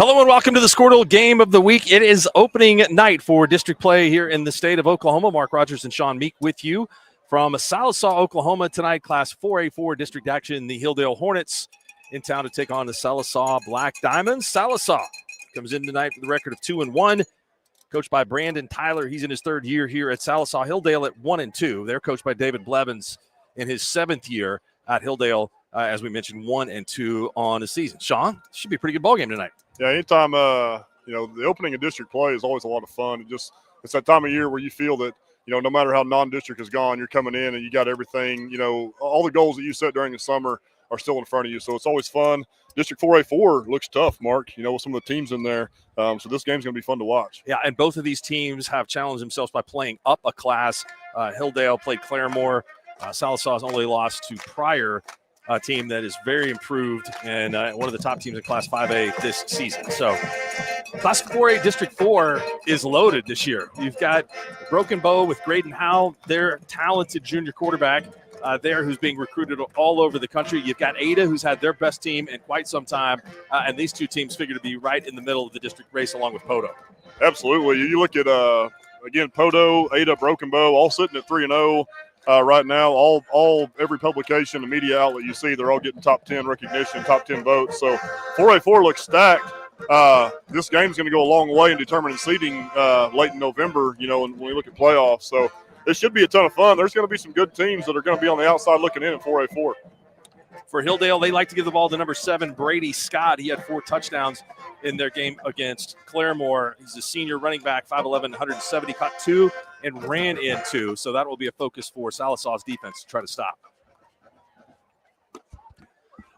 Hello and welcome to the Squirtle Game of the Week. It is opening night for district play here in the state of Oklahoma. Mark Rogers and Sean Meek with you from Sallisaw, Oklahoma tonight. Class 4A4 district action. The Hilldale Hornets in town to take on the Sallisaw Black Diamonds. Sallisaw comes in tonight with a record of 2-1. Coached by Brandon Tyler. He's in his third year here at Sallisaw. Hilldale at 1-2. They're coached by David Blevins in his seventh year at Hilldale. As we mentioned, 1-2 on the season. Sean, should be a pretty good ball game tonight. Yeah, anytime, the opening of district play is always a lot of fun. It's that time of year where you feel that, no matter how non-district is gone, you're coming in and you got everything, all the goals that you set during the summer are still in front of you. So it's always fun. District 4A4 looks tough, Mark, with some of the teams in there. So this game's going to be fun to watch. Yeah, and both of these teams have challenged themselves by playing up a class. Hilldale played Claremore. Sallisaw's only lost to Pryor, a team that is very improved and one of the top teams in Class 5A this season. So Class 4A District 4 is loaded this year. You've got Broken Bow with Graydon Howe, their talented junior quarterback there who's being recruited all over the country. You've got Ada, who's had their best team in quite some time, and these two teams figure to be right in the middle of the district race along with Podo. Absolutely. You look at, again, Podo, Ada, Broken Bow, all sitting at 3-0. Right now, every publication and media outlet you see, they're all getting top 10 recognition, top 10 votes. So 4A4 looks stacked. This game's going to go a long way in determining seeding late in November, when we look at playoffs. So it should be a ton of fun. There's going to be some good teams that are going to be on the outside looking in 4A4. For Hilldale, they like to give the ball to number 7, Brady Scott. He had 4 touchdowns in their game against Claremore. He's a senior running back, 5'11", 170, caught 2 and ran in 2. So that will be a focus for Sallisaw's defense to try to stop.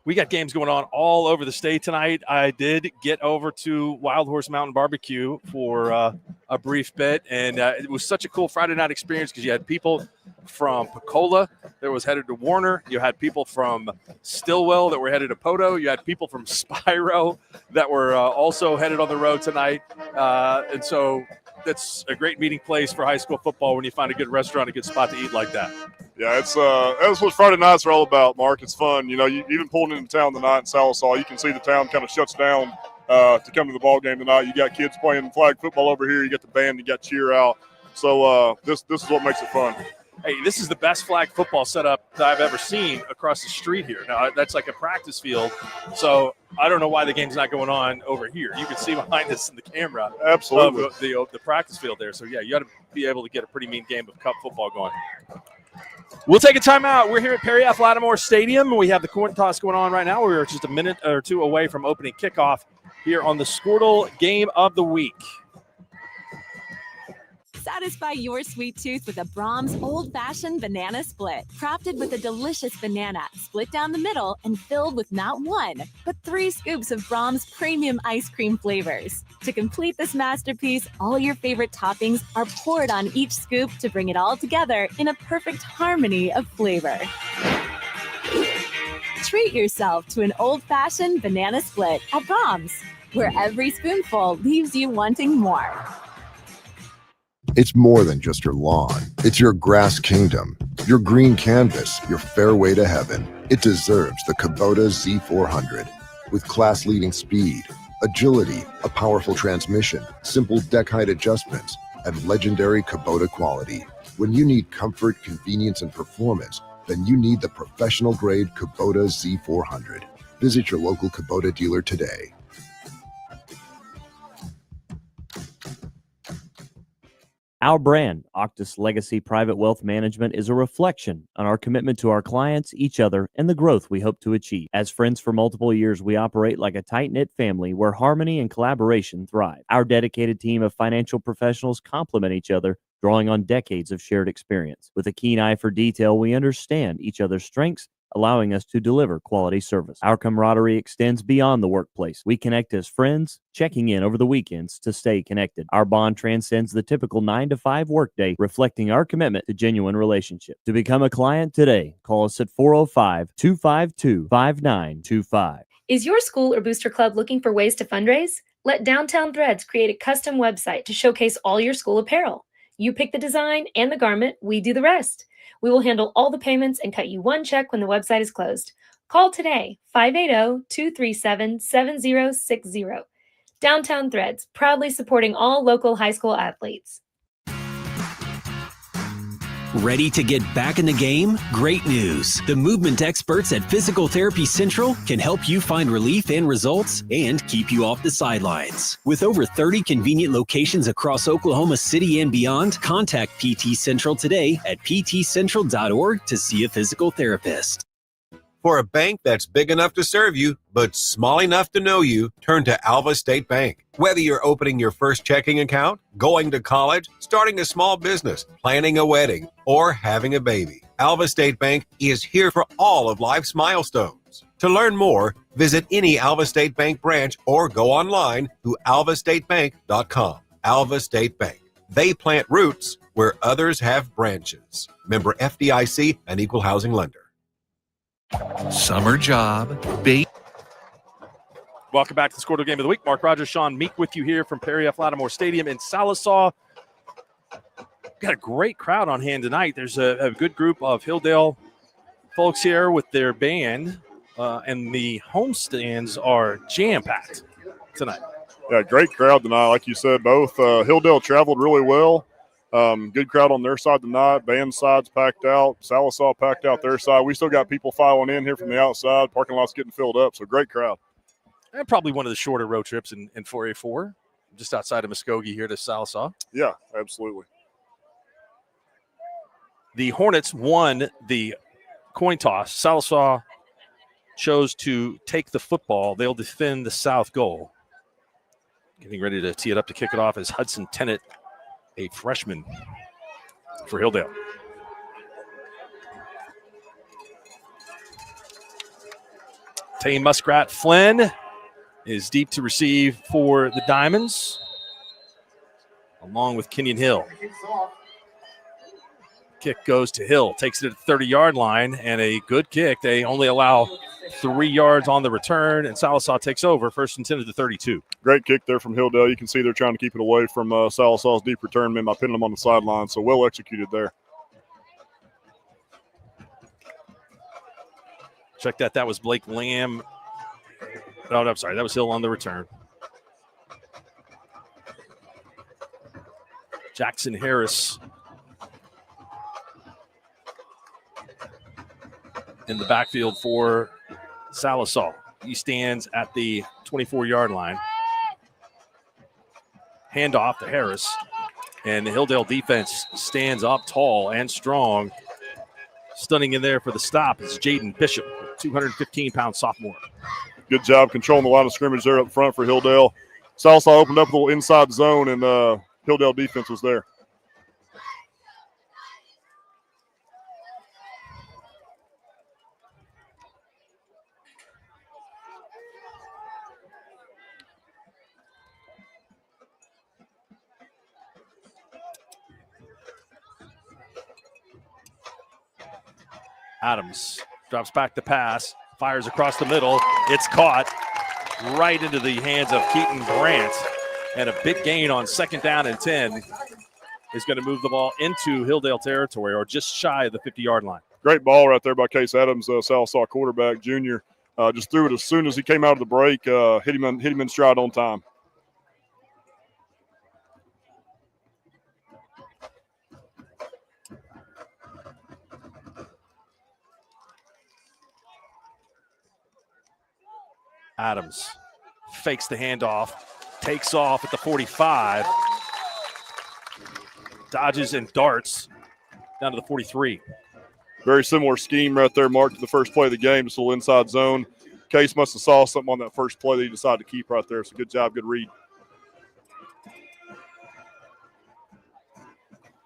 We got games going on all over the state tonight. I did get over to Wild Horse Mountain Barbecue for a brief bit, and it was such a cool Friday night experience because you had people from Pecola that was headed to Warner. You had people from Stillwell that were headed to Podo. You had people from Spiro that were also headed on the road tonight. And so that's a great meeting place for high school football when you find a good restaurant, a good spot to eat like that. Yeah, that's what Friday nights are all about, Mark. It's fun. You even pulling into town tonight in Sallisaw, you can see the town kind of shuts down to come to the ball game tonight. You got kids playing flag football over here. You got the band. You got cheer out. So this is what makes it fun. Hey, this is the best flag football setup that I've ever seen across the street here. Now, that's like a practice field, so I don't know why the game's not going on over here. You can see behind us in the camera. Absolutely. The practice field there. So, yeah, you got to be able to get a pretty mean game of cup football going. We'll take a timeout. We're here at Perry F. Lattimore Stadium. We have the coin toss going on right now. We're just a minute or two away from opening kickoff here on the Squirtle Game of the Week. Satisfy your sweet tooth with a Brahms old-fashioned banana split. Crafted with a delicious banana, split down the middle and filled with not 1, but 3 scoops of Brahms premium ice cream flavors. To complete this masterpiece, all your favorite toppings are poured on each scoop to bring it all together in a perfect harmony of flavor. Treat yourself to an old-fashioned banana split at Brahms, where every spoonful leaves you wanting more. It's more than just your lawn. It's your grass kingdom, your green canvas, your fairway to heaven. It deserves the Kubota Z400. With class-leading speed, agility, a powerful transmission, simple deck height adjustments, and legendary Kubota quality. When you need comfort, convenience, and performance, then you need the professional-grade Kubota Z400. Visit your local Kubota dealer today. Our brand, Octus Legacy Private Wealth Management, is a reflection on our commitment to our clients, each other, and the growth we hope to achieve. As friends for multiple years, we operate like a tight-knit family where harmony and collaboration thrive. Our dedicated team of financial professionals complement each other, drawing on decades of shared experience. With a keen eye for detail, we understand each other's strengths, allowing us to deliver quality service. Our camaraderie extends beyond the workplace. We connect as friends, checking in over the weekends to stay connected. Our bond transcends the typical 9-to-5 workday, reflecting our commitment to genuine relationship. To become a client today, call us at 405-252-5925. Is your school or booster club looking for ways to fundraise? Let Downtown Threads create a custom website to showcase all your school apparel. You pick the design and the garment, we do the rest. We will handle all the payments and cut you one check when the website is closed. Call today, 580-237-7060. Downtown Threads, proudly supporting all local high school athletes. Ready to get back in the game? Great news. The movement experts at Physical Therapy Central can help you find relief and results and keep you off the sidelines. With over 30 convenient locations across Oklahoma City and beyond, contact PT Central today at ptcentral.org to see a physical therapist. For a bank that's big enough to serve you, but small enough to know you, turn to Alva State Bank. Whether you're opening your first checking account, going to college, starting a small business, planning a wedding, or having a baby, Alva State Bank is here for all of life's milestones. To learn more, visit any Alva State Bank branch or go online to alvastatebank.com. Alva State Bank. They plant roots where others have branches. Member FDIC, an equal housing lender. Summer job, Welcome back to the Score Game of the Week. Mark Rogers, Sean Meek with you here from Perry F. Lattimore Stadium in Sallisaw. Got a great crowd on hand tonight. There's a good group of Hilldale folks here with their band, and the home stands are jam-packed tonight. Yeah, great crowd tonight. Like you said, both Hilldale traveled really well. Good crowd on their side tonight. Band side's packed out. Sallisaw packed out their side. We still got people filing in here from the outside. Parking lot's getting filled up, so great crowd. And probably one of the shorter road trips in 4A4, just outside of Muskogee here to Sallisaw. Yeah, absolutely. The Hornets won the coin toss. Sallisaw chose to take the football. They'll defend the south goal. Getting ready to tee it up to kick it off is Hudson Tennant, a freshman for Hilldale. Tay Muskrat Flynn is deep to receive for the Diamonds, along with Kenyon Hill. Kick goes to Hill, takes it at the 30-yard line, and a good kick. They only allow 3 yards on the return, and Sallisaw takes over, first and 10 at the 32. Great kick there from Hilldale. You can see they're trying to keep it away from Sallisaw's deep return men by pinning them on the sideline, so well executed there. Check that. That was Blake Lamb. Oh, no, I'm sorry. That was Hill on the return. Jackson Harris in the backfield for Sallisaw. He stands at the 24-yard line. Handoff to Harris. And the Hilldale defense stands up tall and strong. Stunning in there for the stop is Jaden Bishop, 215-pound sophomore. Good job controlling the line of scrimmage there up front for Hilldale. Sallisaw opened up a little inside zone, and Hilldale defense was there. Adams drops back the pass, fires across the middle. It's caught right into the hands of Keaton Grant. And a big gain on second down and 10 is going to move the ball into Hilldale territory, or just shy of the 50-yard line. Great ball right there by Case Adams, Sallisaw quarterback, junior. Just threw it as soon as he came out of the break, hit him in stride on time. Adams fakes the handoff, takes off at the 45, dodges and darts down to the 43. Very similar scheme right there, Mark, to the first play of the game. Just a little inside zone. Case must have saw something on that first play that he decided to keep right there. So good job, good read. I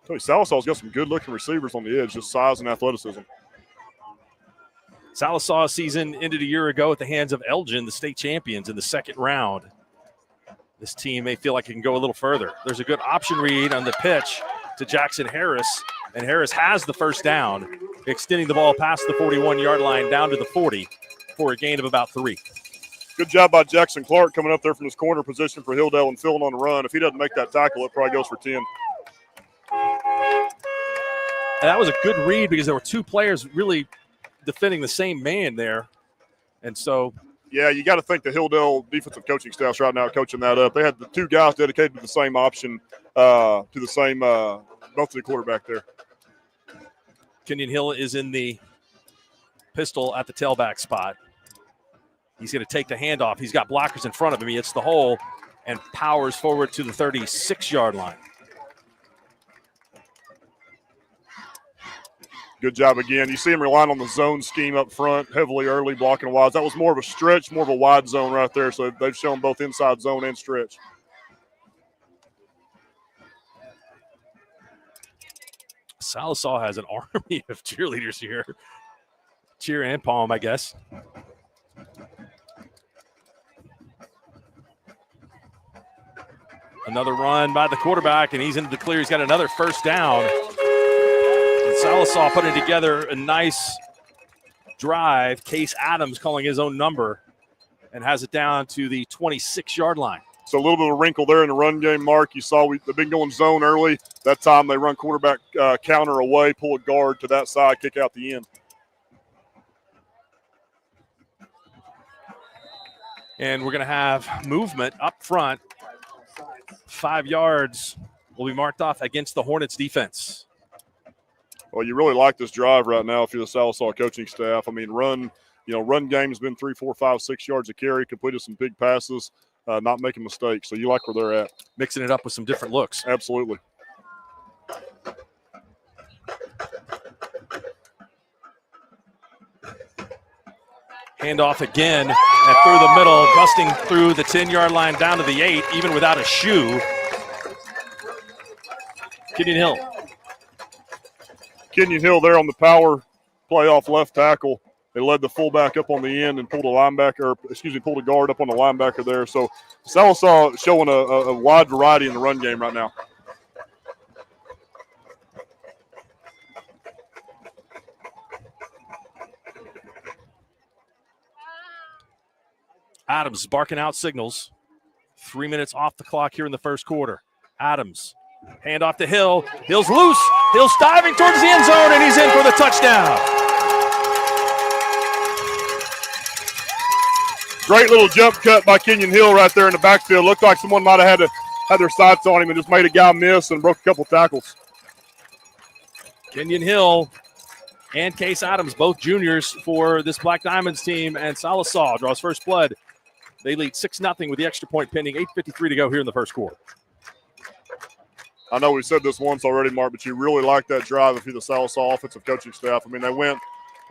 tell you, Sallisaw's got some good-looking receivers on the edge, just size and athleticism. Sallisaw season ended a year ago at the hands of Elgin, the state champions, in the second round. This team may feel like it can go a little further. There's a good option read on the pitch to Jackson Harris, and Harris has the first down, extending the ball past the 41-yard line down to the 40 for a gain of about 3. Good job by Jackson Clark coming up there from his corner position for Hilldale and filling on the run. If he doesn't make that tackle, it probably goes for 10. And that was a good read because there were two players really defending the same man there. And so Yeah, you got to think the Hilldale defensive coaching staff's right now coaching that up. They had the 2 guys dedicated to the same option, both of the quarterback there. Kenyon Hill is in the pistol at the tailback spot. He's going to take the handoff. He's got blockers in front of him. He hits the hole and powers forward to the 36-yard line. Good job again. You see him relying on the zone scheme up front, heavily early, blocking wides. That was more of a stretch, more of a wide zone right there. So they've shown both inside zone and stretch. Sallisaw has an army of cheerleaders here. Cheer and palm, I guess. Another run by the quarterback, and he's into the clear. He's got another first down. And Sallisaw putting together a nice drive. Case Adams calling his own number and has it down to the 26-yard line. So a little bit of a wrinkle there in the run game, Mark. You saw they've been going zone early. That time they run quarterback counter away, pull a guard to that side, kick out the end. And we're going to have movement up front. 5 yards will be marked off against the Hornets defense. Well, you really like this drive right now if you're the Sallisaw coaching staff. I mean, run game has been 3, 4, 5, 6 yards a carry, completed some big passes, not making mistakes. So you like where they're at. Mixing it up with some different looks. Absolutely. Handoff again and through the middle, busting through the 10-yard line down to the 8, even without a shoe. Kenyon Hill. Kenyon Hill there on the power play off left tackle. They led the fullback up on the end and pulled a guard up on the linebacker there. So Sallisaw showing a wide variety in the run game right now. Adams barking out signals. 3 minutes off the clock here in the first quarter. Adams, hand off to Hill. Hill's loose. Hill's diving towards the end zone, and he's in for the touchdown. Great little jump cut by Kenyon Hill right there in the backfield. Looked like someone might have had their sights on him and just made a guy miss and broke a couple tackles. Kenyon Hill and Case Adams, both juniors for this Black Diamonds team, and Sallisaw draws first blood. They lead 6-0 with the extra point pending. 8:53 to go here in the first quarter. I know we've said this once already, Mark, but you really like that drive if you're the Sallisaw offensive coaching staff. I mean, they went,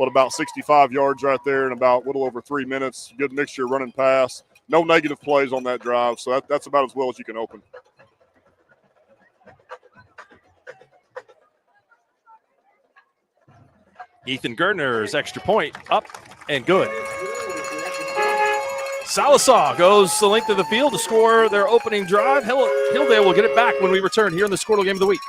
about 65 yards right there in about a little over 3 minutes. Good mixture of running pass. No negative plays on that drive, so that's about as well as you can open. Ethan Gerdner's extra point up and good. Sallisaw goes the length of the field to score their opening drive. Hilldale will get it back when we return here in the Squirtle Game of the Week.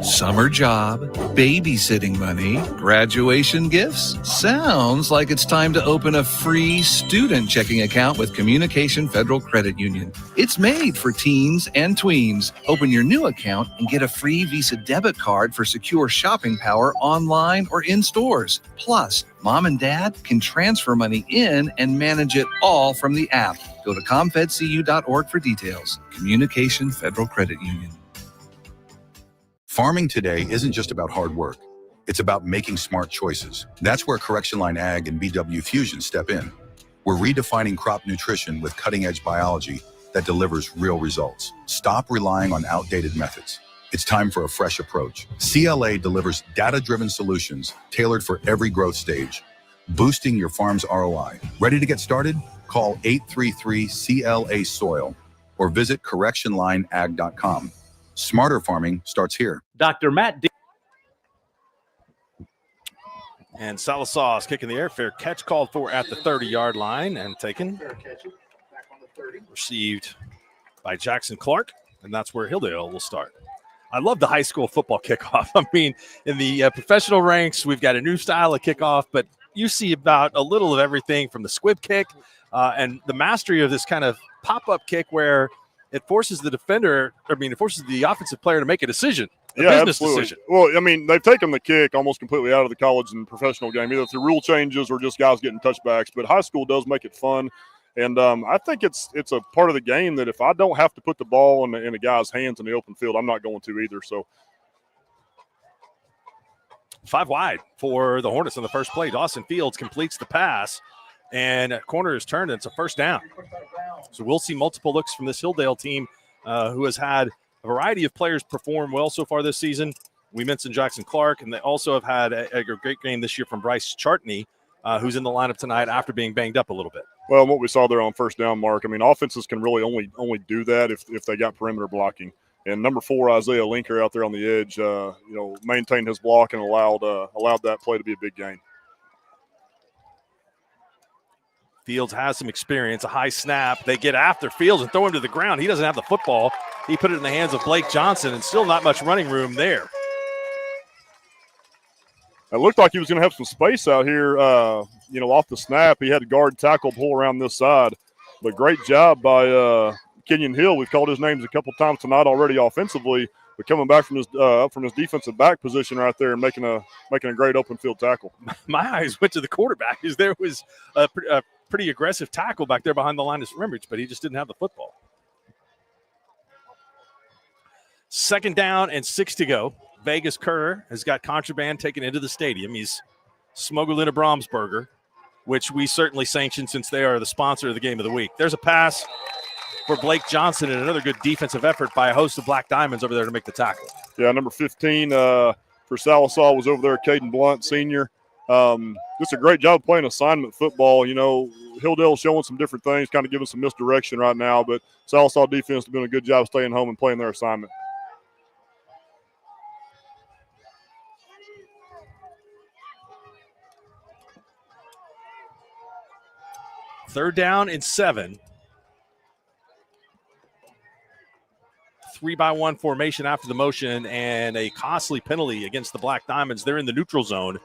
Summer job, babysitting money, graduation gifts. Sounds like it's time to open a free student checking account with Communication Federal Credit Union. It's made for teens and tweens. Open your new account and get a free Visa debit card for secure shopping power online or in stores. Plus, mom and dad can transfer money in and manage it all from the app. Go to comfedcu.org for details. Communication Federal Credit Union. Farming today isn't just about hard work. It's about making smart choices. That's where Correction Line Ag and BW Fusion step in. We're redefining crop nutrition with cutting-edge biology that delivers real results. Stop relying on outdated methods. It's time for a fresh approach. CLA delivers data-driven solutions tailored for every growth stage, boosting your farm's ROI. Ready to get started? Call 833-CLA-SOIL or visit correctionlineag.com. Smarter farming starts here. Dr. Matt D. And Sallisaw is kicking the air. Fair catch called for at the 30-yard line and taken. Received by Jackson Clark, and that's where Hilldale will start. I love the high school football kickoff. I mean, in the professional ranks, we've got a new style of kickoff, but you see about a little of everything from the squib kick and the mastery of this kind of pop-up kick where it forces the offensive player to make a decision. a Yeah, business absolutely. decision. Well, I mean, they've taken the kick almost completely out of the college and professional game, either through rule changes or just guys getting touchbacks. But high school does make it fun, and I think it's a part of the game that if I don't have to put the ball in a guy's hands in the open field, I'm not going to either. So 5 wide for the Hornets on the first play. Dawson Fields completes the pass, and corner is turned, and it's a first down. So we'll see multiple looks from this Hilldale team who has had a variety of players perform well so far this season. We mentioned Jackson Clark, and they also have had a great game this year from Bryce Chartney, who's in the lineup tonight after being banged up a little bit. Well, what we saw there on first down, Mark, I mean, offenses can really only do that if they got perimeter blocking. And number 4, Isaiah Linker out there on the edge, maintained his block and allowed that play to be a big gain. Fields has some experience, a high snap. They get after Fields and throw him to the ground. He doesn't have the football. He put it in the hands of Blake Johnson, and still not much running room there. It looked like he was going to have some space out here, off the snap. He had a guard tackle pull around this side. But great job by Kenyon Hill. We've called his names a couple times tonight already offensively, but coming back from his defensive back position right there and making a great open field tackle. My eyes went to the quarterback because there was a pretty aggressive tackle back there behind the line of scrimmage, but he just didn't have the football. 2nd down and 6 to go. Vegas Kerr has got contraband taken into the stadium. He's smuggled in a Brahms burger, which we certainly sanction since they are the sponsor of the game of the week. There's a pass for Blake Johnson and another good defensive effort by a host of Black Diamonds over there to make the tackle. Yeah, number 15 for Sallisaw was over there, Caden Blunt, senior. Just a great job playing assignment football. Hilldale showing some different things, kind of giving some misdirection right now, but Sallisaw defense has doing a good job staying home and playing their assignment. Third down and 7. 3-by-1 formation after the motion, and a costly penalty against the Black Diamonds. They're in the neutral zone,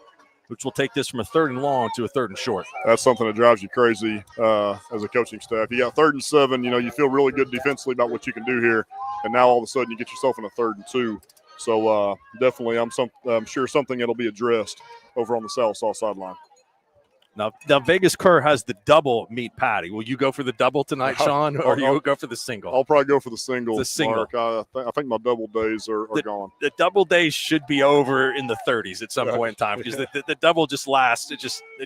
which will take this from a 3rd and long to a 3rd and short. That's something that drives you crazy as a coaching staff. You got 3rd and 7, you feel really good defensively about what you can do here, and now all of a sudden you get yourself in a 3rd and 2. So definitely I'm sure something that'll be addressed over on the Sallisaw sideline. Now Vegas Kerr has the double meat patty. Will you go for the double tonight, Sean, or you will go for the single? I'll probably go for the single. The single. Mark. I think my double days are gone. The double days should be over in the 30s at some point in time because the double just lasts. It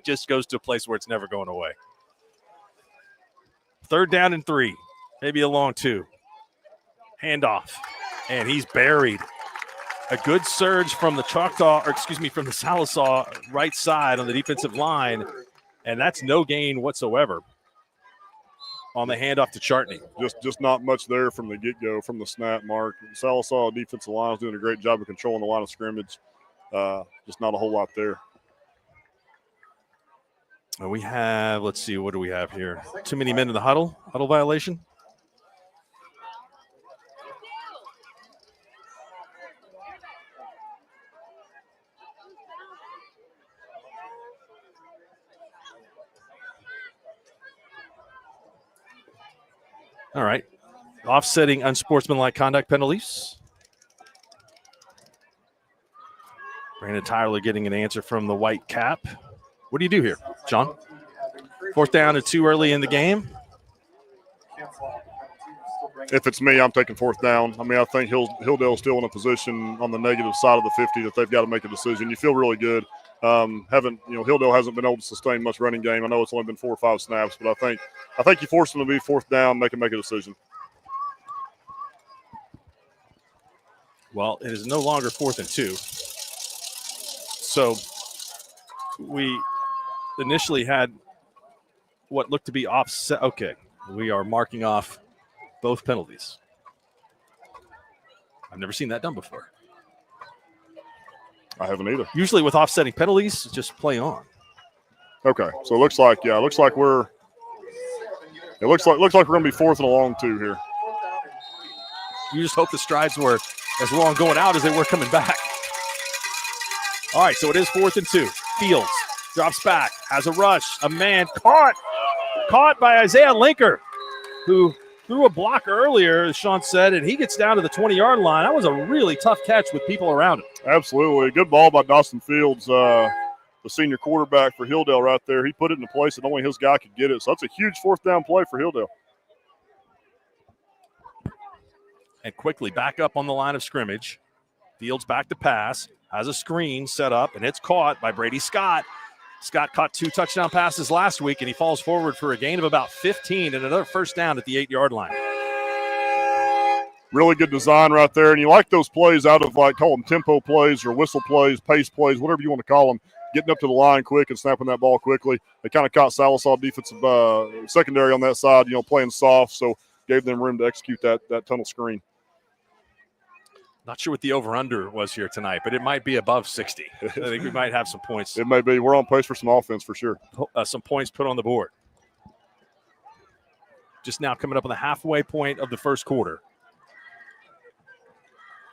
just goes to a place where it's never going away. 3rd down and 3, maybe a long 2. Handoff, and he's buried. A good surge from the from the Sallisaw right side on the defensive line, and that's no gain whatsoever on the handoff to Chartney. Just not much there from the get-go, from the snap, Mark. Sallisaw defensive line is doing a great job of controlling the line of scrimmage. Just not a whole lot there. We have, let's see, what do we have here? Too many men in the huddle violation. All right. Offsetting unsportsmanlike conduct penalties. Brandon Tyler getting an answer from the white cap. What do you do here, John? 4th down and 2 early in the game. If it's me, I'm taking 4th down. I mean, I think Hilldale's still in a position on the negative side of the 50 that they've got to make a decision. You feel really good. Hilldale hasn't been able to sustain much running game. I know it's only been 4 or 5 snaps, but I think you force them to be 4th down, make a decision. Well, it is no longer 4th and 2. So we initially had what looked to be offset. Okay, we are marking off both penalties. I've never seen that done before. I haven't either. Usually with offsetting penalties, just play on. Okay, so it looks like we're going to be 4th and a long 2 here. You just hope the strides were as long going out as they were coming back. All right, so it is 4th and 2. Fields drops back, has a rush, a man caught by Isaiah Linker, who threw a block earlier, as Sean said, and he gets down to the 20-yard line. That was a really tough catch with people around him. Absolutely. Good ball by Dawson Fields, the senior quarterback for Hilldale right there. He put it in a place that only his guy could get it. So that's a huge fourth down play for Hilldale. And quickly back up on the line of scrimmage. Fields back to pass, has a screen set up, and it's caught by Brady Scott. Scott caught 2 touchdown passes last week, and he falls forward for a gain of about 15 and another first down at the 8-yard line. Really good design right there. And you like those plays out of, like, call them tempo plays or whistle plays, pace plays, whatever you want to call them, getting up to the line quick and snapping that ball quickly. They kind of caught Sallisaw defensive secondary on that side, playing soft, so gave them room to execute that tunnel screen. Not sure what the over-under was here tonight, but it might be above 60. I think we might have some points. It may be. We're on pace for some offense for sure. Some points put on the board. Just now coming up on the halfway point of the first quarter.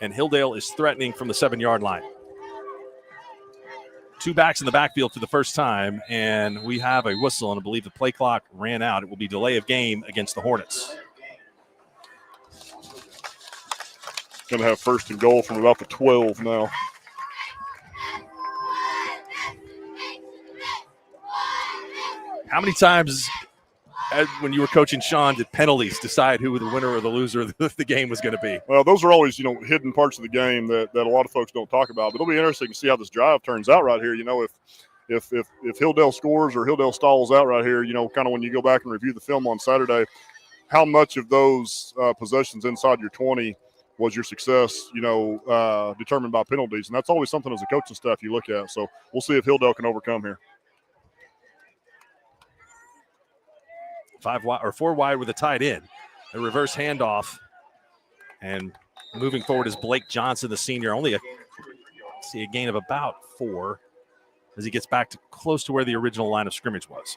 And Hilldale is threatening from the 7-yard line. 2 backs in the backfield for the first time, and we have a whistle, and I believe the play clock ran out. It will be delay of game against the Hornets. Going to have first and goal from about the 12 now. How many times when you were coaching Sean did penalties decide who the winner or the loser of the game was going to be? Well, those are always, hidden parts of the game that a lot of folks don't talk about. But it'll be interesting to see how this drive turns out right here. If Hilldale scores or Hilldale stalls out right here, kind of when you go back and review the film on Saturday, how much of those possessions inside your 20 was your success, determined by penalties. And that's always something as a coaching staff you look at. So we'll see if Hilldale can overcome here. 5 wide or 4 wide with a tight end. A reverse handoff. And moving forward is Blake Johnson, the senior. Only a gain of about 4 as he gets back to close to where the original line of scrimmage was.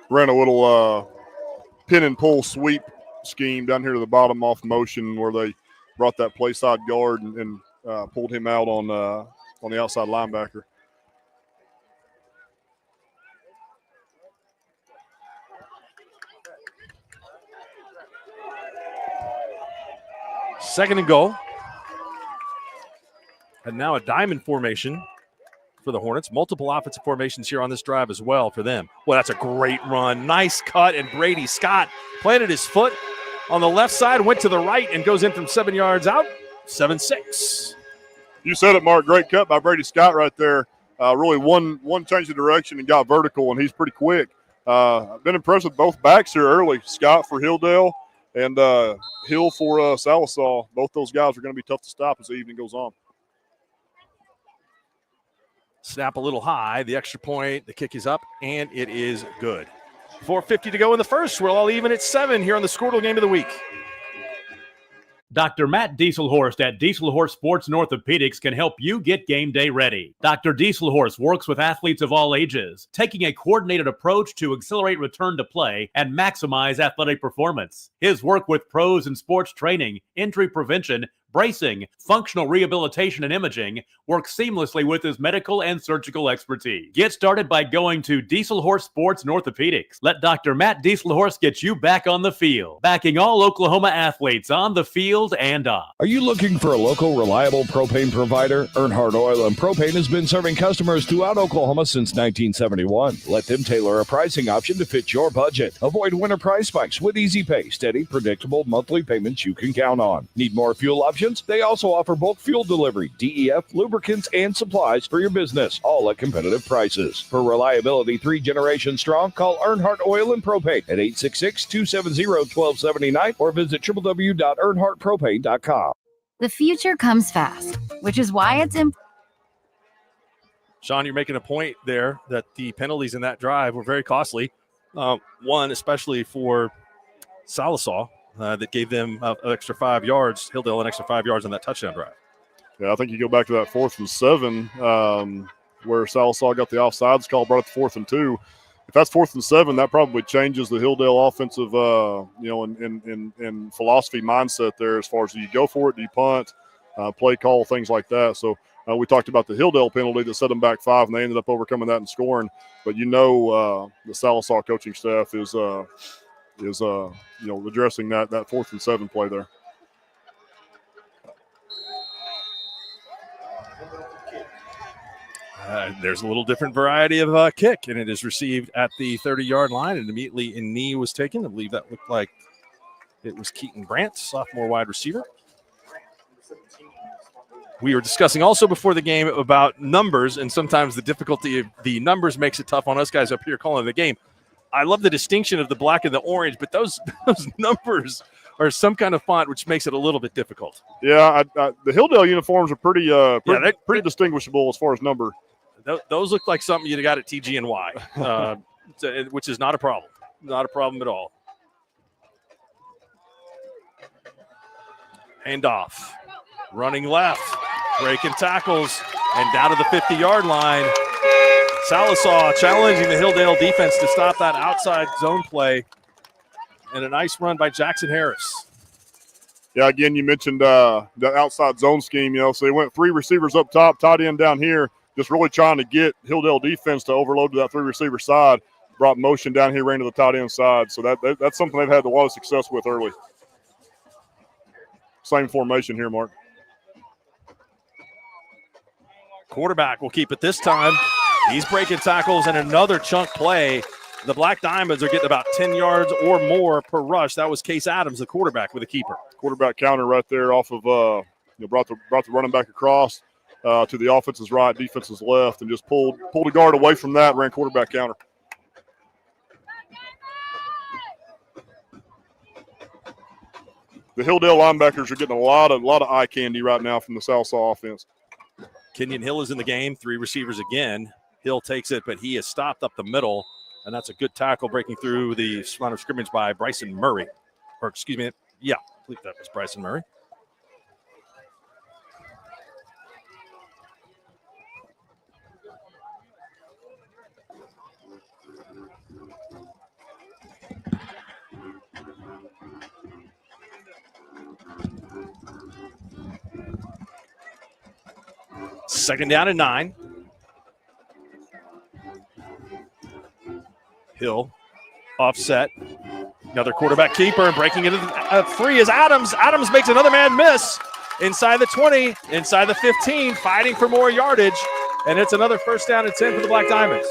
Ran a little pin and pull sweep scheme down here to the bottom off motion where they brought that play side guard and pulled him out on the outside linebacker. Second and goal. And now a diamond formation for the Hornets. Multiple offensive formations here on this drive as well for them. Well, that's a great run. Nice cut, and Brady Scott planted his foot on the left side, went to the right, and goes in from 7 yards out. 7-6. You said it, Mark. Great cut by Brady Scott right there. Really one change of direction and got vertical, and he's pretty quick. I've been impressed with both backs here early. Scott for Hilldale and Hill for Sallisaw. Both those guys are going to be tough to stop as the evening goes on. Snap a little high, the extra point, the kick is up, and it is good. 4:50 to go in the first. We're all even at 7 here on the Squirtle Game of the Week. Dr. Matt Dieselhorst at Dieselhorst Sports and Orthopedics can help you get game day ready. Dr. Dieselhorst works with athletes of all ages, taking a coordinated approach to accelerate return to play and maximize athletic performance. His work with pros in sports training, injury prevention, bracing, functional rehabilitation, and imaging works seamlessly with his medical and surgical expertise. Get started by going to Dieselhorst Sports and Orthopedics. Let Dr. Matt Dieselhorst get you back on the field, backing all Oklahoma athletes on the field and off. Are you looking for a local, reliable propane provider? Earnhardt Oil and Propane has been serving customers throughout Oklahoma since 1971. Let them tailor a pricing option to fit your budget. Avoid winter price spikes with easy pay, steady, predictable monthly payments you can count on. Need more fuel options? They also offer bulk fuel delivery, DEF, lubricants, and supplies for your business, all at competitive prices. For reliability 3 generations strong, call Earnhardt Oil and Propane at 866-270-1279 or visit www.earnhardtpropane.com. The future comes fast, which is why it's important. Sean, you're making a point there that the penalties in that drive were very costly. One, especially for Sallisaw. That gave them an extra 5 yards, Hilldale an extra 5 yards on that touchdown drive. Yeah, I think you go back to that 4th and 7 where Sallisaw got the offsides call, brought it to 4th and 2. If that's 4th and 7, that probably changes the Hilldale offensive, in philosophy mindset there as far as do you go for it, do you punt, play call, things like that. So We talked about the Hilldale penalty that set them back 5, and they ended up overcoming that and scoring. But the Sallisaw coaching staff is addressing that 4th and 7 play there. There's a little different variety of kick, and it is received at the 30-yard line, and immediately a knee was taken. I believe that looked like it was Keaton Brandt, sophomore wide receiver. We were discussing also before the game about numbers, and sometimes the difficulty of the numbers makes it tough on us guys up here calling the game. I love the distinction of the black and the orange, but those numbers are some kind of font, which makes it a little bit difficult. Yeah, the Hilldale uniforms are pretty distinguishable as far as number. Those look like something you'd have got at TG&Y, which is not a problem. Not a problem at all. Handoff. Running left. Breaking tackles. And down to the 50-yard line. Sallisaw challenging the Hilldale defense to stop that outside zone play. And a nice run by Jackson Harris. Yeah, again, you mentioned the outside zone scheme, so they went 3 receivers up top, tight end down here, just really trying to get Hilldale defense to overload to that 3-receiver side, brought motion down here, ran to the tight end side. So that's something they've had a lot of success with early. Same formation here, Mark. Quarterback will keep it this time. He's breaking tackles and another chunk play. The Black Diamonds are getting about 10 yards or more per rush. That was Case Adams, the quarterback, with a keeper. Quarterback counter right there off of brought the running back across to the offense's right, defense's left, and just pulled a guard away from that, ran quarterback counter. The Hilldale linebackers are getting a lot of eye candy right now from the Sallisaw offense. Kenyon Hill is in the game, 3 receivers again. Hill takes it, but he is stopped up the middle, and that's a good tackle breaking through the line of scrimmage by Bryson Murray. Or, excuse me, yeah, I believe that was Bryson Murray. Second down and 9. Hill offset. Another quarterback keeper breaking into the 3 is Adams. Adams makes another man miss inside the 20, inside the 15, fighting for more yardage. And it's another first down and 10 for the Black Diamonds.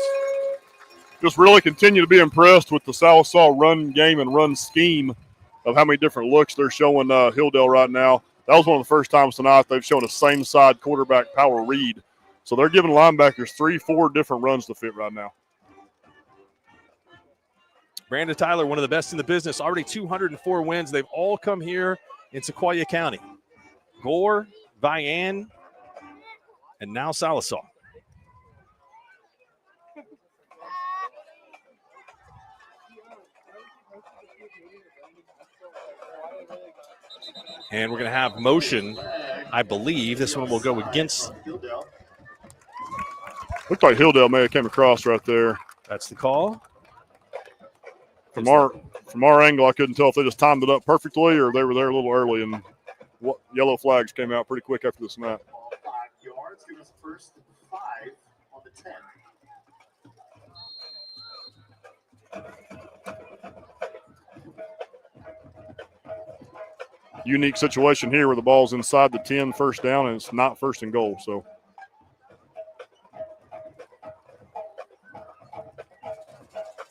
Just really continue to be impressed with the Sallisaw run game and run scheme of how many different looks they're showing Hilldale right now. That was one of the first times tonight they've shown a same side quarterback power read. So they're giving linebackers 3-4 different runs to fit right now. Brandon Tyler, one of the best in the business, already 204 wins. They've all come here in Sequoyah County. Gore, Vian, and now Sallisaw. And we're going to have motion, I believe. This one will go against. Looked like Hilldale may have came across right there. That's the call. From our angle, I couldn't tell if they just timed it up perfectly or they were there a little early, and yellow flags came out pretty quick after the snap. 5 yards. Give us first 5 on the 10. Unique situation here where the ball's inside the 10, first down, and it's not first and goal. So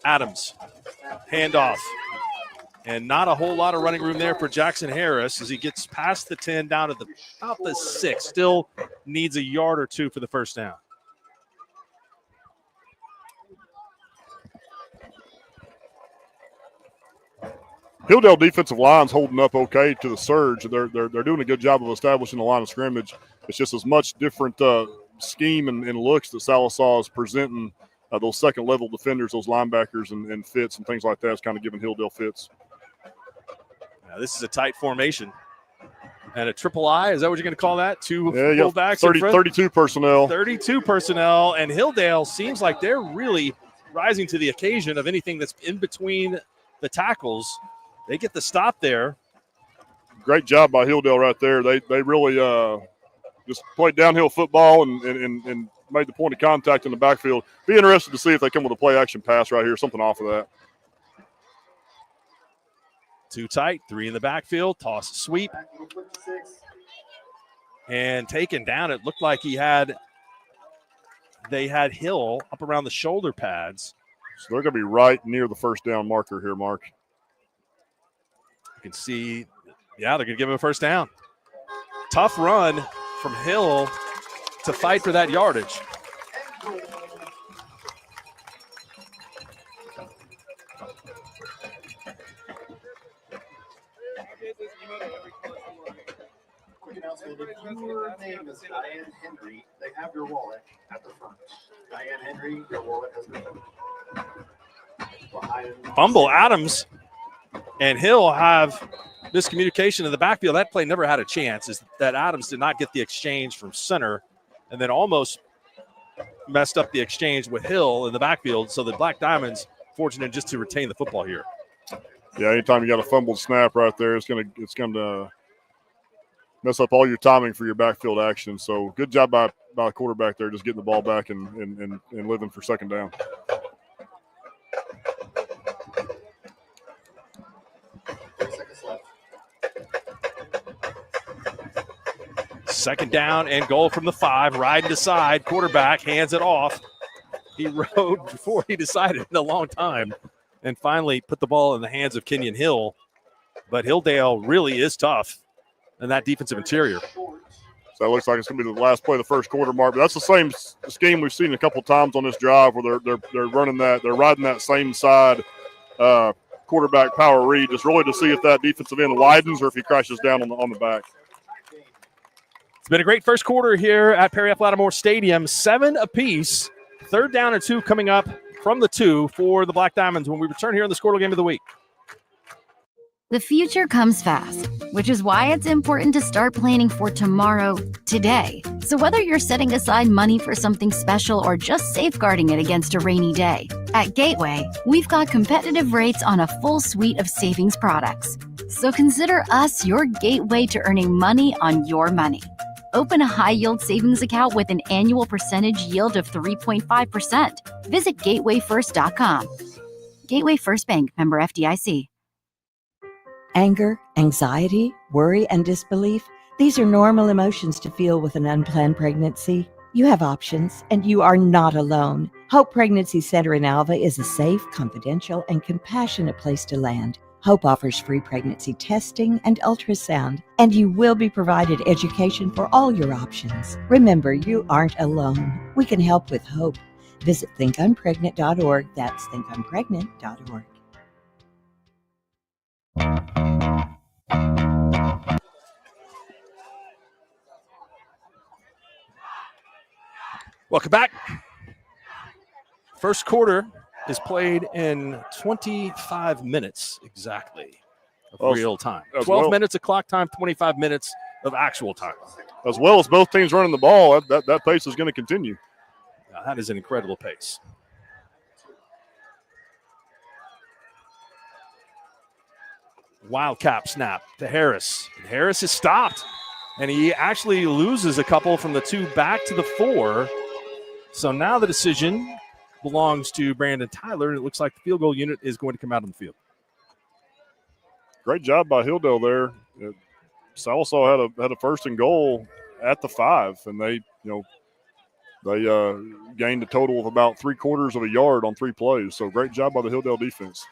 Adams, handoff. And not a whole lot of running room there for Jackson Harris as he gets past the 10 down to about the 6. Still needs a yard or 2 for the first down. Hilldale defensive line's holding up okay to the surge. They're doing a good job of establishing the line of scrimmage. It's just as much different scheme and looks that Sallisaw is presenting those second-level defenders, those linebackers and fits and things like that is kind of giving Hilldale fits. Now, this is a tight formation. And a triple I, is that what you're going to call that? 2 yeah, fullbacks 32 personnel. 32 personnel, and Hilldale seems like they're really rising to the occasion of anything that's in between the tackles. They get the stop there. Great job by Hilldale right there. They really just played downhill football and made the point of contact in the backfield. Be interested to see if they come with a play action pass right here, something off of that. Too tight, 3 in the backfield, toss sweep. And taken down, it looked like they had Hill up around the shoulder pads. So they're going to be right near the first down marker here, Mark. You can see, yeah, they're going to give him a first down. Tough run from Hill to fight for that yardage. Quick announcement, if your name is Diane Henry, they have your wallet at the front. Diane Henry, your wallet has been Fumble Adams and Hill have miscommunication in the backfield. That play never had a chance, is that Adams did not get the exchange from center and then almost messed up the exchange with Hill in the backfield. So the Black Diamonds fortunate just to retain the football here. Yeah, anytime you got a fumbled snap right there, it's gonna mess up all your timing for your backfield action. So good job by the quarterback there, just getting the ball back and living for second down. Second down and goal from the 5, riding the side. Quarterback hands it off. He rode before he decided in a long time and finally put the ball in the hands of Kenyon Hill. But Hilldale really is tough in that defensive interior. So it looks like it's going to be the last play of the first quarter, Mark. But that's the same scheme we've seen a couple times on this drive where they're running that, they're riding that same side quarterback power read, just really to see if that defensive end widens or if he crashes down on the back. It's been a great first quarter here at Perry F. Lattimore Stadium. 7 apiece. Third down and 2 coming up from the 2 for the Black Diamonds when we return here on the Squirtle Game of the Week. The future comes fast, which is why it's important to start planning for tomorrow, today. So whether you're setting aside money for something special or just safeguarding it against a rainy day, at Gateway, we've got competitive rates on a full suite of savings products. So consider us your gateway to earning money on your money. Open a high-yield savings account with an annual percentage yield of 3.5%. Visit gatewayfirst.com. Gateway First Bank, member FDIC. Anger, anxiety, worry, and disbelief, these are normal emotions to feel with an unplanned pregnancy. You have options, and you are not alone. Hope Pregnancy Center in Alva is a safe, confidential, and compassionate place to land. Hope offers free pregnancy testing and ultrasound, and you will be provided education for all your options. Remember, you aren't alone. We can help with hope. Visit thinkunpregnant.org. That's thinkunpregnant.org. Welcome back. First quarter is played in 25 minutes exactly of real time. 12 minutes of clock time, 25 minutes of actual time. As well as both teams running the ball, that pace is going to continue. Now, that is an incredible pace. Wildcat snap to Harris. And Harris is stopped, and he actually loses a couple from the 2 back to the 4. So now the decision belongs to Brandon Tyler, and it looks like the field goal unit is going to come out on the field. Great job by Hilldale there. Sallisaw had a first and goal at the 5, and they gained a total of about 3/4 of a yard on 3 plays. So great job by the Hilldale defense.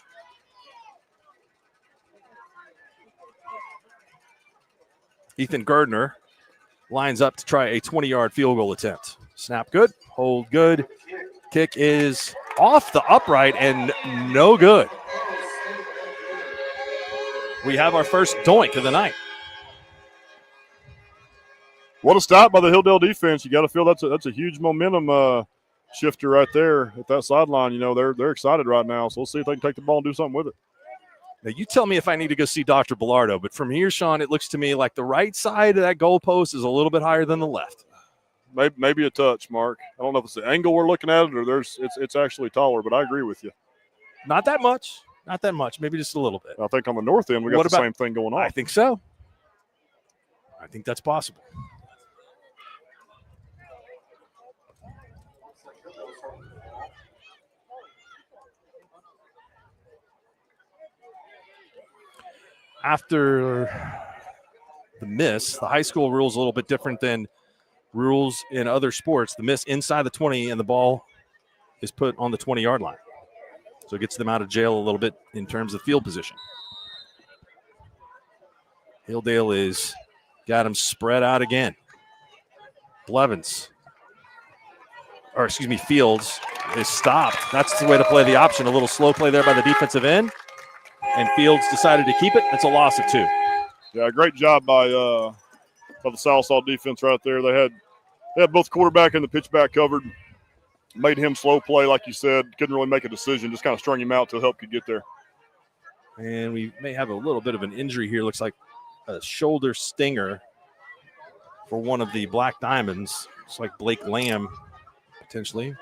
Ethan Gardner lines up to try a 20-yard field goal attempt. Snap good, hold good. Kick is off the upright and no good. We have our first doink of the night. What a stop by the Hilldale defense. You got to feel that's a huge momentum shifter right there at that sideline. They're excited right now, so we'll see if they can take the ball and do something with it. Now, you tell me if I need to go see Dr. Bellardo, but from here, Sean, it looks to me like the right side of that goalpost is a little bit higher than the left. Maybe a touch, Mark. I don't know if it's the angle we're looking at it or it's actually taller, but I agree with you. Not that much. Not that much. Maybe just a little bit. I think on the north end, we got the same thing going on. I think so. I think that's possible. after the miss, the high school rule is a little bit different than rules in other sports. The miss inside the 20 and the ball is put on the 20-yard line. So it gets them out of jail a little bit in terms of field position. Hilldale is got him spread out again. Fields is stopped. That's the way to play the option. A little slow play there by the defensive end. And Fields decided to keep it. It's a loss of 2. Yeah, great job by the Sallisaw defense right there. They had both quarterback and the pitchback covered. Made him slow play, like you said. Couldn't really make a decision. Just kind of strung him out till help could get there. And we may have a little bit of an injury here. Looks like a shoulder stinger for one of the Black Diamonds. It's like Blake Lamb, potentially.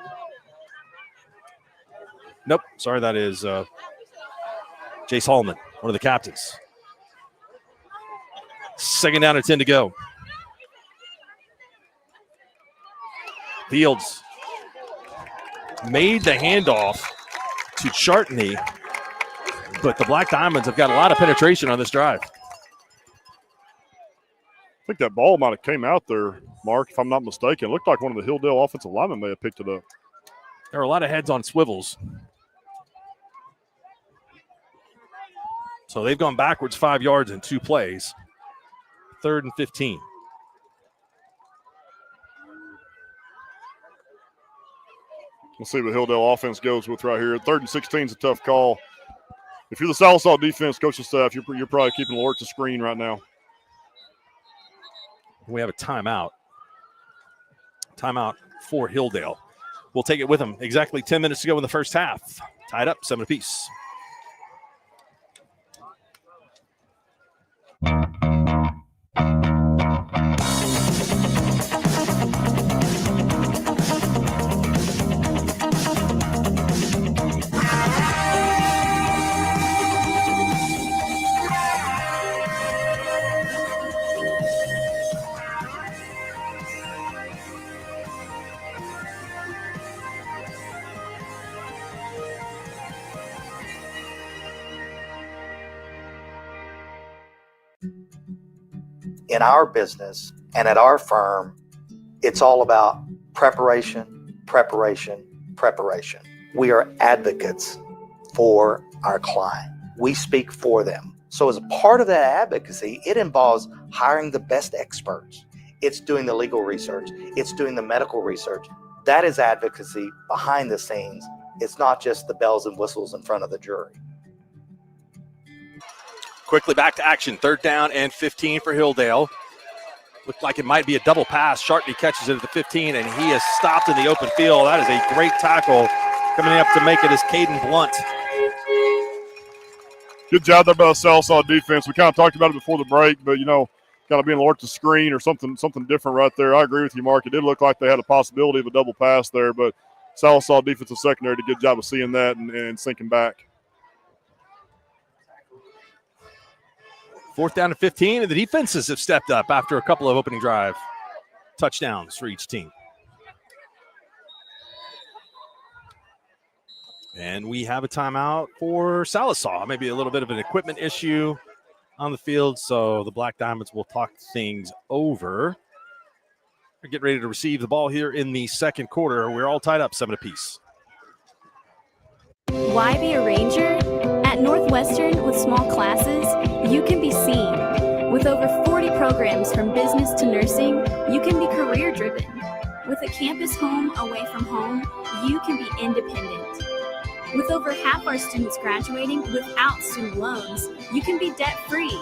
Nope. Sorry, that is Jace Hallman, one of the captains. 2nd down and 10 to go. Fields made the handoff to Chartney, but the Black Diamonds have got a lot of penetration on this drive. I think that ball might have came out there, Mark, if I'm not mistaken. It looked like one of the Hilldale offensive linemen may have picked it up. There are a lot of heads on swivels. So they've gone backwards 5 yards in 2 plays. 3rd and 15. We'll see what Hilldale offense goes with right here. 3rd and 16 is a tough call. If you're the Sallisaw defense, coaching staff, you're probably keeping alert to screen right now. We have a timeout. Timeout for Hilldale. We'll take it with them. Exactly 10 minutes to go in the first half. Tied up, 7 apiece. In our business and at our firm, it's all about preparation, preparation, preparation. We are advocates for our client. We speak for them. So as a part of that advocacy, it involves hiring the best experts. It's doing the legal research. It's doing the medical research. That is advocacy behind the scenes. It's not just the bells and whistles in front of the jury. Quickly back to action. 3rd down and 15 for Hilldale. Looked like it might be a double pass. Chartney catches it at the 15, and he is stopped in the open field. That is a great tackle. Coming up to make it is Caden Blunt. Good job there by the Sallisaw defense. We kind of talked about it before the break, but, kind of being alert to screen or something different right there. I agree with you, Mark. It did look like they had a possibility of a double pass there, but Sallisaw defensive secondary did a good job of seeing that and sinking back. 4th down and 15, and the defenses have stepped up after a couple of opening drive touchdowns for each team. And we have a timeout for Sallisaw. Maybe a little bit of an equipment issue on the field, so the Black Diamonds will talk things over. We get ready to receive the ball here in the 2nd quarter. We're all tied up 7 apiece. Why be a ranger? At Northwestern, with small classes, you can be seen. With over 40 programs from business to nursing, you can be career-driven. With a campus home away from home, you can be independent. With over half our students graduating without student loans, you can be debt-free.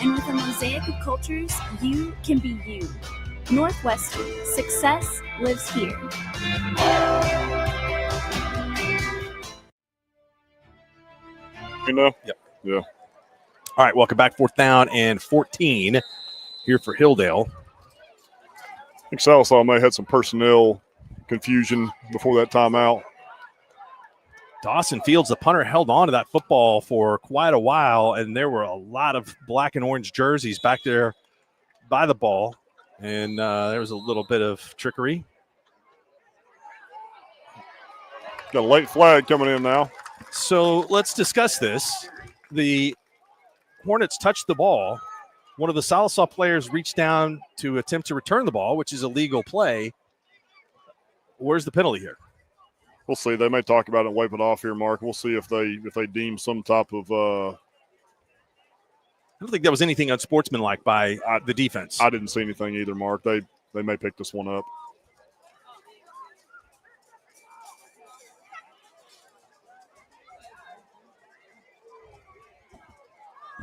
And with a mosaic of cultures, you can be you. Northwestern, success lives here. Yep. Yeah. All right, welcome back. 4th down and 14 here for Hilldale. I think Sallisaw may have had some personnel confusion before that timeout. Dawson Fields, the punter, held on to that football for quite a while, and there were a lot of black and orange jerseys back there by the ball, and there was a little bit of trickery. Got a late flag coming in now. So let's discuss this. The Hornets touched the ball. One of the Sallisaw players reached down to attempt to return the ball, which is a legal play. Where's the penalty here? We'll see. They may talk about it and wipe it off here, Mark. We'll see if they deem some type of I don't think that was anything unsportsmanlike by the defense. I didn't see anything either, Mark. They may pick this one up.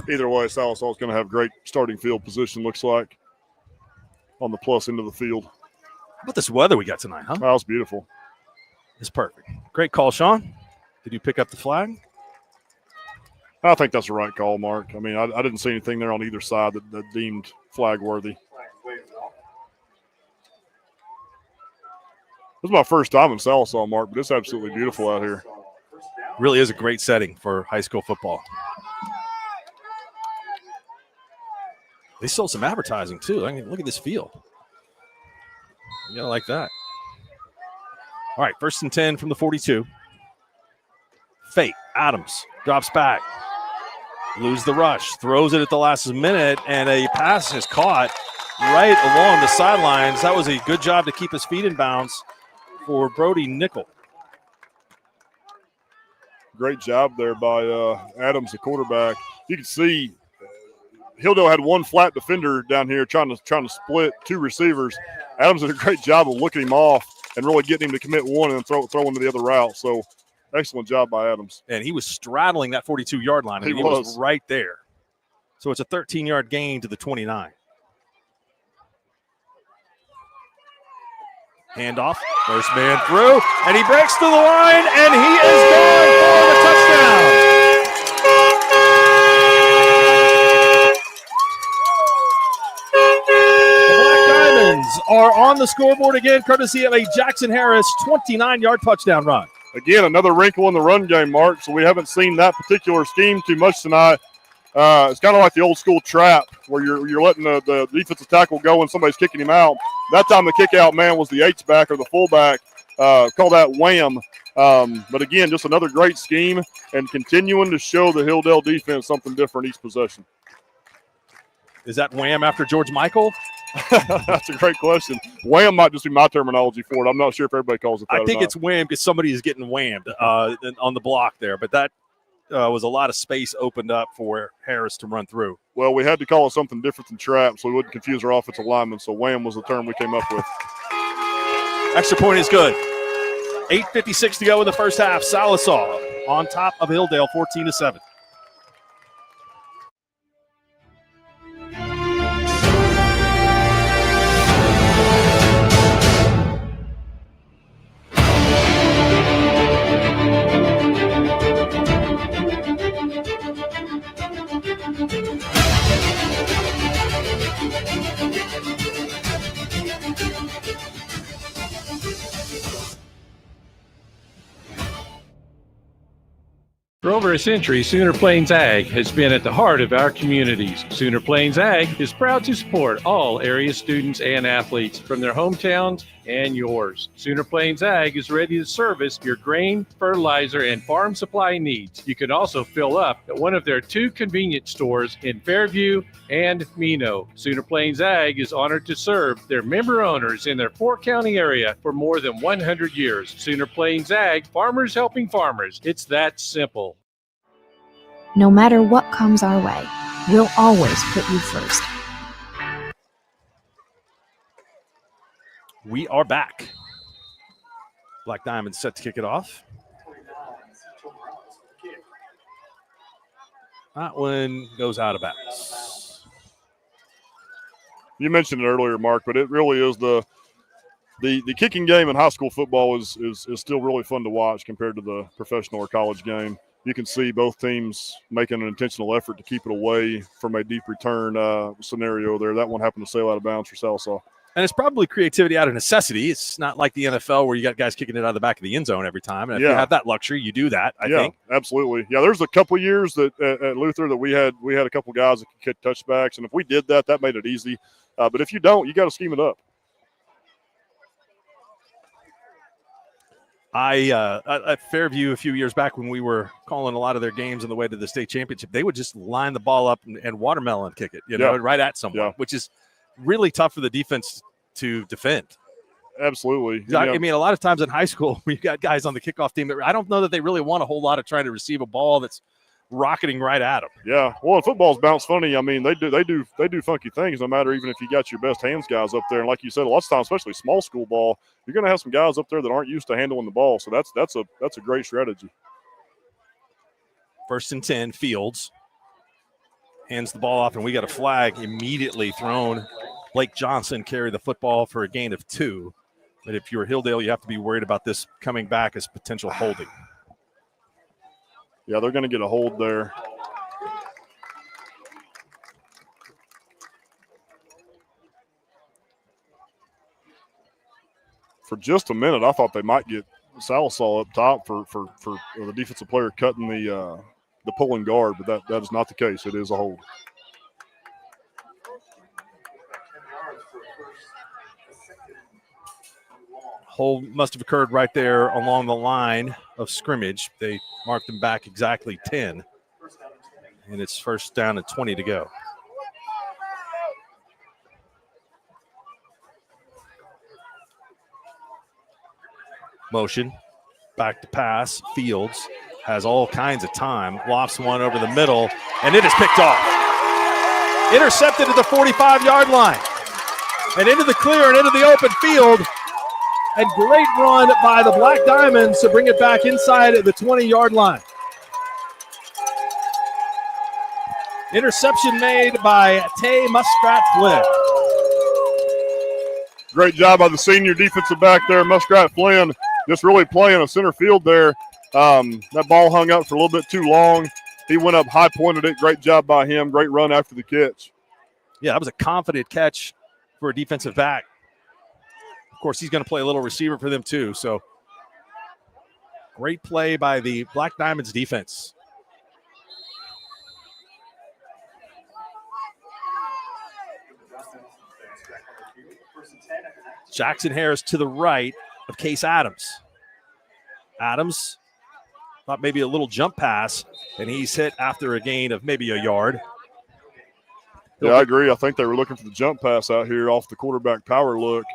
Either way, Sallisaw is going to have great starting field position, looks like, on the plus end of the field. How about this weather we got tonight, huh? Wow, it's beautiful. It's perfect. Great call, Sean. Did you pick up the flag? I think that's the right call, Mark. I mean, I didn't see anything there on either side that deemed flag worthy. This is my first time in Sallisaw, Mark, but it's absolutely beautiful out here. Really is a great setting for high school football. They sold some advertising, too. I mean, look at this field. You gotta like that. All right, 1st and 10 from the 42. Fate, Adams, drops back. Lose the rush, throws it at the last minute, and a pass is caught right along the sidelines. That was a good job to keep his feet in bounds for Brody Nickel. Great job there by Adams, the quarterback. You can see Hilldale had one flat defender down here trying to split two receivers. Adams did a great job of looking him off and really getting him to commit one and throw into the other route. So excellent job by Adams. And he was straddling that 42-yard line. I mean, he was right there. So it's a 13-yard gain to the 29. Handoff, first man through, and he breaks through the line, and he is gone for the touchdown. Are on the scoreboard again, courtesy of a Jackson Harris 29-yard touchdown run. Again, another wrinkle in the run game, Mark, so we haven't seen that particular scheme too much tonight. It's kind of like the old school trap where you're letting the defensive tackle go and somebody's kicking him out. That time the kick-out man was the H-back or the fullback. Call that wham. But again, just another great scheme and continuing to show the Hilldale defense something different each possession. Is that wham after George Michael? That's a great question. Wham might just be my terminology for it. I'm not sure if everybody calls it that. I think it's wham because somebody is getting whammed on the block there. But that was a lot of space opened up for Harris to run through. Well, we had to call it something different than trap so we wouldn't confuse our offensive linemen. So wham was the term we came up with. Extra point is good. 8:56 to go in the first half. Sallisaw on top of Hilldale, 14-7. For over a century, Sooner Plains Ag has been at the heart of our communities. Sooner Plains Ag is proud to support all area students and athletes from their hometowns and yours. Sooner Plains Ag is ready to service your grain, fertilizer, and farm supply needs. You can also fill up at one of their 2 convenience stores in Fairview and Mino. Sooner Plains Ag is honored to serve their member owners in their 4-county area for more than 100 years. Sooner Plains Ag, farmers helping farmers. It's that simple. No matter what comes our way, we'll always put you first. We are back. Black Diamond set to kick it off. That one goes out of bounds. You mentioned it earlier, Mark, but it really is the kicking game in high school football is still really fun to watch compared to the professional or college game. You can see both teams making an intentional effort to keep it away from a deep return scenario there. That one happened to sail out of bounds for Sallisaw. And it's probably creativity out of necessity. It's not like the NFL where you got guys kicking it out of the back of the end zone every time. And if you have that luxury, you do that, I think. Absolutely. Yeah, there's a couple years that at Luther that we had a couple guys that could kick touchbacks. And if we did that, that made it easy. But if you don't, you got to scheme it up. At Fairview a few years back when we were calling a lot of their games on the way to the state championship, they would just line the ball up and watermelon kick it, right at someone, which is really tough for the defense to defend. Absolutely. I mean, a lot of times in high school, we've got guys on the kickoff team that I don't know that they really want a whole lot of trying to receive a ball that's rocketing right at them. Yeah. Well, football's bounce funny. I mean, they do funky things no matter even if you got your best hands guys up there. And like you said, a lot of times, especially small school ball, you're going to have some guys up there that aren't used to handling the ball. So that's a great strategy. 1st and 10, Fields hands the ball off, and we got a flag immediately thrown. Blake Johnson carried the football for a gain of 2. But if you're Hilldale, you have to be worried about this coming back as potential holding. Yeah, they're going to get a hold there. For just a minute, I thought they might get Sallisaw up top for the defensive player cutting the pulling guard, but that is not the case. It is a hold. Hold must have occurred right there along the line of scrimmage. They marked him back exactly 10, and it's 1st down and 20 to go. Motion, back to pass. Fields has all kinds of time, lofts one over the middle, and it is picked off. Intercepted at the 45-yard line, and into the clear and into the open field. And great run by the Black Diamonds to bring it back inside the 20-yard line. Interception made by Tay Muskrat Flynn. Great job by the senior defensive back there, Muskrat Flynn, just really playing a center field there. That ball hung up for a little bit too long. He went up, high-pointed it. Great job by him. Great run after the catch. Yeah, that was a confident catch for a defensive back. Of course, he's going to play a little receiver for them too. So great play by the Black Diamonds defense. Jackson Harris to the right of Case Adams. Adams thought maybe a little jump pass, and he's hit after a gain of maybe a yard. Yeah, I agree. I think they were looking for the jump pass out here off the quarterback power look.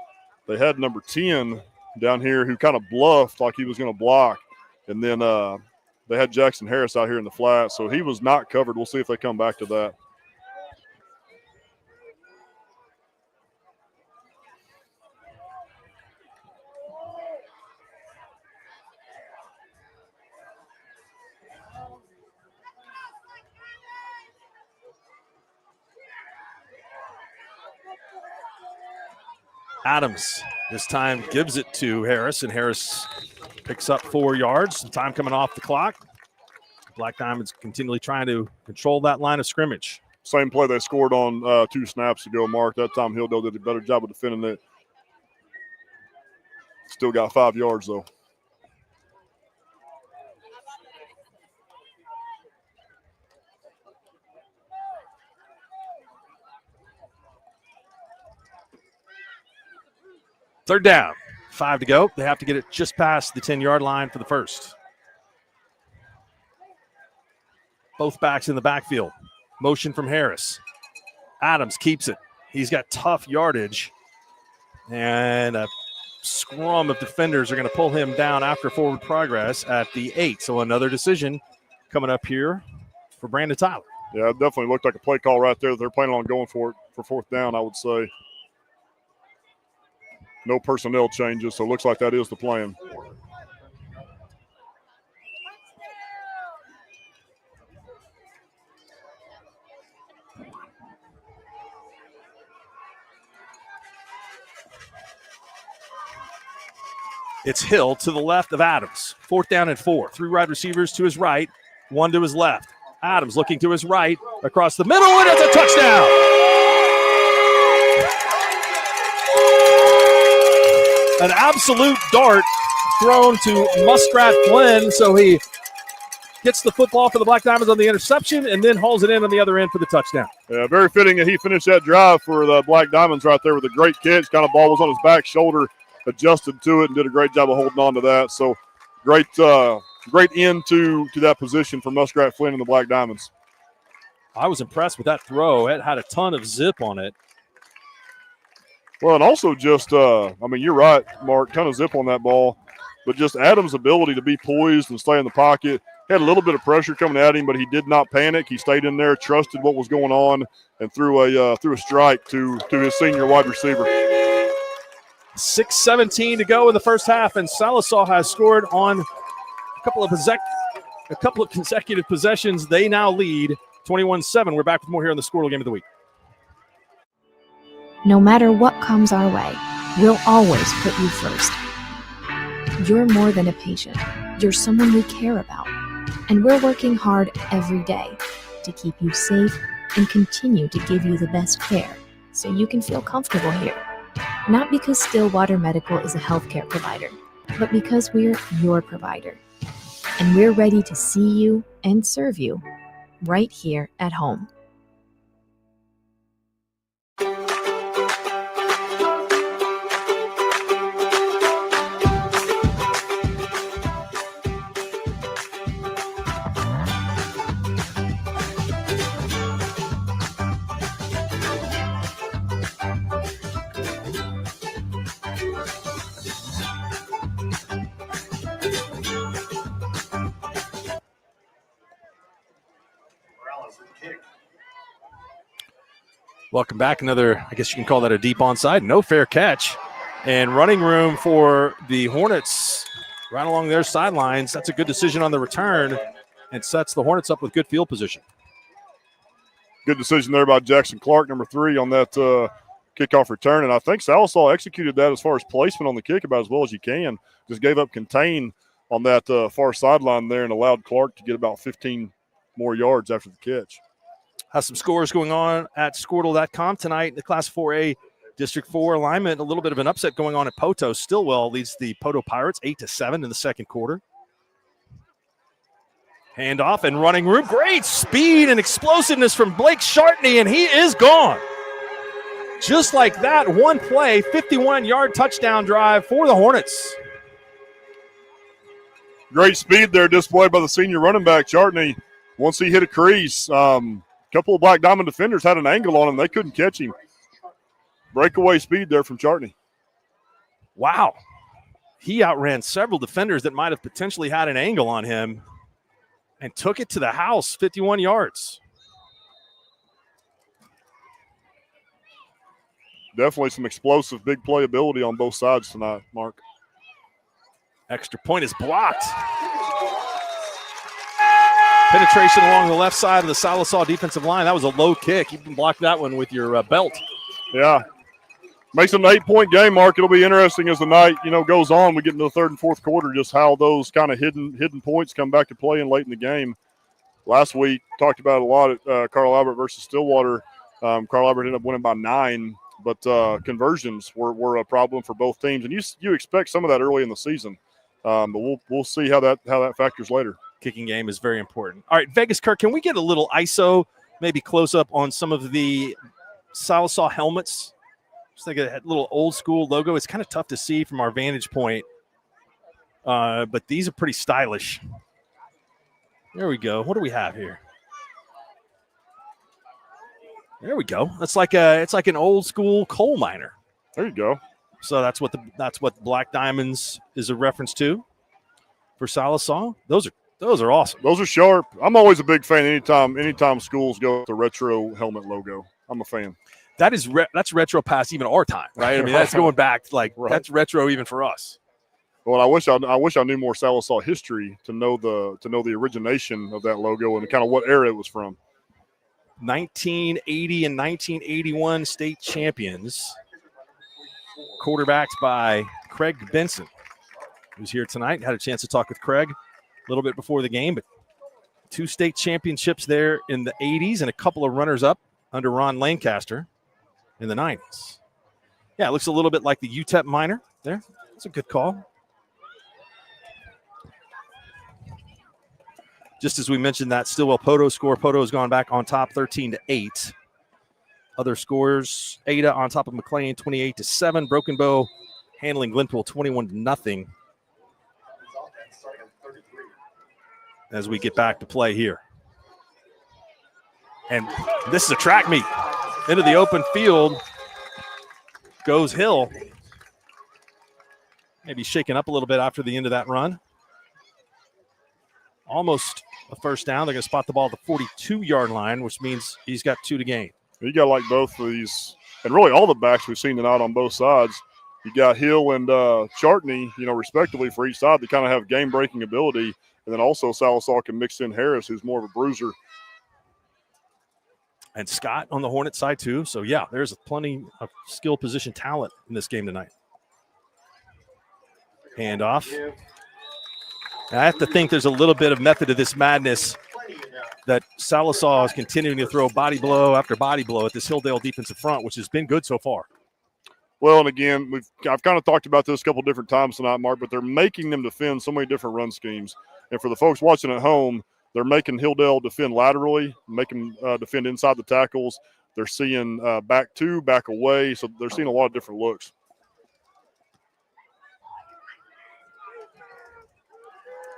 They had number 10 down here who kind of bluffed like he was going to block. And then they had Jackson Harris out here in the flat. So he was not covered. We'll see if they come back to that. Adams this time gives it to Harris, and Harris picks up 4 yards. Some time coming off the clock. Black Diamonds continually trying to control that line of scrimmage. Same play they scored on 2 snaps ago, Mark. That time Hilldale did a better job of defending it. Still got 5 yards, though. Third down, 5 to go. They have to get it just past the 10-yard line for the first. Both backs in the backfield. Motion from Harris. Adams keeps it. He's got tough yardage. And a scrum of defenders are going to pull him down after forward progress at the 8. So another decision coming up here for Brandon Tyler. Yeah, it definitely looked like a play call right there. They're planning on going for it for 4th down, I would say. No personnel changes, so it looks like that is the plan. It's Hill to the left of Adams. 4th down and 4. 3 wide receivers to his right, 1 to his left. Adams looking to his right, across the middle, and it's a touchdown. An absolute dart thrown to Muskrat Flynn, so he gets the football for the Black Diamonds on the interception and then hauls it in on the other end for the touchdown. Yeah, very fitting that he finished that drive for the Black Diamonds right there with a great catch. Kind of ball was on his back shoulder, adjusted to it, and did a great job of holding on to that. So great end to that position for Muskrat Flint and the Black Diamonds. I was impressed with that throw. It had a ton of zip on it. Well, and also just, you're right, Mark, ton of zip on that ball, but just Adams' ability to be poised and stay in the pocket. Had a little bit of pressure coming at him, but he did not panic. He stayed in there, trusted what was going on, and threw a strike to his senior wide receiver. 6:17 to go in the first half, and Sallisaw has scored on a couple of consecutive possessions. They now lead 21-7. We're back with more here on the Squirtle Game of the Week. No matter what comes our way, we'll always put you first. You're more than a patient. You're someone we care about. And we're working hard every day to keep you safe and continue to give you the best care so you can feel comfortable here. Not because Stillwater Medical is a healthcare provider, but because we're your provider. And we're ready to see you and serve you right here at home. Welcome back. Another, I guess you can call that a deep onside. No fair catch. And running room for the Hornets right along their sidelines. That's a good decision on the return and sets the Hornets up with good field position. Good decision there by Jackson Clark, number 3, on that kickoff return. And I think Sallisaw executed that as far as placement on the kick about as well as you can. Just gave up contain on that far sideline there and allowed Clark to get about 15 more yards after the catch. Has some scores going on at Squirtle.com tonight. The Class 4A District 4 alignment. A little bit of an upset going on at Poto. Stillwell leads the Poto Pirates 8-7 in the second quarter. Handoff and running room. Great speed and explosiveness from Blake Shartney, and he is gone. Just like that, one play, 51-yard touchdown drive for the Hornets. Great speed there displayed by the senior running back, Shartney. Once he hit a crease, couple of Black Diamond defenders had an angle on him. They couldn't catch him. Breakaway speed there from Chartney. Wow. He outran several defenders that might have potentially had an angle on him and took it to the house, 51 yards. Definitely some explosive big playability on both sides tonight, Mark. Extra point is blocked. Penetration along the left side of the Sallisaw defensive line. That was a low kick. You can block that one with your belt. Yeah. Makes it an 8-point game, Mark. It'll be interesting as the night, goes on. We get into the third and fourth quarter, just how those kind of hidden points come back to play late in the game. Last week, talked about it a lot at Carl Albert versus Stillwater. Carl Albert ended up winning by 9, but conversions were a problem for both teams. And you expect some of that early in the season, but we'll see how that factors later. Kicking game is very important. All right, Vegas Kirk, can we get a little ISO, maybe close up on some of the Sallisaw helmets? Just like a little old school logo. It's kind of tough to see from our vantage point, but these are pretty stylish. There we go. What do we have here? There we go. It's like an old school coal miner. There you go. So that's what Black Diamonds is a reference to for Sallisaw. Those are awesome. Those are sharp. I'm always a big fan anytime schools go with the retro helmet logo. I'm a fan. That's retro past even our time, right? I mean, that's going back right. That's retro even for us. Well, I wish I knew more Sallisaw history to know the origination of that logo and kind of what era it was from. 1980 and 1981 state champions, quarterbacked by Craig Benson, who's here tonight. Had a chance to talk with Craig a little bit before the game, but 2 state championships there in the 80s and a couple of runners-up under Ron Lancaster in the 90s. Yeah, it looks a little bit like the UTEP Miner there. That's a good call. Just as we mentioned that Stillwell Poto score, Poto has gone back on top 13-8. Other scores, Ada on top of McLean 28-7. Broken Bow handling Glenpool 21-0. as we get back to play here. And this is a track meet. Into the open field goes Hill. Maybe shaken up a little bit after the end of that run. Almost a first down. They're going to spot the ball at the 42-yard line, which means he's got 2 to gain. You got like both of these, and really all the backs we've seen tonight on both sides. You got Hill and Chartney, respectively for each side. They kind of have game-breaking ability. And then also Sallisaw can mix in Harris, who's more of a bruiser. And Scott on the Hornet side too. So, yeah, there's plenty of skill position talent in this game tonight. Handoff. And I have to think there's a little bit of method to this madness that Sallisaw is continuing to throw body blow after body blow at this Hilldale defensive front, which has been good so far. Well, and again, I've kind of talked about this a couple different times tonight, Mark, but they're making them defend so many different run schemes. And for the folks watching at home, they're making Hilldale defend laterally, making defend inside the tackles. They're seeing back 2, back away, so they're seeing a lot of different looks.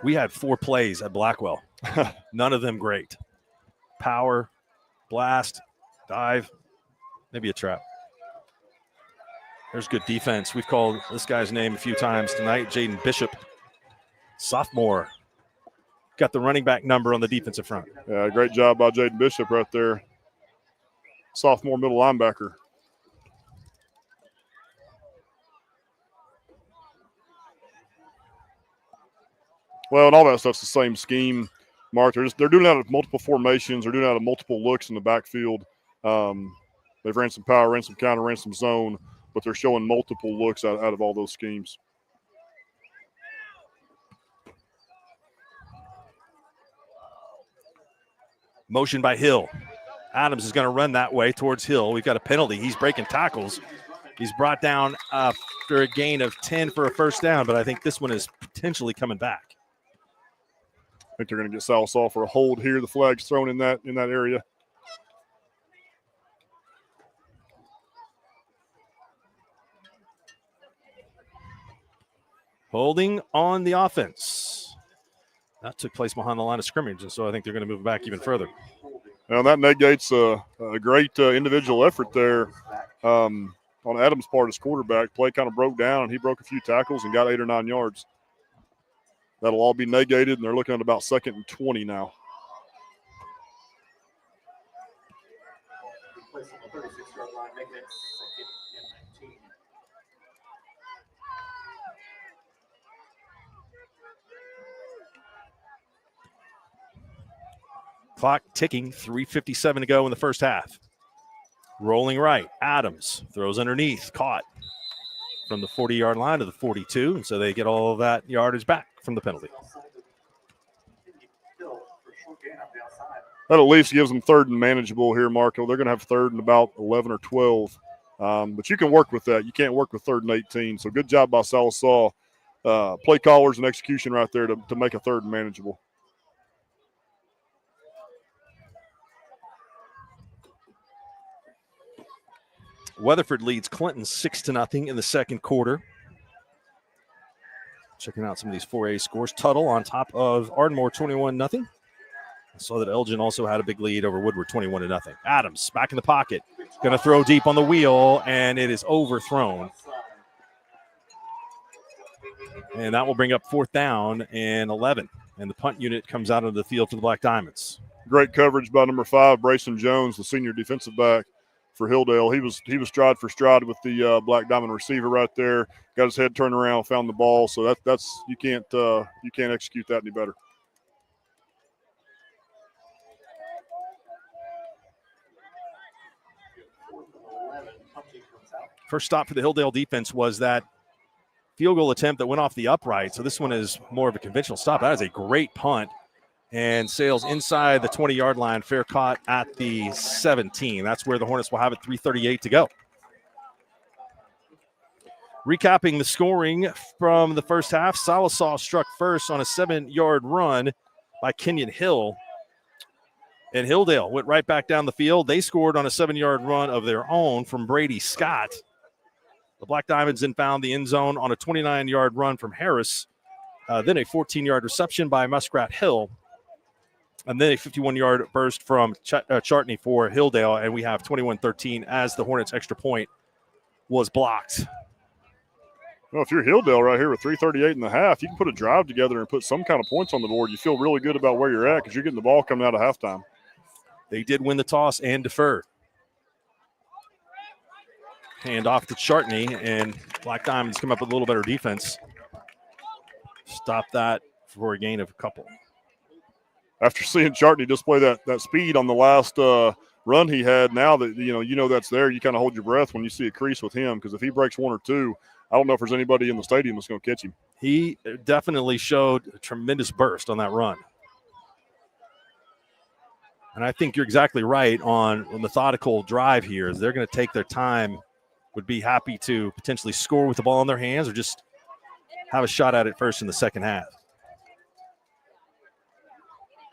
We had 4 plays at Blackwell. None of them great. Power, blast, dive, maybe a trap. There's good defense. We've called this guy's name a few times tonight, Jaden Bishop, sophomore. Got the running back number on the defensive front. Yeah, great job by Jaden Bishop right there. Sophomore middle linebacker. Well, and all that stuff's the same scheme, Mark. They're doing it out of multiple formations. They're doing it out of multiple looks in the backfield. They've ran some power, ran some counter, ran some zone, but they're showing multiple looks out of all those schemes. Motion by Hill. Adams is going to run that way towards Hill. We've got a penalty. He's breaking tackles. He's brought down after a gain of 10 for a first down, but I think this one is potentially coming back. I think they're going to get Sallisaw for a hold here. The flag's thrown in that area. Holding on the offense. That took place behind the line of scrimmage, and so I think they're going to move back even further. Now that negates a great individual effort there on Adams' part as quarterback. Play kind of broke down, and he broke a few tackles and got 8 or 9 yards. That'll all be negated, and they're looking at about 2nd and 20 now. Clock ticking, 3:57 to go in the first half. Rolling right, Adams throws underneath, caught from the 40-yard line to the 42, and so they get all of that yardage back from the penalty. That at least gives them 3rd and manageable here, Marco. They're going to have 3rd and about 11 or 12. But you can work with that. You can't work with 3rd and 18. So good job by Sallisaw. Play callers and execution right there to make a 3rd and manageable. Weatherford leads Clinton 6-0 in the second quarter. Checking out some of these 4A scores. Tuttle on top of Ardmore 21-0. I saw that Elgin also had a big lead over Woodward 21-0. Adams back in the pocket. Going to throw deep on the wheel, and it is overthrown. And that will bring up 4th down and 11. And the punt unit comes out of the field for the Black Diamonds. Great coverage by number 5, Brayson Jones, the senior defensive back for Hilldale. He was stride for stride with the Black Diamond receiver right there. Got his head turned around, found the ball. So that's you can't execute that any better. First stop for the Hilldale defense was that field goal attempt that went off the upright. So this one is more of a conventional stop. That is a great punt. And sails inside the 20-yard line, fair caught at the 17. That's where the Hornets will have it, 3:38 to go. Recapping the scoring from the first half, Sallisaw struck first on a 7-yard run by Kenyon Hill. And Hilldale went right back down the field. They scored on a 7-yard run of their own from Brady Scott. The Black Diamonds then found the end zone on a 29-yard run from Harris then a 14-yard reception by Muskrat Hill, and then a 51-yard burst from Chartney for Hilldale, and we have 21-13 as the Hornets' extra point was blocked. Well, if you're Hilldale right here with 3:38 in the half, you can put a drive together and put some kind of points on the board. You feel really good about where you're at because you're getting the ball coming out of halftime. They did win the toss and defer. Hand off to Chartney, and Black Diamonds come up with a little better defense. Stop that for a gain of a couple. After seeing Chartney display that speed on the last run he had, now that you know that's there, you kind of hold your breath when you see a crease with him, because if he breaks one or two, I don't know if there's anybody in the stadium that's going to catch him. He definitely showed a tremendous burst on that run. And I think you're exactly right on a methodical drive here. Is they're going to take their time, would be happy to potentially score with the ball in their hands or just have a shot at it first in the second half.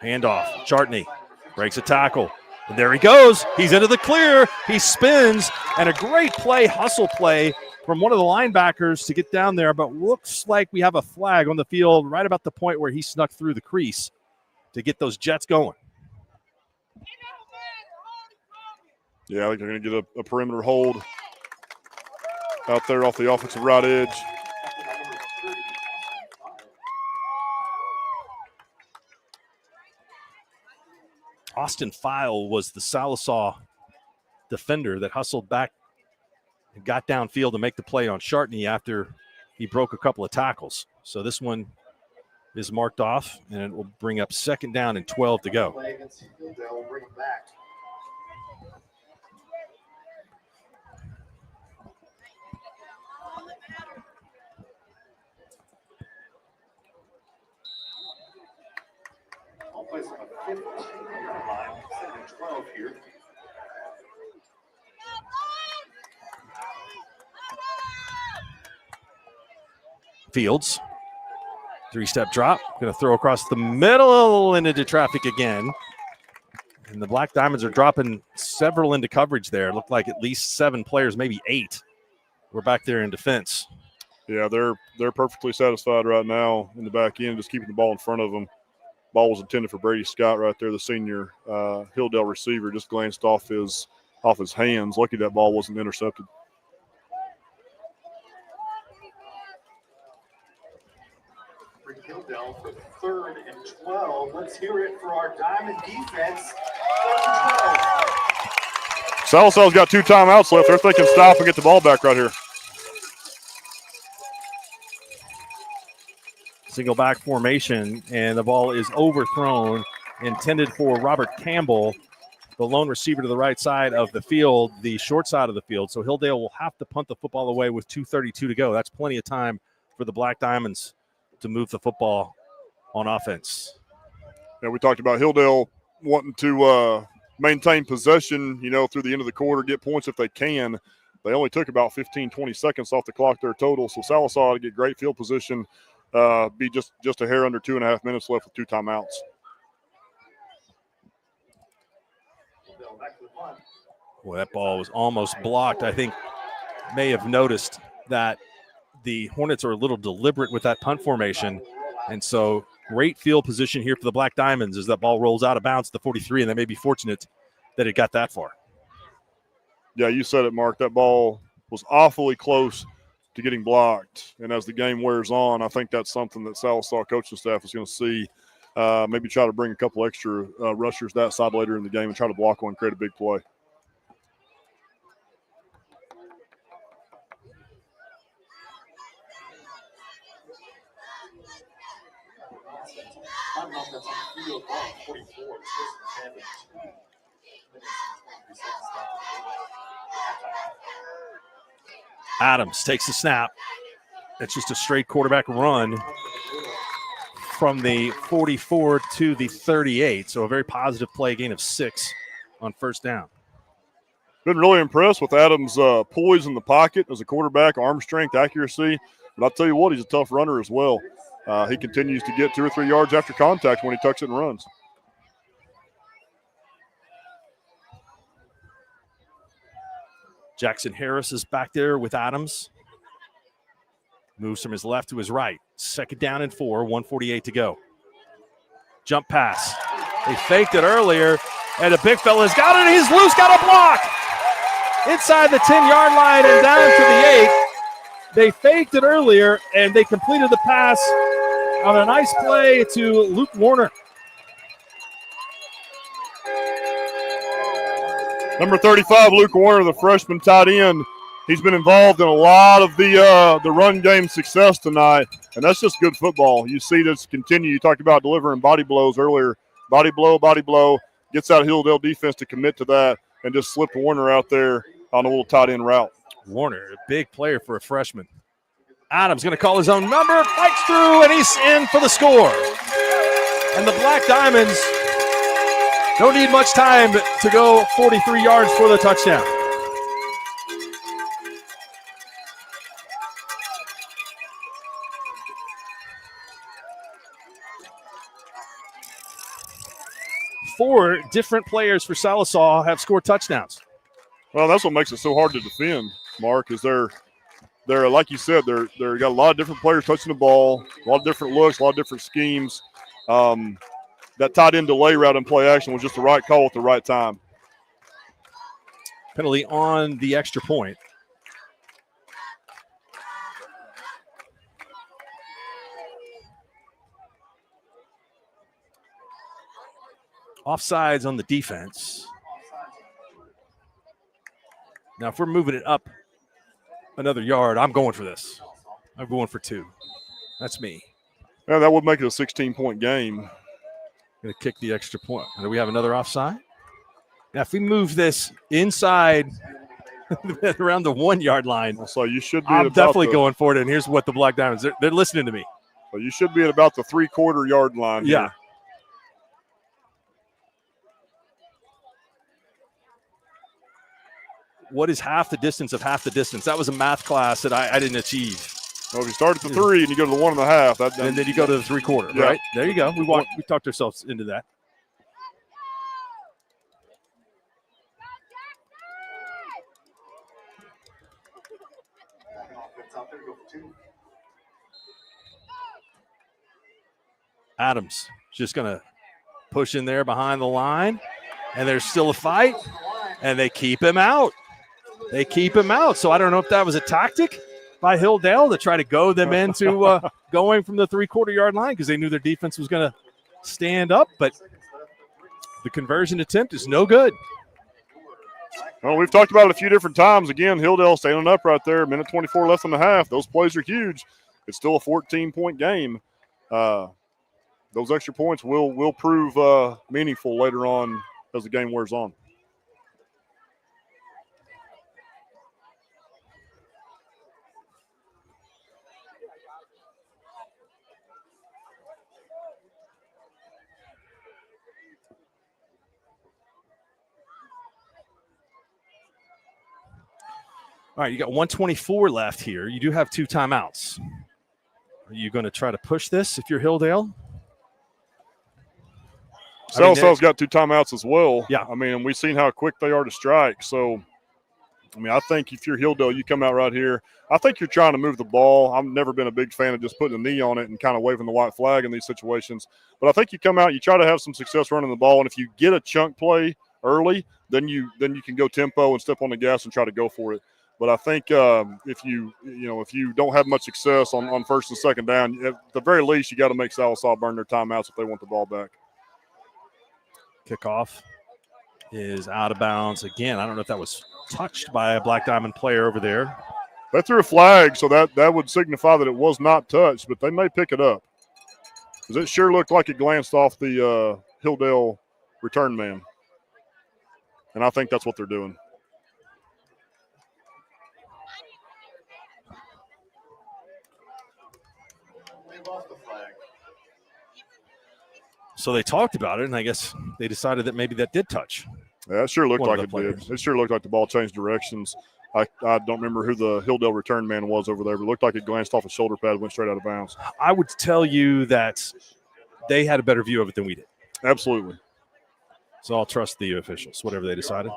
Handoff. Chartney breaks a tackle. And there he goes. He's into the clear. He spins. And a great play, hustle play from one of the linebackers to get down there. But looks like we have a flag on the field right about the point where he snuck through the crease to get those Jets going. Yeah, I think they're going to get a perimeter hold out there off the offensive right edge. Austin File was the Sallisaw defender that hustled back and got downfield to make the play on Chartney after he broke a couple of tackles. So this one is marked off, and it will bring up 2nd down and 12 to go. Fields, 3-step drop, going to throw across the middle and into traffic again. And the Black Diamonds are dropping several into coverage there. It looked like at least 7 players, maybe 8, were back there in defense. Yeah, they're perfectly satisfied right now in the back end, just keeping the ball in front of them. Ball was intended for Brady Scott right there, the senior Hilldale receiver, just glanced off his hands. Lucky that ball wasn't intercepted. Hilldale for 3rd and 12. Let's hear it for our Diamond defense. 3rd and 12. Sallisaw's got 2 timeouts left. They're thinking stop and get the ball back right here. Single back formation, and the ball is overthrown, intended for Robert Campbell, the lone receiver to the right side of the field, the short side of the field. So Hilldale will have to punt the football away with 2:32 to go. That's plenty of time for the Black Diamonds to move the football on offense. Yeah, we talked about Hilldale wanting to maintain possession, through the end of the quarter, get points if they can. They only took about 15, 20 seconds off the clock there total. So Sallisaw to get great field position, be just a hair under 2.5 minutes left with 2 timeouts. Well, that ball was almost blocked. I think may have noticed that the Hornets are a little deliberate with that punt formation. And so great field position here for the Black Diamonds as that ball rolls out of bounds at the 43, and they may be fortunate that it got that far. Yeah, you said it, Mark. That ball was awfully close to getting blocked. And as the game wears on, I think that's something that Sallisaw coaching staff is going to see. Maybe try to bring a couple extra rushers that side later in the game and try to block one, create a big play. Adams takes the snap. It's just a straight quarterback run from the 44 to the 38. So a very positive play, gain of 6 on 1st down. Been really impressed with Adams' poise in the pocket as a quarterback, arm strength, accuracy. But I'll tell you what, he's a tough runner as well. He continues to get 2 or 3 yards after contact when he tucks it and runs. Jackson Harris is back there with Adams. Moves from his left to his right. 2nd down and 4, 1:48 to go. Jump pass. They faked it earlier, and the big fella's got it. He's loose, got a block. Inside the 10-yard line and down to the 8. They faked it earlier, and they completed the pass on a nice play to Luke Warner. Number 35, Luke Warner, the freshman tight end. He's been involved in a lot of the run game success tonight, and that's just good football. You see this continue. You talked about delivering body blows earlier. Body blow, gets out of Hilldale defense to commit to that and just slipped Warner out there on a little tight end route. Warner, a big player for a freshman. Adams going to call his own number, fights through, and he's in for the score. And the Black Diamonds don't need much time to go 43 yards for the touchdown. Four different players for Sallisaw have scored touchdowns. Well, that's what makes it so hard to defend, Mark, is they're like you said, they're got a lot of different players touching the ball, a lot of different looks, a lot of different schemes. That tight end delay route and play action was just the right call at the right time. Penalty on the extra point. Offsides on the defense. Now, if we're moving it up another yard, I'm going for this. I'm going for 2. That's me. Yeah, that would make it a 16-point game. Going to kick the extra point. And do we have another offside? Now, if we move this inside around the 1-yard line, so you should be. I'm definitely going for it. And here's what the Black Diamonds, they're listening to me. So you should be at about the 3/4 yard line. Yeah. Here. What is half the distance of half the distance? That was a math class that I didn't achieve. Well, if you start at the 3 and you go to the 1.5, and then you go to the 3/4, yeah. right? There you go. We talked ourselves into that. Adams just going to push in there behind the line, and there's still a fight, and they keep him out. So I don't know if that was a tactic by Hilldale to try to go them into going from the 3/4 yard line because they knew their defense was going to stand up, but the conversion attempt is no good. Well, we've talked about it a few different times. Again, Hilldale standing up right there, minute 24 left in the half. Those plays are huge. It's still a 14-point game. Those extra points will prove meaningful later on as the game wears on. All right, you got 1:24 left here. You do have 2 timeouts. Are you going to try to push this if you're Hilldale? Salisaw's got 2 timeouts as well. Yeah. I mean, and we've seen how quick they are to strike. So, I mean, I think if you're Hilldale, you come out right here. I think you're trying to move the ball. I've never been a big fan of just putting a knee on it and kind of waving the white flag in these situations. But I think you come out, you try to have some success running the ball, and if you get a chunk play early, then you can go tempo and step on the gas and try to go for it. But I think if you don't have much success on first and second down, at the very least, you got to make Sallisaw burn their timeouts if they want the ball back. Kickoff is out of bounds again. I don't know if that was touched by a Black Diamond player over there. They threw a flag, so that would signify that it was not touched, but they may pick it up because it sure looked like it glanced off the Hilldale return man, and I think that's what they're doing. So they talked about it, and I guess they decided that maybe that did touch. Yeah, it sure looked one of like the it players. did. It sure looked like the ball changed directions. I don't remember who the Hilldale return man was over there, but it looked like it glanced off a shoulder pad and went straight out of bounds. I would tell you that they had a better view of it than we did. Absolutely. So I'll trust the officials, whatever they decided.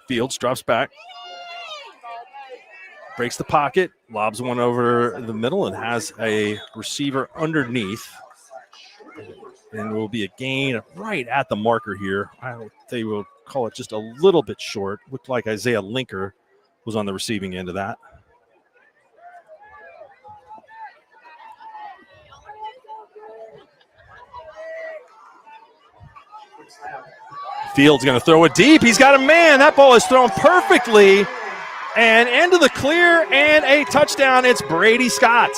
Fields drops back. Breaks the pocket, lobs one over the middle, and has a receiver underneath. And it will be a gain right at the marker here. They will call it just a little bit short. Looked like Isaiah Linker was on the receiving end of that. Fields going to throw it deep. He's got a man. That ball is thrown perfectly. And into the clear and a touchdown. It's Brady Scott.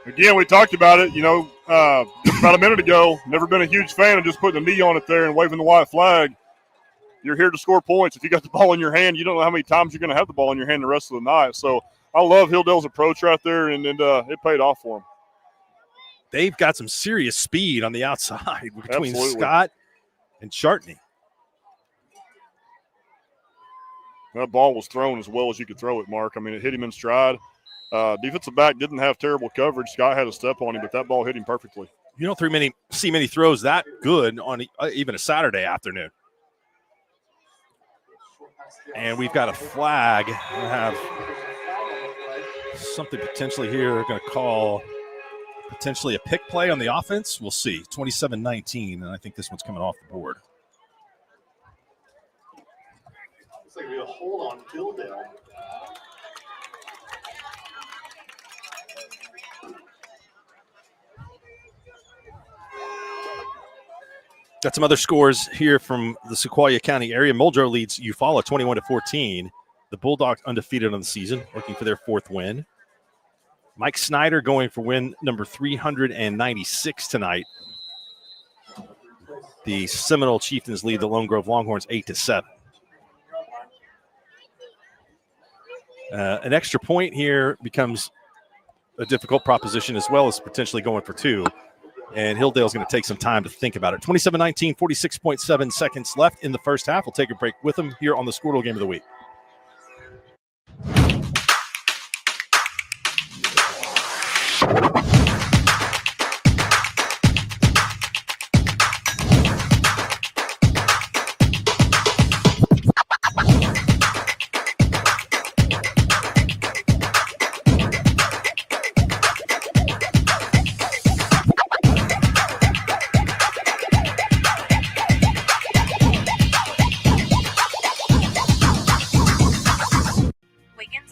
Again, we talked about it, just about a minute ago. Never been a huge fan of just putting a knee on it there and waving the white flag. You're here to score points. If you got the ball in your hand, you don't know how many times you're going to have the ball in your hand the rest of the night. So I love Hilldale's approach right there, and it paid off for them. They've got some serious speed on the outside between Absolutely. Scott and Chartney. That ball was thrown as well as you could throw it, Mark. I mean, it hit him in stride. Defensive back didn't have terrible coverage. Scott had a step on him, but that ball hit him perfectly. You don't see many throws that good on even a Saturday afternoon. And we've got a flag. We have something potentially here. They're going to call potentially a pick play on the offense. We'll see. 27-19, and I think this one's coming off the board. Looks like a hold on Hilldale. Got some other scores here from the Sequoia County area. Muldrow leads Eufaula 21-14. The Bulldogs undefeated on the season, looking for their fourth win. Mike Snyder going for win number 396 tonight. The Seminole Chieftains lead the Lone Grove Longhorns 8-7. An extra point here becomes a difficult proposition, as well as potentially going for two. And Hilldale's going to take some time to think about it. 27-19, 46.7 seconds left in the first half. We'll take a break with them here on the Squirtle Game of the Week.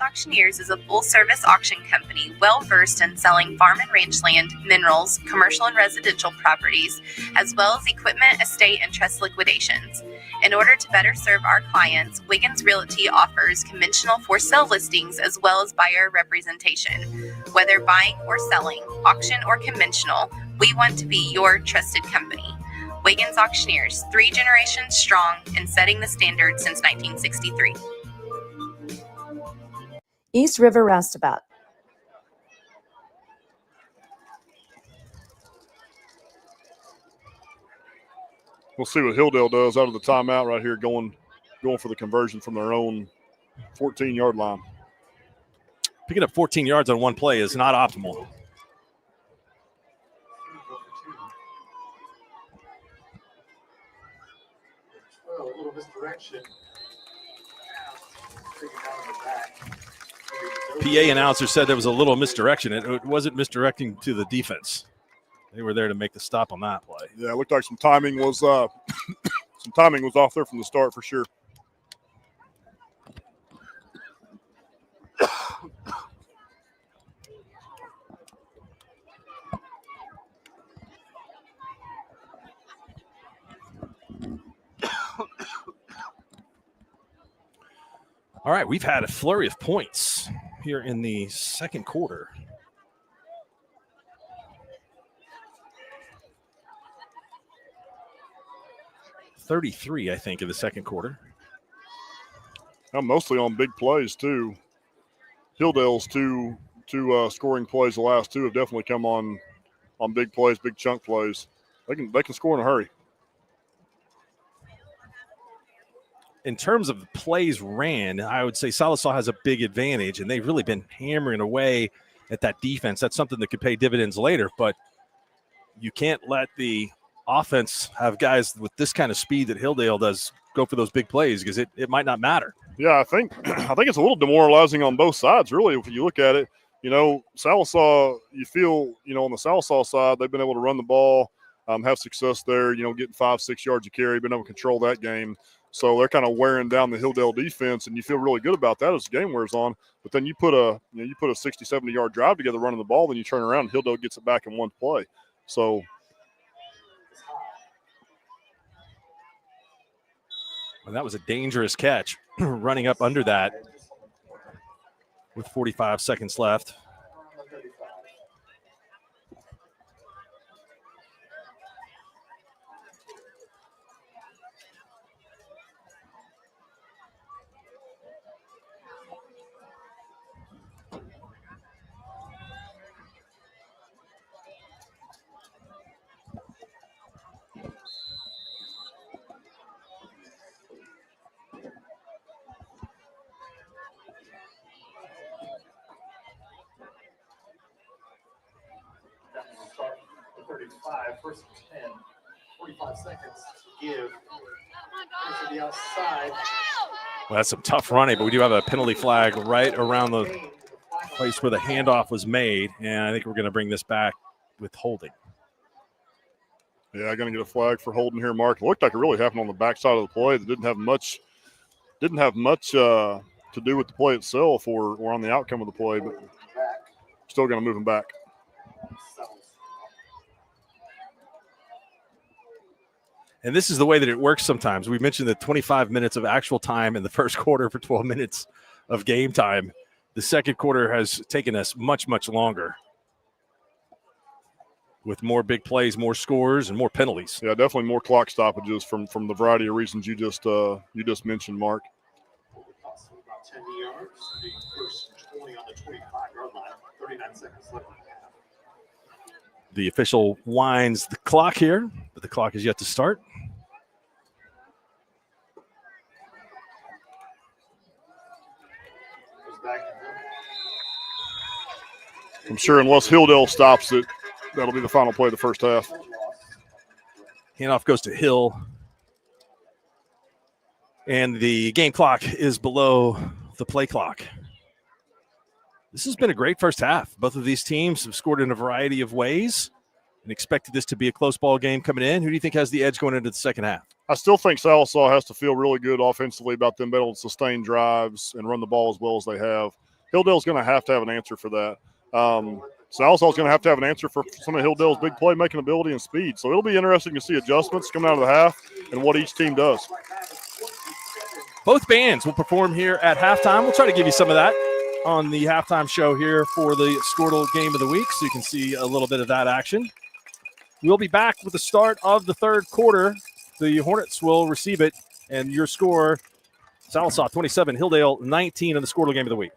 Auctioneers is a full-service auction company well-versed in selling farm and ranch land, minerals, commercial and residential properties, as well as equipment, estate, and trust liquidations. In order to better serve our clients, Wiggins Realty offers conventional for-sale listings as well as buyer representation. Whether buying or selling, auction or conventional, we want to be your trusted company. Wiggins Auctioneers, 3 generations strong and setting the standard since 1963. East River Roustabout. We'll see what Hilldale does out of the timeout right here, going for the conversion from their own 14-yard line. Picking up 14 yards on one play is not optimal. A little misdirection. PA announcer said there was a little misdirection. It wasn't misdirecting to the defense. They were there to make the stop on that play. Yeah, it looked like some timing was off there from the start for sure. All right, we've had a flurry of points here in the second quarter. .33, I think, in the second quarter. Now mostly on big plays too. Hilldale's two scoring plays, the last two have definitely come on big plays, big chunk plays. They can score in a hurry. In terms of plays ran, I would say Sallisaw has a big advantage, and they've really been hammering away at that defense. That's something that could pay dividends later, but you can't let the offense have guys with this kind of speed that Hilldale does go for those big plays because it might not matter. Yeah, I think it's a little demoralizing on both sides, really, if you look at it. You know, Sallisaw, you feel, you know, on the Sallisaw side, they've been able to run the ball, have success there, you know, getting 5-6 yards of carry, been able to control that game. So they're kind of wearing down the Hilldale defense, and you feel really good about that as the game wears on. But then you put a 60, 70-yard drive together running the ball, then you turn around and Hilldale gets it back in one play. So and that was a dangerous catch, running up under that with 45 seconds left. First and 10, 45 seconds to give. To the outside. Well, that's some tough running, but we do have a penalty flag right around the place where the handoff was made, and I think we're going to bring this back with holding. Yeah, going to get a flag for holding here, Mark. It looked like it really happened on the backside of the play. That didn't have much to do with the play itself or on the outcome of the play, but still going to move him back. And this is the way that it works sometimes. We mentioned the 25 minutes of actual time in the first quarter for 12 minutes of game time. The second quarter has taken us much, much longer with more big plays, more scores, and more penalties. Yeah, definitely more clock stoppages from the variety of reasons you just mentioned, Mark. About 10 yards, the first 20 on the 25-yard line, 39 seconds left. The official winds the clock here, but the clock is yet to start. I'm sure unless Hilldale stops it, that'll be the final play of the first half. Handoff goes to Hill. And the game clock is below the play clock. This has been a great first half. Both of these teams have scored in a variety of ways and expected this to be a close ball game coming in. Who do you think has the edge going into the second half? I still think Sallisaw has to feel really good offensively about them being able to sustain drives and run the ball as well as they have. Hilldale's going to have an answer for that. Sallisaw's going to have an answer for some of Hilldale's big playmaking ability and speed. So it'll be interesting to see adjustments coming out of the half and what each team does. Both bands will perform here at halftime. We'll try to give you some of that on the halftime show here for the Squirtle Game of the Week, so you can see a little bit of that action. We'll be back with the start of the third quarter. The Hornets will receive it, and your score, Sallisaw 27, Hilldale 19 in the Squirtle Game of the Week.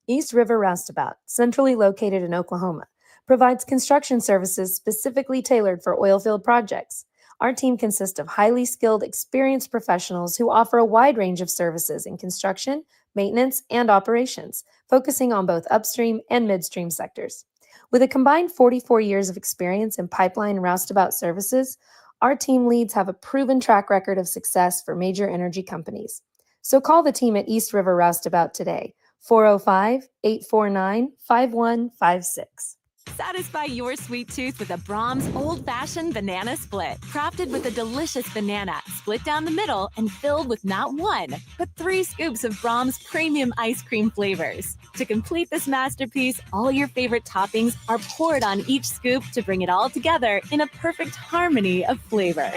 East River Roustabout, centrally located in Oklahoma, provides construction services specifically tailored for oilfield projects. Our team consists of highly skilled, experienced professionals who offer a wide range of services in construction, maintenance, and operations, focusing on both upstream and midstream sectors. With a combined 44 years of experience in pipeline and roustabout services, our team leads have a proven track record of success for major energy companies. So call the team at East River Roustabout today, 405-849-5156. Satisfy your sweet tooth with a Brahms old-fashioned banana split. Crafted with a delicious banana, split down the middle and filled with not one, but 3 scoops of Brahms premium ice cream flavors. To complete this masterpiece, all your favorite toppings are poured on each scoop to bring it all together in a perfect harmony of flavor.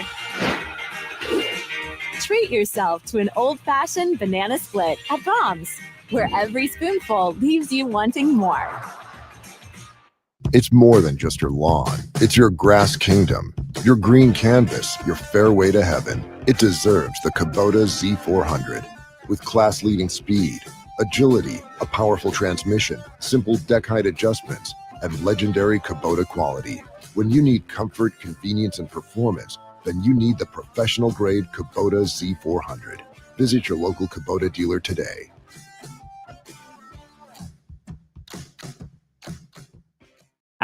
Treat yourself to an old-fashioned banana split at Brahms, where every spoonful leaves you wanting more. It's more than just your lawn. It's your grass kingdom, your green canvas, your fairway to heaven. It deserves the Kubota Z400. With class-leading speed, agility, a powerful transmission, simple deck height adjustments, and legendary Kubota quality. When you need comfort, convenience, and performance, then you need the professional-grade Kubota Z400. Visit your local Kubota dealer today.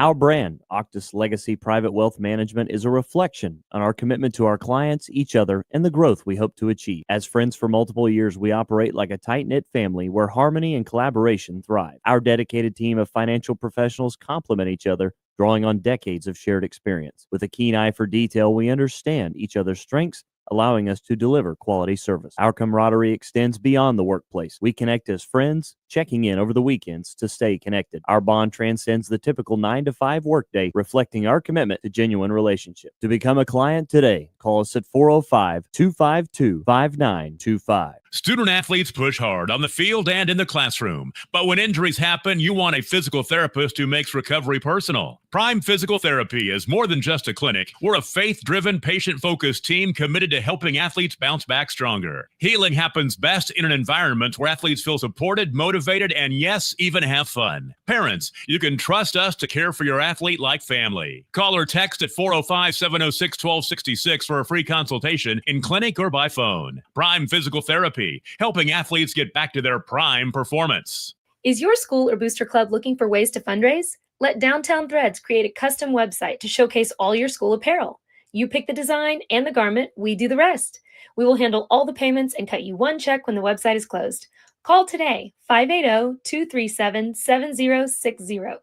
Our brand, Octus Legacy Private Wealth Management, is a reflection on our commitment to our clients, each other, and the growth we hope to achieve. As friends for multiple years, we operate like a tight-knit family where harmony and collaboration thrive. Our dedicated team of financial professionals complement each other, drawing on decades of shared experience. With a keen eye for detail, we understand each other's strengths, allowing us to deliver quality service. Our camaraderie extends beyond the workplace. We connect as friends, checking in over the weekends to stay connected. Our bond transcends the typical 9-to-5 workday, reflecting our commitment to genuine relationship. To become a client today, call us at 405-252-5925. Student athletes push hard on the field and in the classroom, but when injuries happen, you want a physical therapist who makes recovery personal. Prime Physical Therapy is more than just a clinic. We're a faith-driven, patient-focused team committed to helping athletes bounce back stronger. Healing happens best in an environment where athletes feel supported, motivated, and yes, even have fun. Parents, you can trust us to care for your athlete like family. Call or text at 405-706-1266 for a free consultation in clinic or by phone. Prime Physical Therapy, helping athletes get back to their prime performance. Is your school or booster club looking for ways to fundraise? Let Downtown Threads create a custom website to showcase all your school apparel. You pick the design and the garment, we do the rest. We will handle all the payments and cut you one check when the website is closed. Call today, 580-237-7060.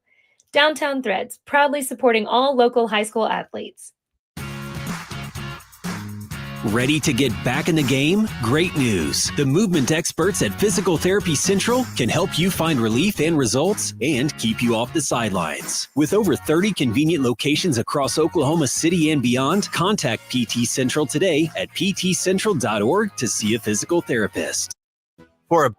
Downtown Threads, proudly supporting all local high school athletes. Ready to get back in the game? Great news. The movement experts at Physical Therapy Central can help you find relief and results and keep you off the sidelines. With over 30 convenient locations across Oklahoma City and beyond, contact PT Central today at ptcentral.org to see a physical therapist. For a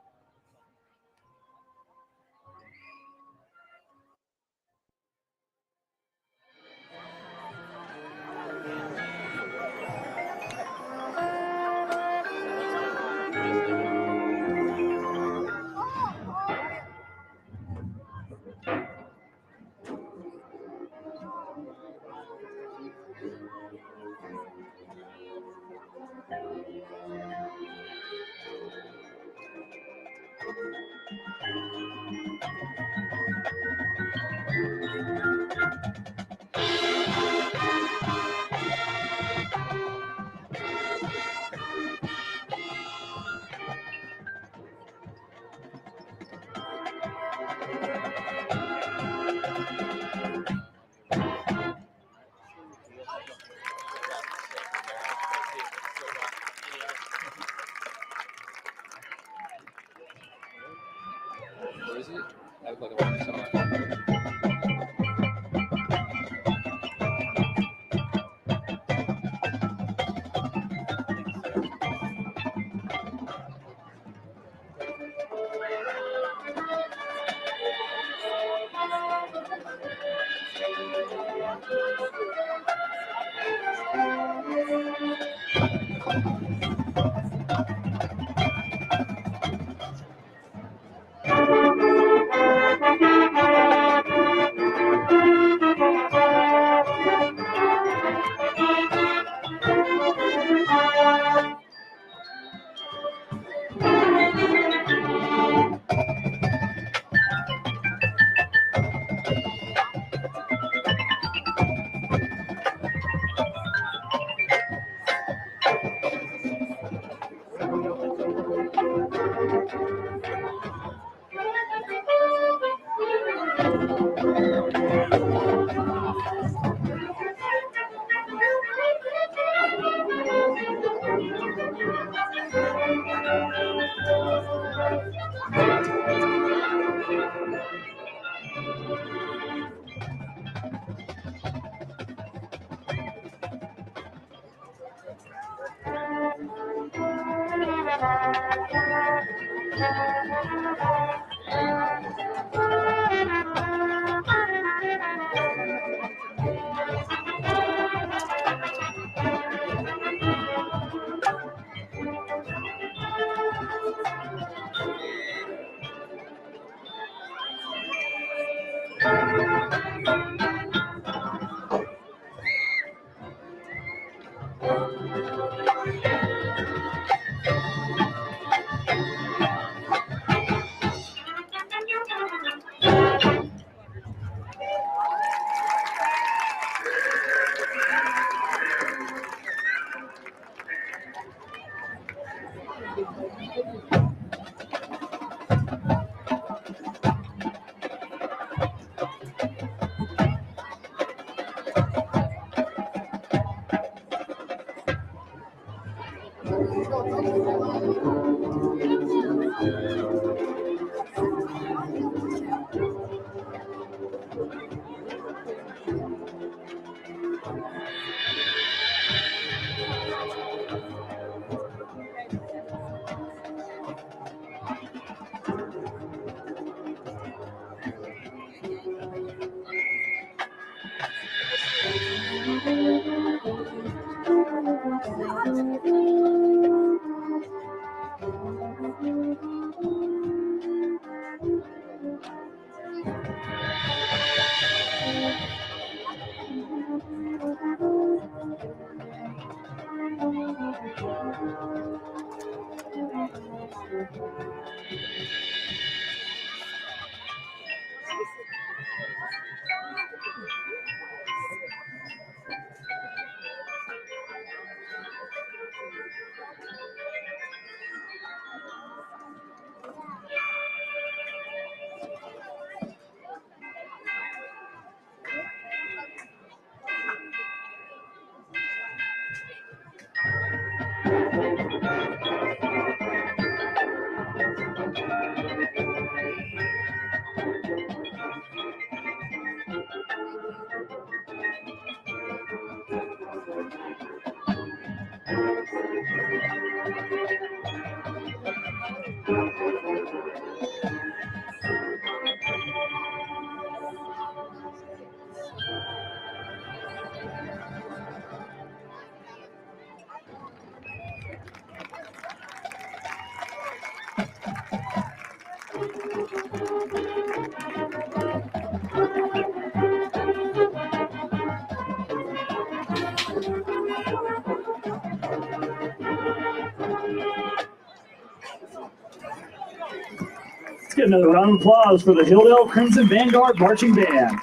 Let's get another round of applause for the Hilldale Crimson Vanguard Marching Band.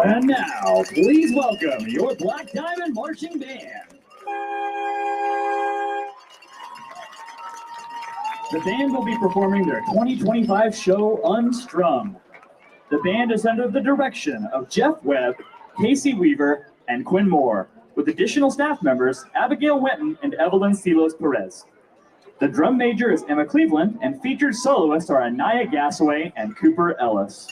And now, please welcome your Black Diamond Marching Band. The band will be performing their 2025 show, Unstrung. The band is under the direction of Jeff Webb, Casey Weaver, and Quinn Moore, with additional staff members Abigail Winton and Evelyn Silos Perez. The drum major is Emma Cleveland, and featured soloists are Anaya Gasaway and Cooper Ellis.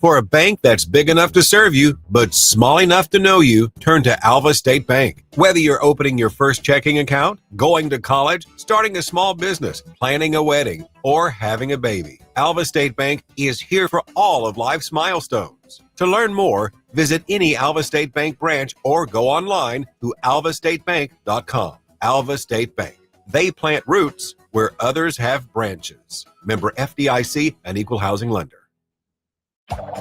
For a bank that's big enough to serve you, but small enough to know you, turn to Alva State Bank. Whether you're opening your first checking account, going to college, starting a small business, planning a wedding, or having a baby, Alva State Bank is here for all of life's milestones. To learn more, visit any Alva State Bank branch or go online to alvastatebank.com. Alva State Bank. They plant roots where others have branches. Member FDIC, an equal housing lender.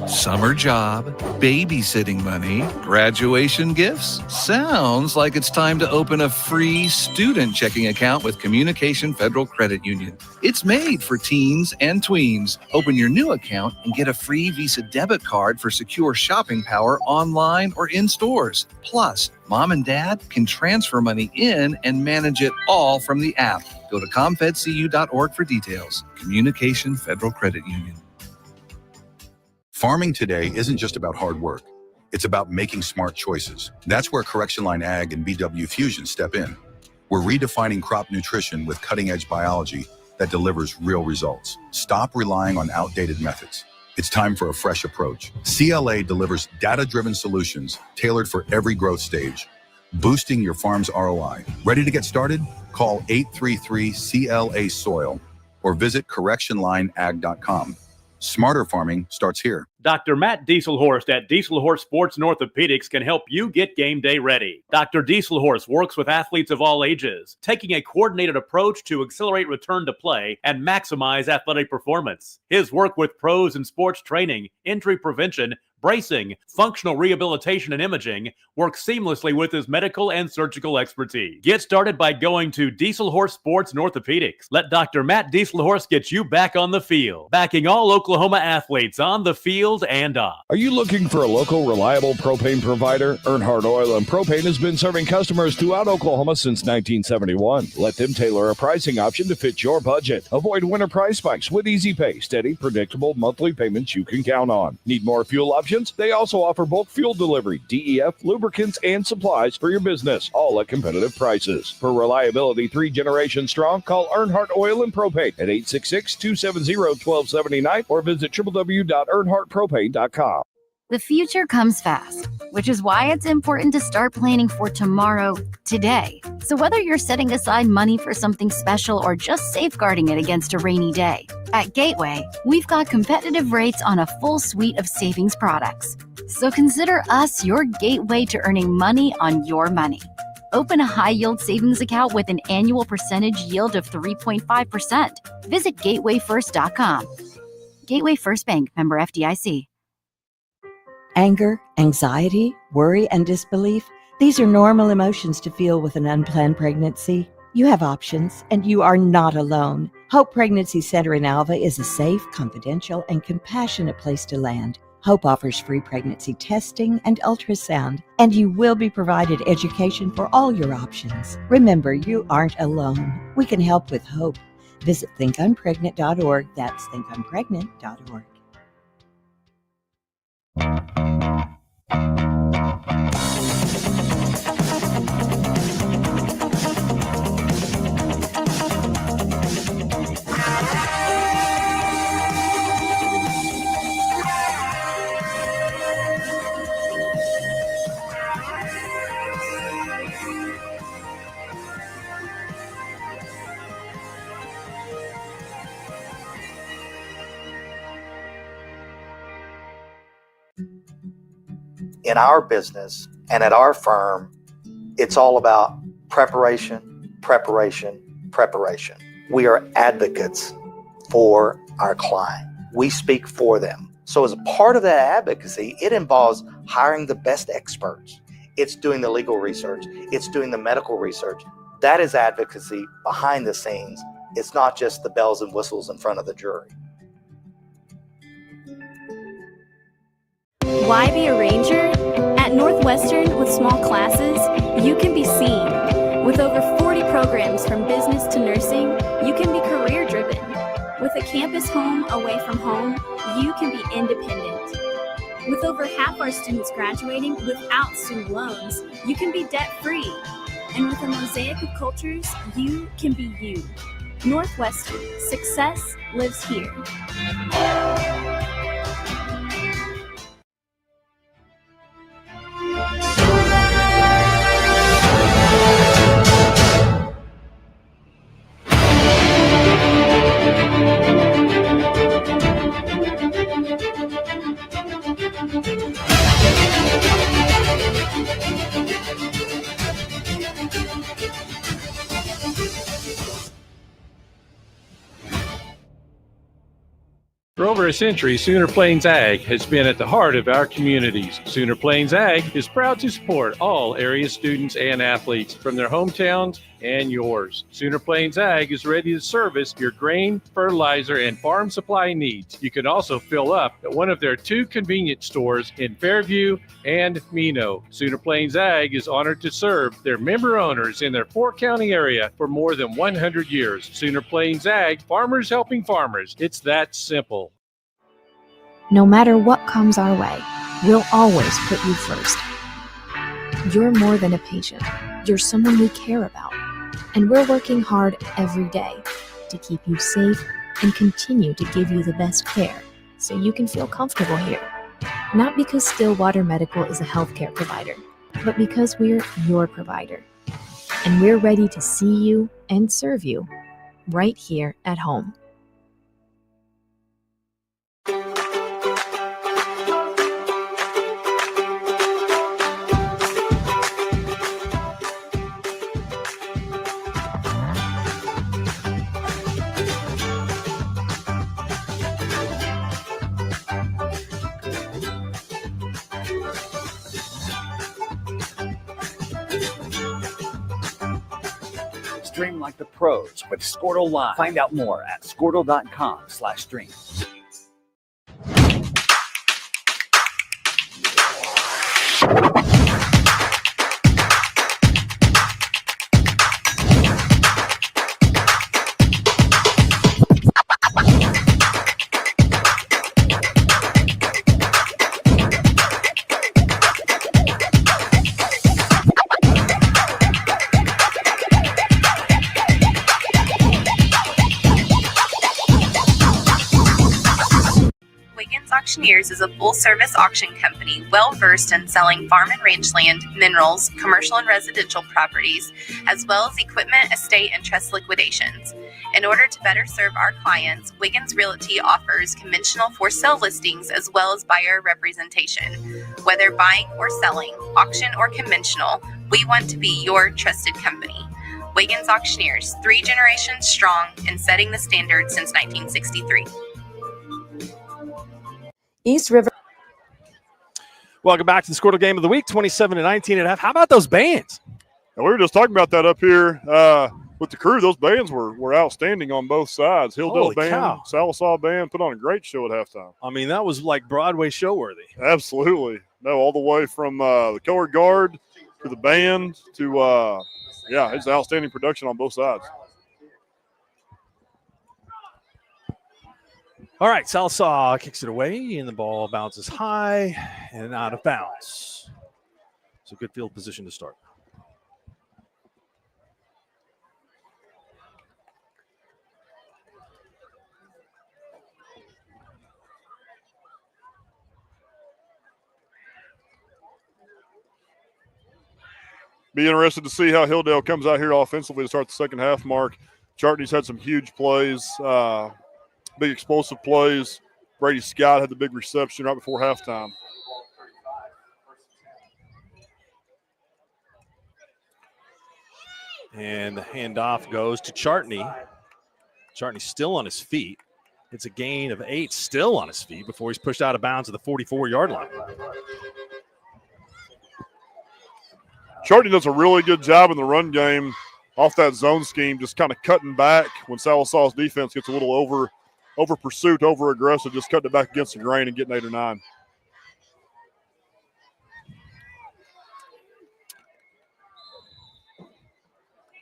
Summer job, babysitting money, graduation gifts. Sounds like it's time to open a free student checking account with Communication Federal Credit Union. It's made for teens and tweens. Open your new account and get a free Visa debit card for secure shopping power online or in stores. Plus, mom and dad can transfer money in and manage it all from the app. Go to comfedcu.org for details. Communication Federal Credit Union. Farming today isn't just about hard work. It's about making smart choices. That's where Correction Line Ag and BW Fusion step in. We're redefining crop nutrition with cutting-edge biology that delivers real results. Stop relying on outdated methods. It's time for a fresh approach. CLA delivers data-driven solutions tailored for every growth stage, boosting your farm's ROI. Ready to get started? Call 833-CLA-SOIL or visit correctionlineag.com. Smarter farming starts here. Dr. Matt Dieselhorst at Dieselhorst Sports and Orthopedics can help you get game day ready. Dr. Dieselhorst works with athletes of all ages, taking a coordinated approach to accelerate return to play and maximize athletic performance. His work with pros in sports training, injury prevention, bracing, functional rehabilitation, and imaging works seamlessly with his medical and surgical expertise. Get started by going to Dieselhorst Sports and Orthopedics. Let Dr. Matt Dieselhorst get you back on the field, backing all Oklahoma athletes on the field and off. Are you looking for a local, reliable propane provider? Earnhardt Oil and Propane has been serving customers throughout Oklahoma since 1971. Let them tailor a pricing option to fit your budget. Avoid winter price spikes with easy pay, steady, predictable monthly payments you can count on. Need more fuel options? They also offer bulk fuel delivery, DEF, lubricants, and supplies for your business, all at competitive prices. For reliability 3 generations strong, call Earnhardt Oil and Propane at 866-270-1279 or visit www.earnhardtpropane.com. The future comes fast, which is why it's important to start planning for tomorrow, today. So whether you're setting aside money for something special or just safeguarding it against a rainy day, at Gateway, we've got competitive rates on a full suite of savings products. So consider us your gateway to earning money on your money. Open a high-yield savings account with an annual percentage yield of 3.5%. Visit gatewayfirst.com. Gateway First Bank, member FDIC. Anger, anxiety, worry, and disbelief. These are normal emotions to feel with an unplanned pregnancy. You have options, and you are not alone. Hope Pregnancy Center in Alva is a safe, confidential, and compassionate place to land. Hope offers free pregnancy testing and ultrasound, and you will be provided education for all your options. Remember, you aren't alone. We can help with hope. Visit thinkunpregnant.org. That's thinkunpregnant.org. In our business and at our firm, it's all about preparation, preparation, preparation. We are advocates for our client. We speak for them. So as a part of that advocacy, it involves hiring the best experts. It's doing the legal research. It's doing the medical research. That is advocacy behind the scenes It's not just the bells and whistles in front of the jury. Why be a ranger? At Northwestern, with small classes, you can be seen. With over 40 programs from business to nursing, you can be career driven. With a campus home away from home, you can be independent. With over half our students graduating without student loans, you can be debt free. And with a mosaic of cultures, you can be you. Northwestern, success lives here. For over a century, Sooner Plains Ag has been at the heart of our communities. Sooner Plains Ag is proud to support all area students and athletes from their hometowns and yours. Sooner Plains Ag is ready to service your grain, fertilizer, and farm supply needs. You can also fill up at one of their 2 convenience stores in Fairview and Mino. Sooner Plains Ag is honored to serve their member owners in their 4-county area for more than 100 years. Sooner Plains Ag, farmers helping farmers. It's that simple. No matter what comes our way, we'll always put you first. You're more than a patient. You're someone we care about. And we're working hard every day to keep you safe and continue to give you the best care so you can feel comfortable here. Not because Stillwater Medical is a healthcare provider, but because we're your provider. And we're ready to see you and serve you right here at home. Stream like the pros with Squirtle Live. Find out more at squirtle.com/stream. Auctioneers is a full-service auction company well-versed in selling farm and range land, minerals, commercial and residential properties, as well as equipment, estate, and trust liquidations. In order to better serve our clients, Wiggins Realty offers conventional for-sale listings as well as buyer representation. Whether buying or selling, auction or conventional, we want to be your trusted company. Wiggins Auctioneers, 3 generations strong and setting the standard since 1963. East River. Welcome back to the Squirtle Game of the Week, 27-19 and a half. How about those bands? And we were just talking about that up here with the crew. Those bands were outstanding on both sides. Hilldale band, cow. Sallisaw band put on a great show at halftime. I mean, that was like Broadway show worthy. Absolutely. No, all the way from the color guard to the band to, it's outstanding production on both sides. All right, Sallisaw kicks it away, and the ball bounces high and out of bounds. So good field position to start. Be interested to see how Hilldale comes out here offensively to start the second half, Mark. Chartney's had some huge plays, big explosive plays. Brady Scott had the big reception right before halftime. And the handoff goes to Chartney. Chartney still on his feet. It's a gain of 8, still on his feet before he's pushed out of bounds at the 44-yard line. Chartney does a really good job in the run game off that zone scheme, just kind of cutting back when Sallisaw's defense gets a little over pursuit, over aggressive, just cutting it back against the grain and getting 8 or 9.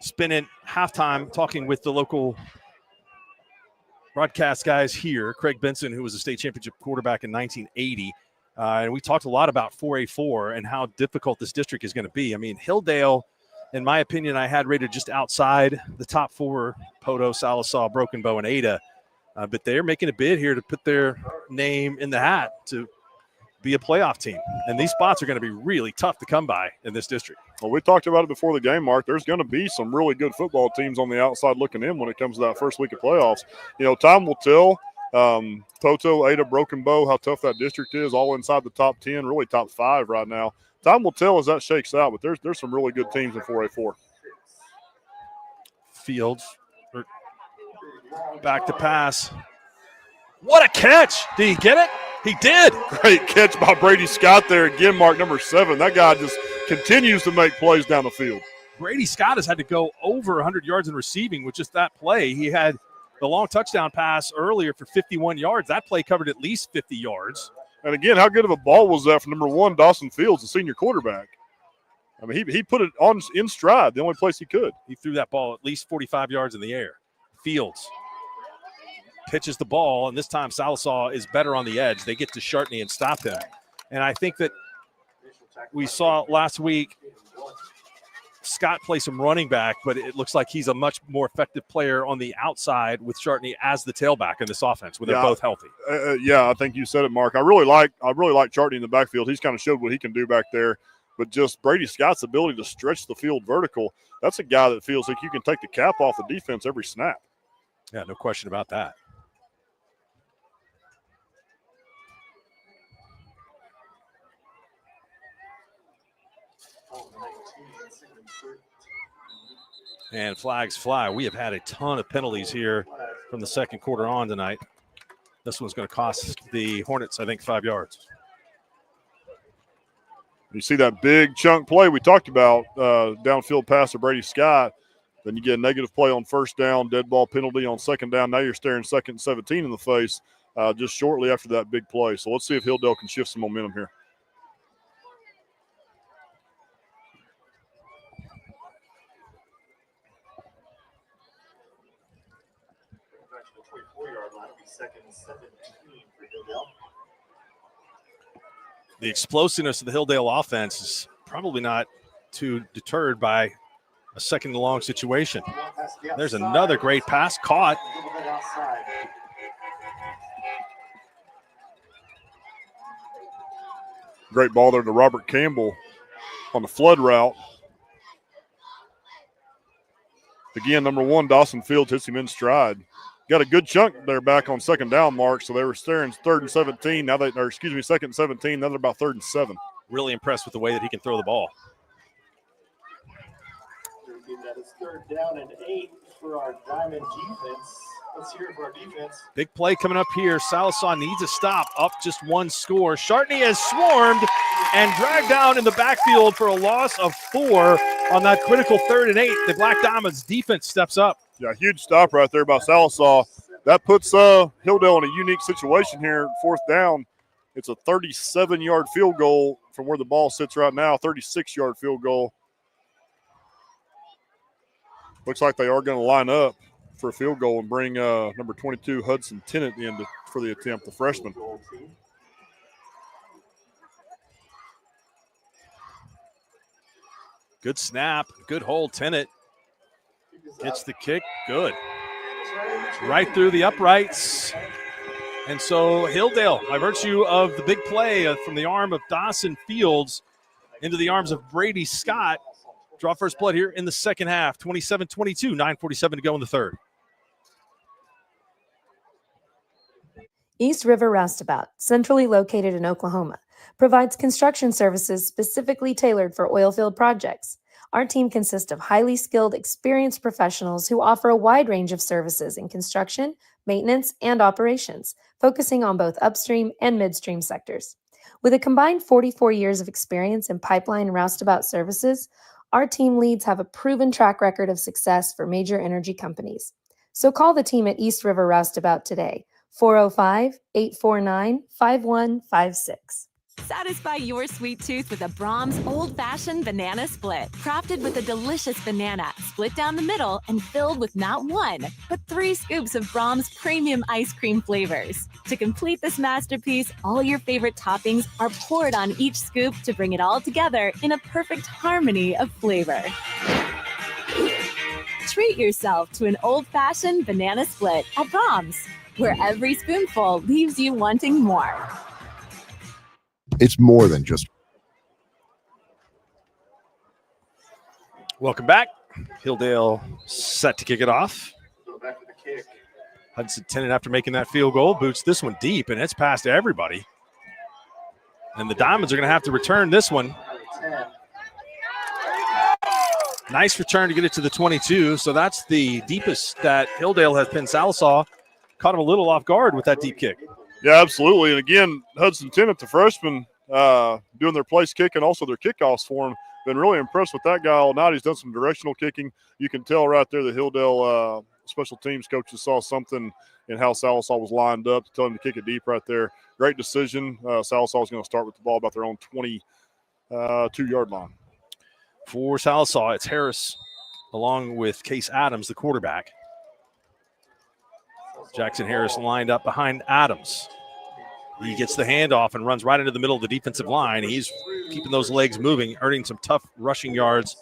Spending halftime talking with the local broadcast guys here, Craig Benson, who was a state championship quarterback in 1980. And we talked a lot about 4A4 and how difficult this district is going to be. I mean, Hilldale, in my opinion, I had rated just outside the top 4, Podo, Sallisaw, Broken Bow, and Ada. But they're making a bid here to put their name in the hat to be a playoff team. And these spots are going to be really tough to come by in this district. Well, we talked about it before the game, Mark. There's going to be some really good football teams on the outside looking in when it comes to that first week of playoffs. You know, time will tell. Poto, Ada, Broken Bow, how tough that district is, all inside the top 10, really top 5 right now. Time will tell as that shakes out, but there's some really good teams in 4A4. Fields back to pass. What a catch! Did he get it? He did. Great catch by Brady Scott there again, Mark, number 7. That guy just continues to make plays down the field. Brady Scott has had to go over 100 yards in receiving with just that play. He had the long touchdown pass earlier for 51 yards. That play covered at least 50 yards. And again, how good of a ball was that from number 1, Dawson Fields, the senior quarterback? I mean, he put it on in stride, the only place he could. He threw that ball at least 45 yards in the air. Fields pitches the ball, and this time Sallisaw is better on the edge. They get to Shartney and stop him. And I think that we saw last week Scott play some running back, but it looks like he's a much more effective player on the outside with Shartney as the tailback in this offense when they're both healthy. Yeah, I think you said it, Mark. I really like Shartney in the backfield. He's kind of showed what he can do back there. But just Brady Scott's ability to stretch the field vertical, that's a guy that feels like you can take the cap off the defense every snap. Yeah, no question about that. And flags fly. We have had a ton of penalties here from the second quarter on tonight. This one's going to cost the Hornets, I think, 5 yards. You see that big chunk play we talked about, downfield pass to Brady Scott. Then you get a negative play on first down, dead ball penalty on second down. Now you're staring 2nd and 17 in the face just shortly after that big play. So let's see if Hilldale can shift some momentum here. The explosiveness of the Hilldale offense is probably not too deterred by a second and long situation. There's another great pass caught. Great ball there to Robert Campbell on the flood route. Again, number 1, Dawson Fields hits him in stride. Got a good chunk there back on second down, Mark. So they were staring 3rd and 17. Now they, or excuse me, 2nd and 17. Now they're about 3rd and 7. Really impressed with the way that he can throw the ball. That is 3rd down and 8 for our Diamond defense. Let's hear it for our defense. Big play coming up here. Sallisaw needs a stop, up just 1 score. Shartney has swarmed and dragged down in the backfield for a loss of 4 on that critical 3rd and 8. The Black Diamonds defense steps up. Yeah, huge stop right there by Sallisaw. That puts Hilldale in a unique situation here. 4th down. It's a 37-yard field goal from where the ball sits right now, 36-yard field goal. Looks like they are going to line up for a field goal and bring number 22, Hudson Tennant, in for the attempt, the freshman. Good snap, good hold. Tennant gets the kick, good. Right through the uprights. And so Hilldale, by virtue of the big play from the arm of Dawson Fields into the arms of Brady Scott, draw first blood here in the second half. 27-22, 9:47 to go in the third. East River Roustabout, centrally located in Oklahoma, provides construction services specifically tailored for oilfield projects. Our team consists of highly skilled, experienced professionals who offer a wide range of services in construction, maintenance, and operations, focusing on both upstream and midstream sectors. With a combined 44 years of experience in pipeline and roustabout services, Our team leads have a proven track record of success for major energy companies. So call the team at East River Roustabout today, 405-849-5156. Satisfy your sweet tooth with a Brahms Old Fashioned Banana Split. Crafted with a delicious banana, split down the middle and filled with not 1, but 3 scoops of Brahms premium ice cream flavors. To complete this masterpiece, all your favorite toppings are poured on each scoop to bring it all together in a perfect harmony of flavor. Treat yourself to an old-fashioned banana split at Brahms, where every spoonful leaves you wanting more. It's more than just. Welcome back. Hilldale set to kick it off. Hudson Tennant, after making that field goal, boots this one deep, and it's past everybody. And the Diamonds are going to have to return this one. Nice return to get it to the 22. So that's the deepest that Hilldale has pinned Sallisaw. Caught him a little off guard with that deep kick. Yeah, absolutely. And again, Hudson Tennant, the freshman, doing their place kick and also their kickoffs for him. Been really impressed with that guy all night. He's done some directional kicking. You can tell right there the Hilldale special teams coaches saw something in how Sallisaw was lined up to tell him to kick it deep right there. Great decision. Sallisaw is going to start with the ball about their own 22-yard line. For Sallisaw, it's Harris along with Case Adams, the quarterback. Jackson Harris lined up behind Adams. He gets the handoff and runs right into the middle of the defensive line. He's keeping those legs moving, earning some tough rushing yards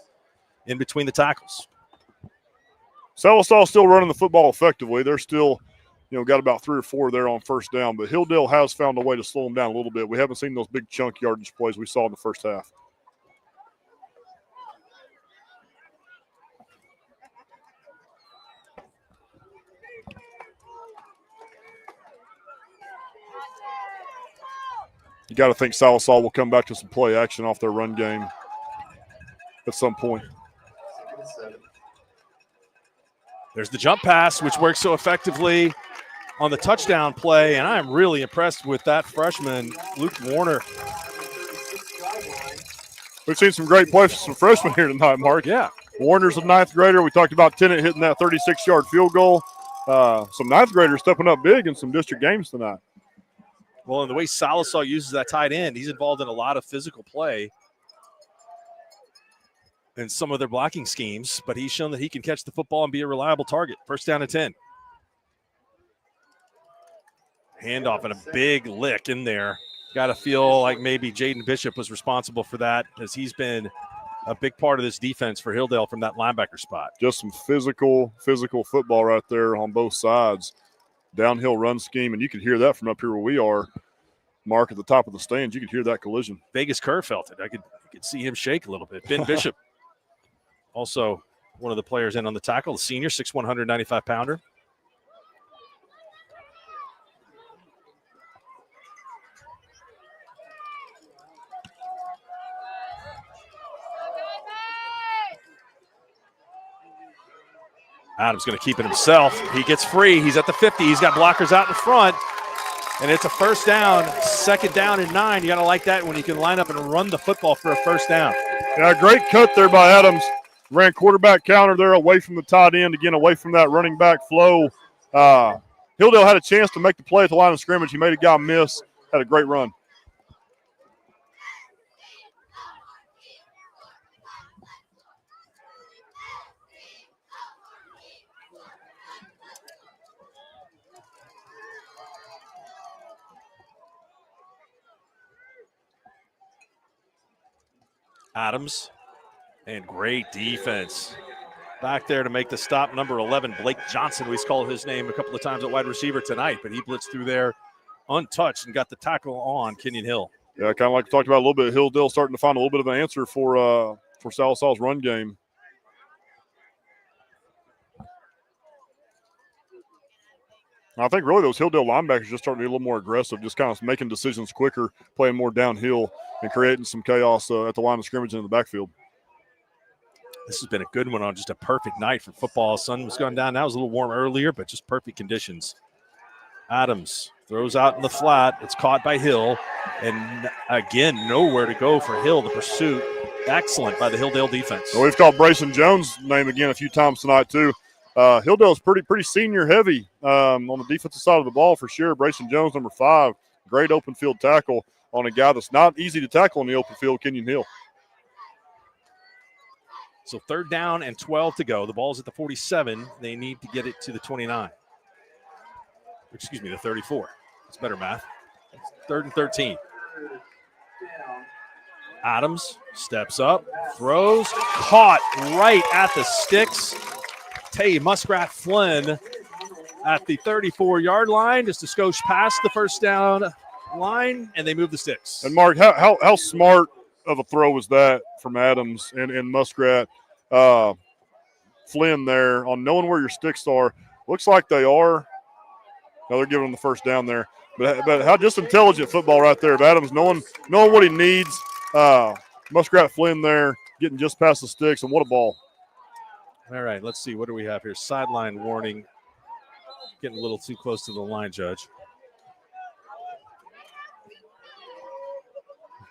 in between the tackles. Sallisaw still running the football effectively. They're still, got about 3 or 4 there on first down, but Hilldale has found a way to slow them down a little bit. We haven't seen those big chunk yardage plays we saw in the first half. You got to think Sallisaw will come back to some play action off their run game at some point. There's the jump pass, which works so effectively on the touchdown play, and I'm really impressed with that freshman, Luke Warner. We've seen some great plays from some freshmen here tonight, Mark. Yeah. Warner's a 9th grader. We talked about Tennant hitting that 36-yard field goal. Some 9th graders stepping up big in some district games tonight. Well, and the way Sallisaw uses that tight end, he's involved in a lot of physical play in some of their blocking schemes, but he's shown that he can catch the football and be a reliable target. First down and 10. Handoff and a big lick in there. Got to feel like maybe Jaden Bishop was responsible for that, as he's been a big part of this defense for Hilldale from that linebacker spot. Just some physical football right there on both sides. Downhill run scheme, and you can hear that from up here where we are, Mark, at the top of the stands. You could hear that collision. Vegas Kerr felt it. I could see him shake a little bit. Ben Bishop, also one of the players in on the tackle, the senior, 6'1", 195-pounder. Adams going to keep it himself. He gets free. He's at the 50. He's got blockers out in front. And it's a first down, 2nd down and 9. You got to like that when you can line up and run the football for a first down. Yeah, great cut there by Adams. Ran quarterback counter there away from the tight end, again, away from that running back flow. Hilldale had a chance to make the play at the line of scrimmage. He made a guy miss. Had a great run. Adams, and great defense. Back there to make the stop, number 11, Blake Johnson. We've called his name a couple of times at wide receiver tonight, but he blitzed through there untouched and got the tackle on Kenyon Hill. Yeah, kind of like we talked about a little bit, Hilldale starting to find a little bit of an answer for Sallisaw's run game. I think really those Hilldale linebackers just starting to be a little more aggressive, just kind of making decisions quicker, playing more downhill, and creating some chaos at the line of scrimmage and in the backfield. This has been a good one on just a perfect night for football. Sun was going down. Now it was a little warm earlier, but just perfect conditions. Adams throws out in the flat. It's caught by Hill. And again, nowhere to go for Hill. The pursuit Excellent by the Hilldale defense. Well, we've called Brayson Jones' name again a few times tonight, too. Hilldale's pretty senior heavy on the defensive side of the ball for sure. Brayson Jones, number 5, great open field tackle on a guy that's not easy to tackle in the open field, Kenyon Hill. So 3rd down and 12 to go. The ball's at the 47. They need to get it to the 29. Excuse me, the 34. It's better math. 3rd and 13. Adams steps up, throws, caught right at the sticks. Tay Muskrat Flynn at the 34-yard line, just a skosh past the first down line, and they move the sticks. And, Mark, how smart of a throw was that from Adams and Muskrat? Flynn there on knowing where your sticks are. Looks like they are. No, they're giving him the first down there. But how just intelligent football right there of Adams, knowing what he needs. Muskrat Flynn there getting just past the sticks, and what a ball. All right, let's see. What do we have here? Sideline warning. Getting a little too close to the line, Judge.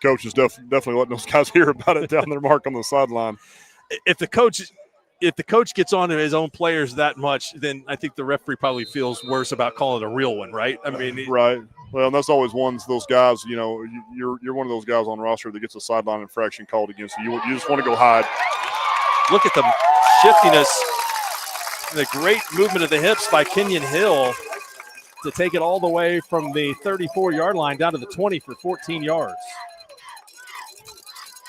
Coach is definitely letting those guys hear about it down there, Mark, on the sideline. If the coach gets on to his own players that much, then I think the referee probably feels worse about calling a real one, right? I mean, right. Well, and that's always those guys. You know, you're one of those guys on the roster that gets a sideline infraction called against you. You just want to go hide. Look at the shiftiness and the great movement of the hips by Kenyon Hill to take it all the way from the 34-yard line down to the 20 for 14 yards.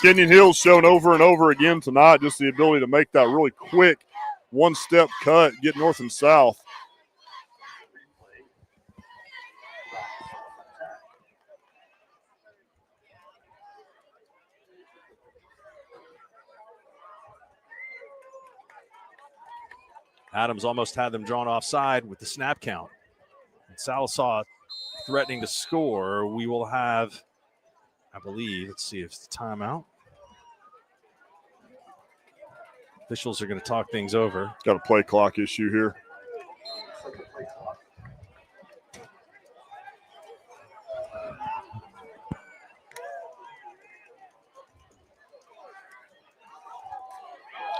Kenyon Hill's shown over and over again tonight just the ability to make that really quick one-step cut, get north and south. Adams almost had them drawn offside with the snap count. And Sallisaw threatening to score. We will have, I believe, let's see if it's the timeout. Officials are going to talk things over. Got a play clock issue here.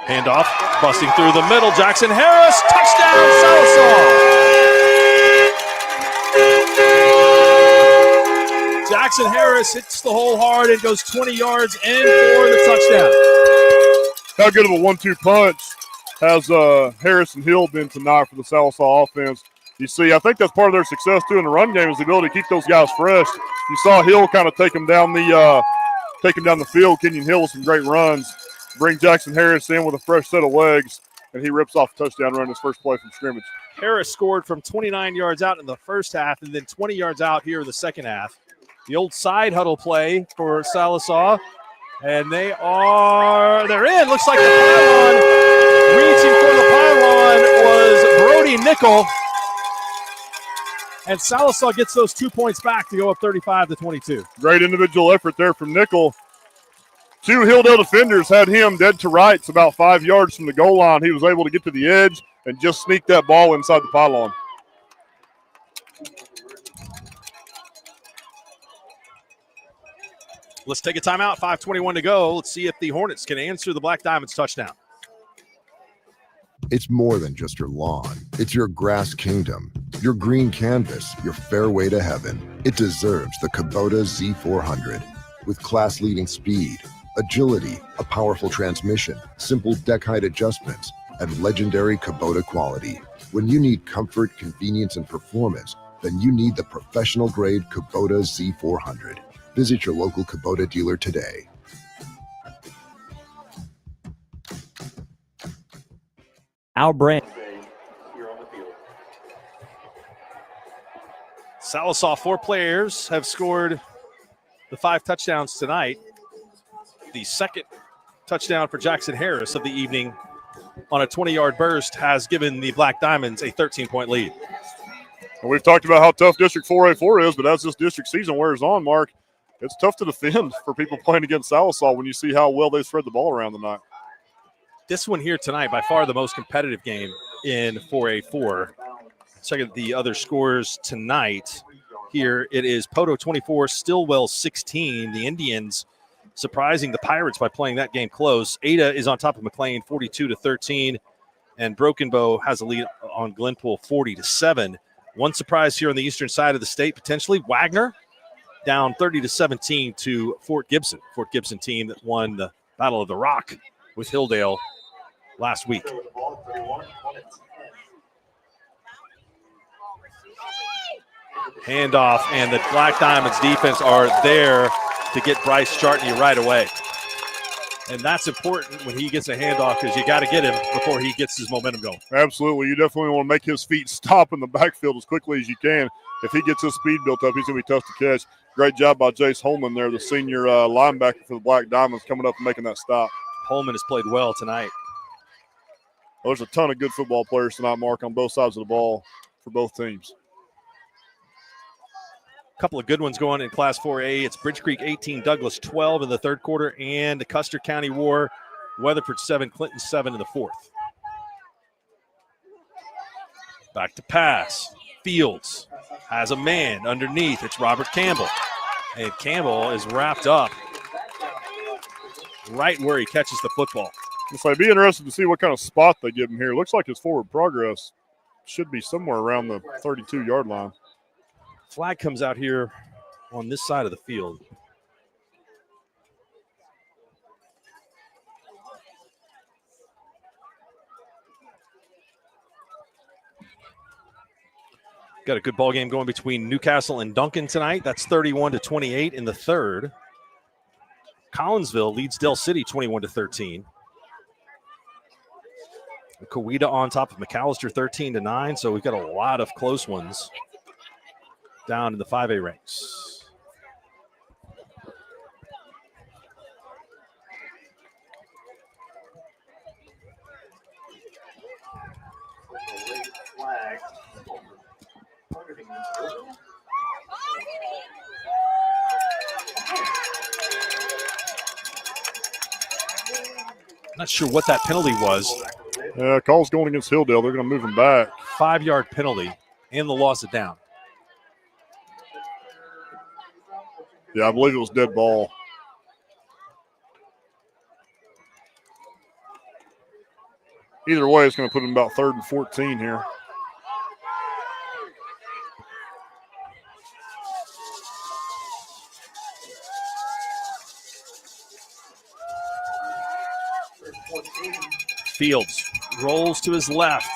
Handoff, busting through the middle. Jackson Harris, touchdown, Sallisaw. Jackson Harris hits the hole hard and goes 20 yards in for the touchdown. How good of a 1-2 punch has Harris and Hill been tonight for the Sallisaw offense? You see, I think that's part of their success, too, in the run game is the ability to keep those guys fresh. You saw Hill kind of take him down the field. Kenyon Hill with some great runs. Bring Jackson Harris in with a fresh set of legs, and he rips off a touchdown run his first play from scrimmage. Harris scored from 29 yards out in the first half and then 20 yards out here in the second half. The old side huddle play for Sallisaw. And they're in. Looks like the pylon, reaching for the pylon was Brody Nickel. And Sallisaw gets those 2 points back to go up 35-22. Great individual effort there from Nickel. 2 Hilldale defenders had him dead to rights about 5 yards from the goal line. He was able to get to the edge and just sneak that ball inside the pylon. Let's take a timeout. 5:21 to go. Let's see if the Hornets can answer the Black Diamonds touchdown. It's more than just your lawn. It's your grass kingdom, your green canvas, your fairway to heaven. It deserves the Kubota Z400. With class-leading speed, agility, a powerful transmission, simple deck height adjustments, and legendary Kubota quality. When you need comfort, convenience, and performance, then you need the professional-grade Kubota Z400. Visit your local Kubota dealer today. Our brand. Sallisaw, 4 players have scored the 5 touchdowns tonight. The second touchdown for Jackson Harris of the evening on a 20-yard burst has given the Black Diamonds a 13-point lead. And we've talked about how tough District 4A4 is, but as this district season wears on, Mark, it's tough to defend for people playing against Sallisaw when you see how well they spread the ball around tonight. This one here tonight, by far the most competitive game in 4A4. Check out the other scores tonight. Here it is Poto 24, Stillwell 16. The Indians surprising the Pirates by playing that game close. Ada is on top of McLean 42-13, and Broken Bow has a lead on Glenpool 40-7. One surprise here on the eastern side of the state, potentially Wagner down 30-17 to Fort Gibson. Fort Gibson team that won the Battle of the Rock with Hilldale last week. Handoff, and the Black Diamonds defense are there to get Bryce Chartney right away. And that's important when he gets a handoff, because you got to get him before he gets his momentum going. Absolutely. You definitely want to make his feet stop in the backfield as quickly as you can. If he gets his speed built up, he's going to be tough to catch. Great job by Jace Holman there, the senior linebacker for the Black Diamonds, coming up and making that stop. Holman has played well tonight. Well, there's a ton of good football players tonight, Mark, on both sides of the ball for both teams. Couple of good ones going in Class 4A. It's Bridge Creek 18, Douglas 12 in the third quarter, and the Custer County War, Weatherford 7, Clinton 7 in the fourth. Back to pass. Fields has a man underneath. It's Robert Campbell. And Campbell is wrapped up right where he catches the football. So I'd be interested to see what kind of spot they give him here. Looks like his forward progress should be somewhere around the 32-yard line. Flag comes out here on this side of the field. Got a good ball game going between Newcastle and Duncan tonight. That's 31-28 in the third. Collinsville leads Del City 21-13. Coweta on top of McAllister 13-9. So we've got a lot of close ones down in the 5A ranks. Not sure what that penalty was. Yeah, call's going against Hilldale. They're going to move him back. 5-yard penalty and the loss of down. Yeah, I believe it was dead ball. Either way, it's going to put him about 3rd and 14 here. Fields rolls to his left.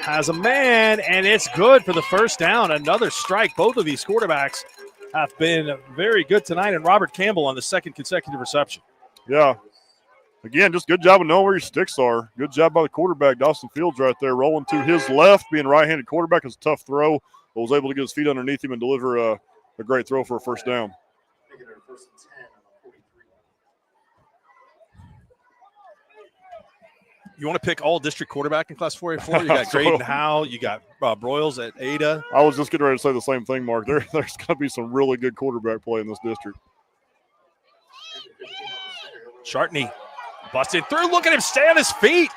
Has a man, and it's good for the first down. Another strike. Both of these quarterbacks have been very good tonight, and Robert Campbell on the second consecutive reception. Yeah. Again, just good job of knowing where your sticks are. Good job by the quarterback, Dawson Fields, right there, rolling to his left. Being a right-handed quarterback is a tough throw, but was able to get his feet underneath him and deliver a great throw for a first down. You want to pick all district quarterback in Class 4A floor? You got Graydon Howe. You got Broyles at Ada. I was just getting ready to say the same thing, Mark. There's going to be some really good quarterback play in this district. Chartney busted through. Look at him stay on his feet.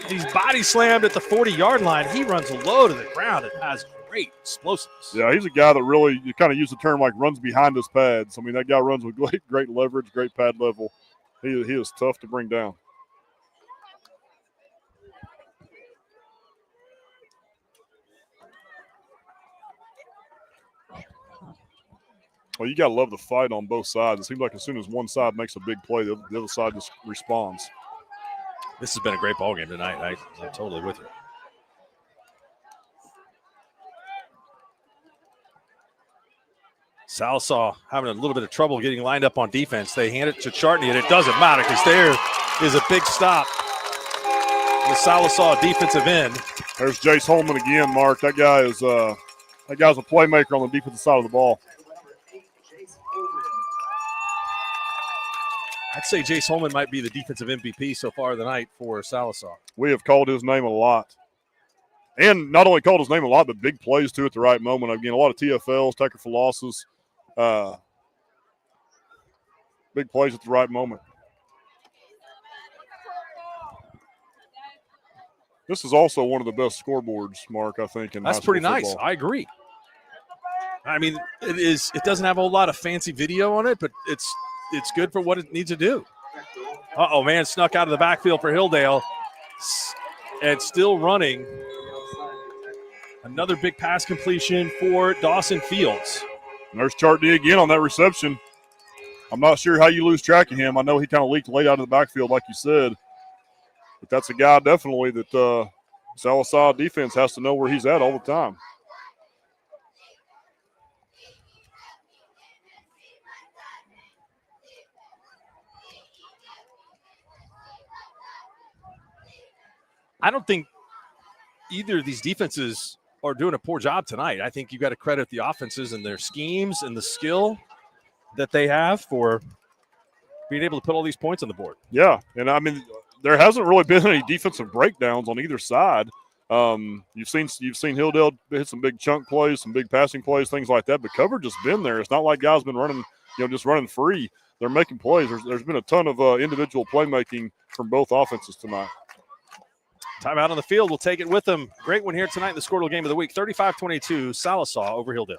He's body slammed at the 40-yard line. He runs low to the ground and has great explosiveness. Yeah, he's a guy that really, you kind of use the term like runs behind his pads. I mean, that guy runs with great leverage, great pad level. He is tough to bring down. Well, you got to love the fight on both sides. It seems like as soon as one side makes a big play, the other side just responds. This has been a great ball game tonight. I'm totally with you. Sallisaw having a little bit of trouble getting lined up on defense. They hand it to Chartney, and it doesn't matter because there is a big stop. The Sallisaw defensive end. There's Jace Holman again, Mark. That guy's a playmaker on the defensive side of the ball. I'd say Jace Holman might be the defensive MVP so far tonight for Sallisaw. We have called his name a lot. And not only called his name a lot, but big plays, too, at the right moment. Again, a lot of TFLs, tackle for losses. Big plays at the right moment. This is also one of the best scoreboards, Mark, I think, in high school pretty nice. football. I agree. I mean, it doesn't have a whole lot of fancy video on it, but it's it's good for what it needs to do. Uh-oh, man, snuck out of the backfield for Hilldale. And still running. Another big pass completion for Dawson Fields. And there's Chartney again on that reception. I'm not sure how you lose track of him. I know he kind of leaked late out of the backfield, like you said. But that's a guy definitely that Sallisaw defense has to know where he's at all the time. I don't think either of these defenses are doing a poor job tonight. I think you got to credit the offenses and their schemes and the skill that they have for being able to put all these points on the board. Yeah, and I mean, there hasn't really been any defensive breakdowns on either side. You've seen Hilldale hit some big chunk plays, some big passing plays, things like that. But coverage has been there. It's not like guys been running, just running free. They're making plays. There's been a ton of individual playmaking from both offenses tonight. Timeout on the field. We'll take it with them. Great one here tonight in the Squirtle Game of the Week. 35-22, Sallisaw over Hilldale.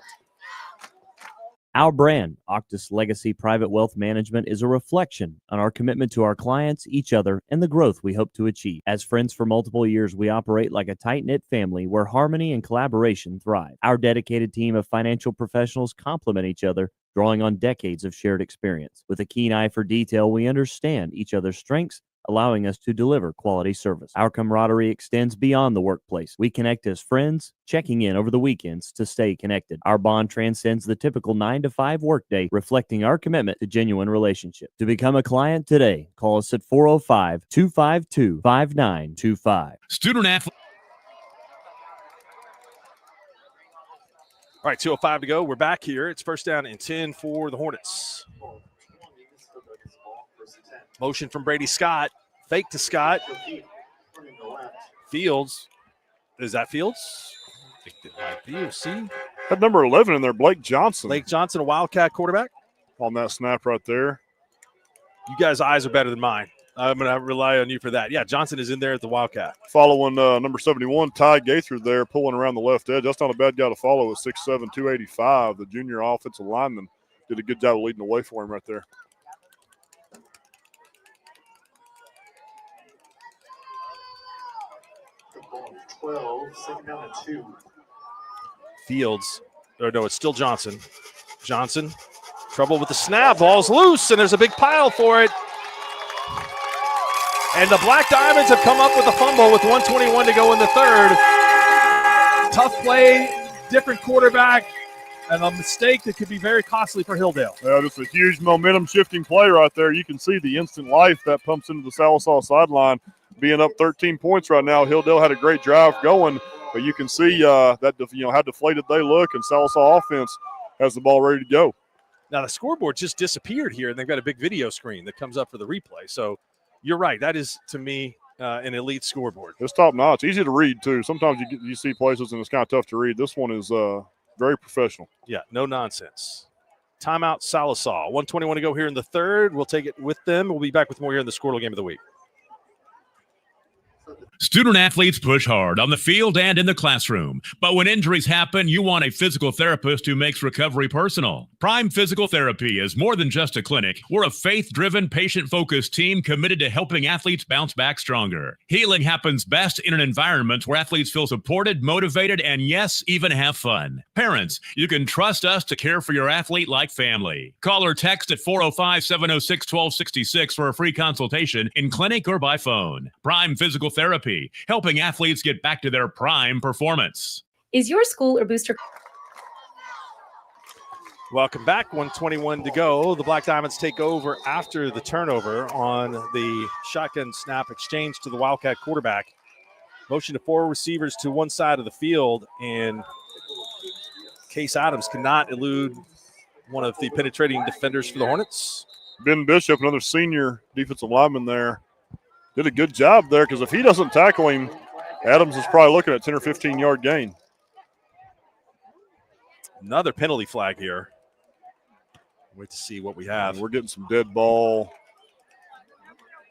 Our brand, Octus Legacy Private Wealth Management, is a reflection on our commitment to our clients, each other, and the growth we hope to achieve. As friends for multiple years, we operate like a tight-knit family where harmony and collaboration thrive. Our dedicated team of financial professionals complement each other, drawing on decades of shared experience. With a keen eye for detail, we understand each other's strengths, allowing us to deliver quality service. Our camaraderie extends beyond the workplace. We connect as friends, checking in over the weekends to stay connected. Our bond transcends the typical 9-to-5 workday, reflecting our commitment to genuine relationship. To become a client today, call us at 405-252-5925. Student athlete. All right, 2:05 to go. We're back here. It's first down and 10 for the Hornets. Motion from Brady Scott. Fake to Scott. Fields. Is that Fields? I think it might be. See? That number 11 in there, Blake Johnson. Blake Johnson, a Wildcat quarterback. On that snap right there. You guys' eyes are better than mine. I'm going to rely on you for that. Yeah, Johnson is in there at the Wildcat. Following number 71, Ty Gaither there, pulling around the left edge. That's not a bad guy to follow at 6'7", 285. The junior offensive lineman did a good job of leading the way for him right there. Second down and 2. Fields. Or no, it's still Johnson. Johnson. Trouble with the snap. Ball's loose, and there's a big pile for it. And the Black Diamonds have come up with a fumble with 1:21 to go in the third. Tough play, different quarterback, and a mistake that could be very costly for Hilldale. Yeah, just a huge momentum-shifting play right there. You can see the instant life that pumps into the Sallisaw sideline. Being up 13 points right now, Hilldale had a great drive going, but you can see that how deflated they look, and Sallisaw offense has the ball ready to go. Now the scoreboard just disappeared here, and they've got a big video screen that comes up for the replay. So you're right. That is, to me, an elite scoreboard. It's top notch. Easy to read, too. Sometimes you see places, and it's kind of tough to read. This one is very professional. Yeah, no nonsense. Timeout, Sallisaw. 1:21 to go here in the third. We'll take it with them. We'll be back with more here in the Squirtle Game of the Week. Student athletes push hard on the field and in the classroom. But when injuries happen, you want a physical therapist who makes recovery personal. Prime Physical Therapy is more than just a clinic. We're a faith-driven, patient-focused team committed to helping athletes bounce back stronger. Healing happens best in an environment where athletes feel supported, motivated, and yes, even have fun. Parents, you can trust us to care for your athlete like family. Call or text at 405-706-1266 for a free consultation in clinic or by phone. Prime Physical Therapy, helping athletes get back to their prime performance. Is your school or booster? Welcome back. 1:21 to go. The Black Diamonds take over after the turnover on the shotgun snap exchange to the Wildcat quarterback. Motion to 4 receivers to one side of the field, and Case Adams cannot elude one of the penetrating defenders for the Hornets. Ben Bishop, another senior defensive lineman there, did a good job there, because if he doesn't tackle him, Adams is probably looking at 10 or 15-yard gain. Another penalty flag here. Wait to see what we have. We're getting some dead ball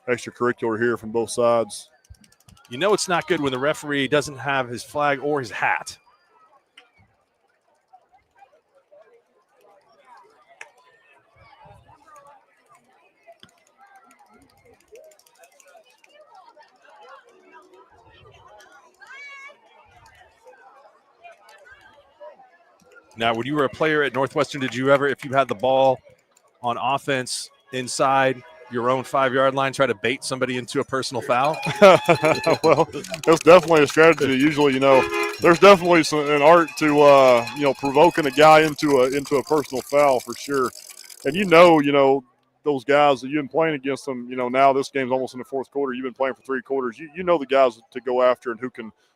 extracurricular here from both sides. You know it's not good when the referee doesn't have his flag or his hat. Now, when you were a player at Northwestern, did you ever, if you had the ball on offense inside your own 5-yard line, try to bait somebody into a personal foul? Well, that's definitely a strategy. Usually, there's definitely an art to provoking a guy into a personal foul for sure. And those guys that you've been playing against them. Now this game's almost in the fourth quarter. You've been playing for 3 quarters. You know the guys to go after and who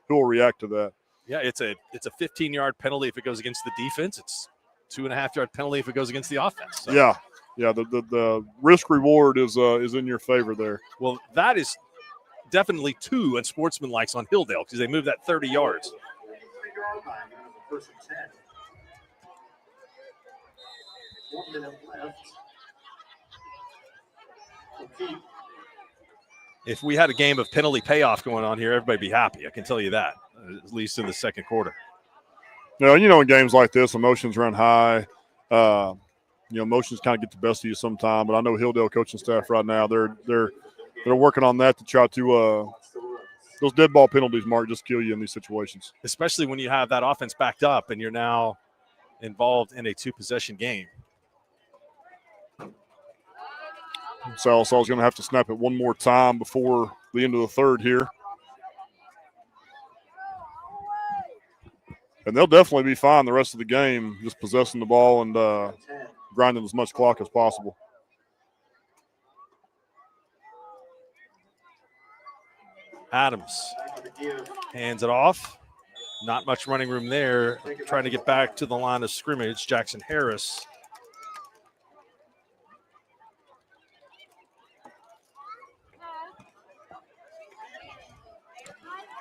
will react to that. Yeah, it's a 15-yard penalty if it goes against the defense. It's 2.5-yard penalty if it goes against the offense. So. Yeah. The risk reward is in your favor there. Well, that is definitely 2 unsportsmanlike on Hilldale because they moved that 30 yards. If we had a game of penalty payoff going on here, everybody'd be happy. I can tell you that, at least in the second quarter. In games like this, emotions run high. Emotions kind of get the best of you sometime. But I know Hilldale coaching staff right now, they're working on that to try to those dead ball penalties, Mark, just kill you in these situations. Especially when you have that offense backed up and you're now involved in a 2-possession game. Sallisaw's going to have to snap it one more time before the end of the third here. And they'll definitely be fine the rest of the game, just possessing the ball and grinding as much clock as possible. Adams hands it off. Not much running room there. Trying to get back to the line of scrimmage. Jackson Harris.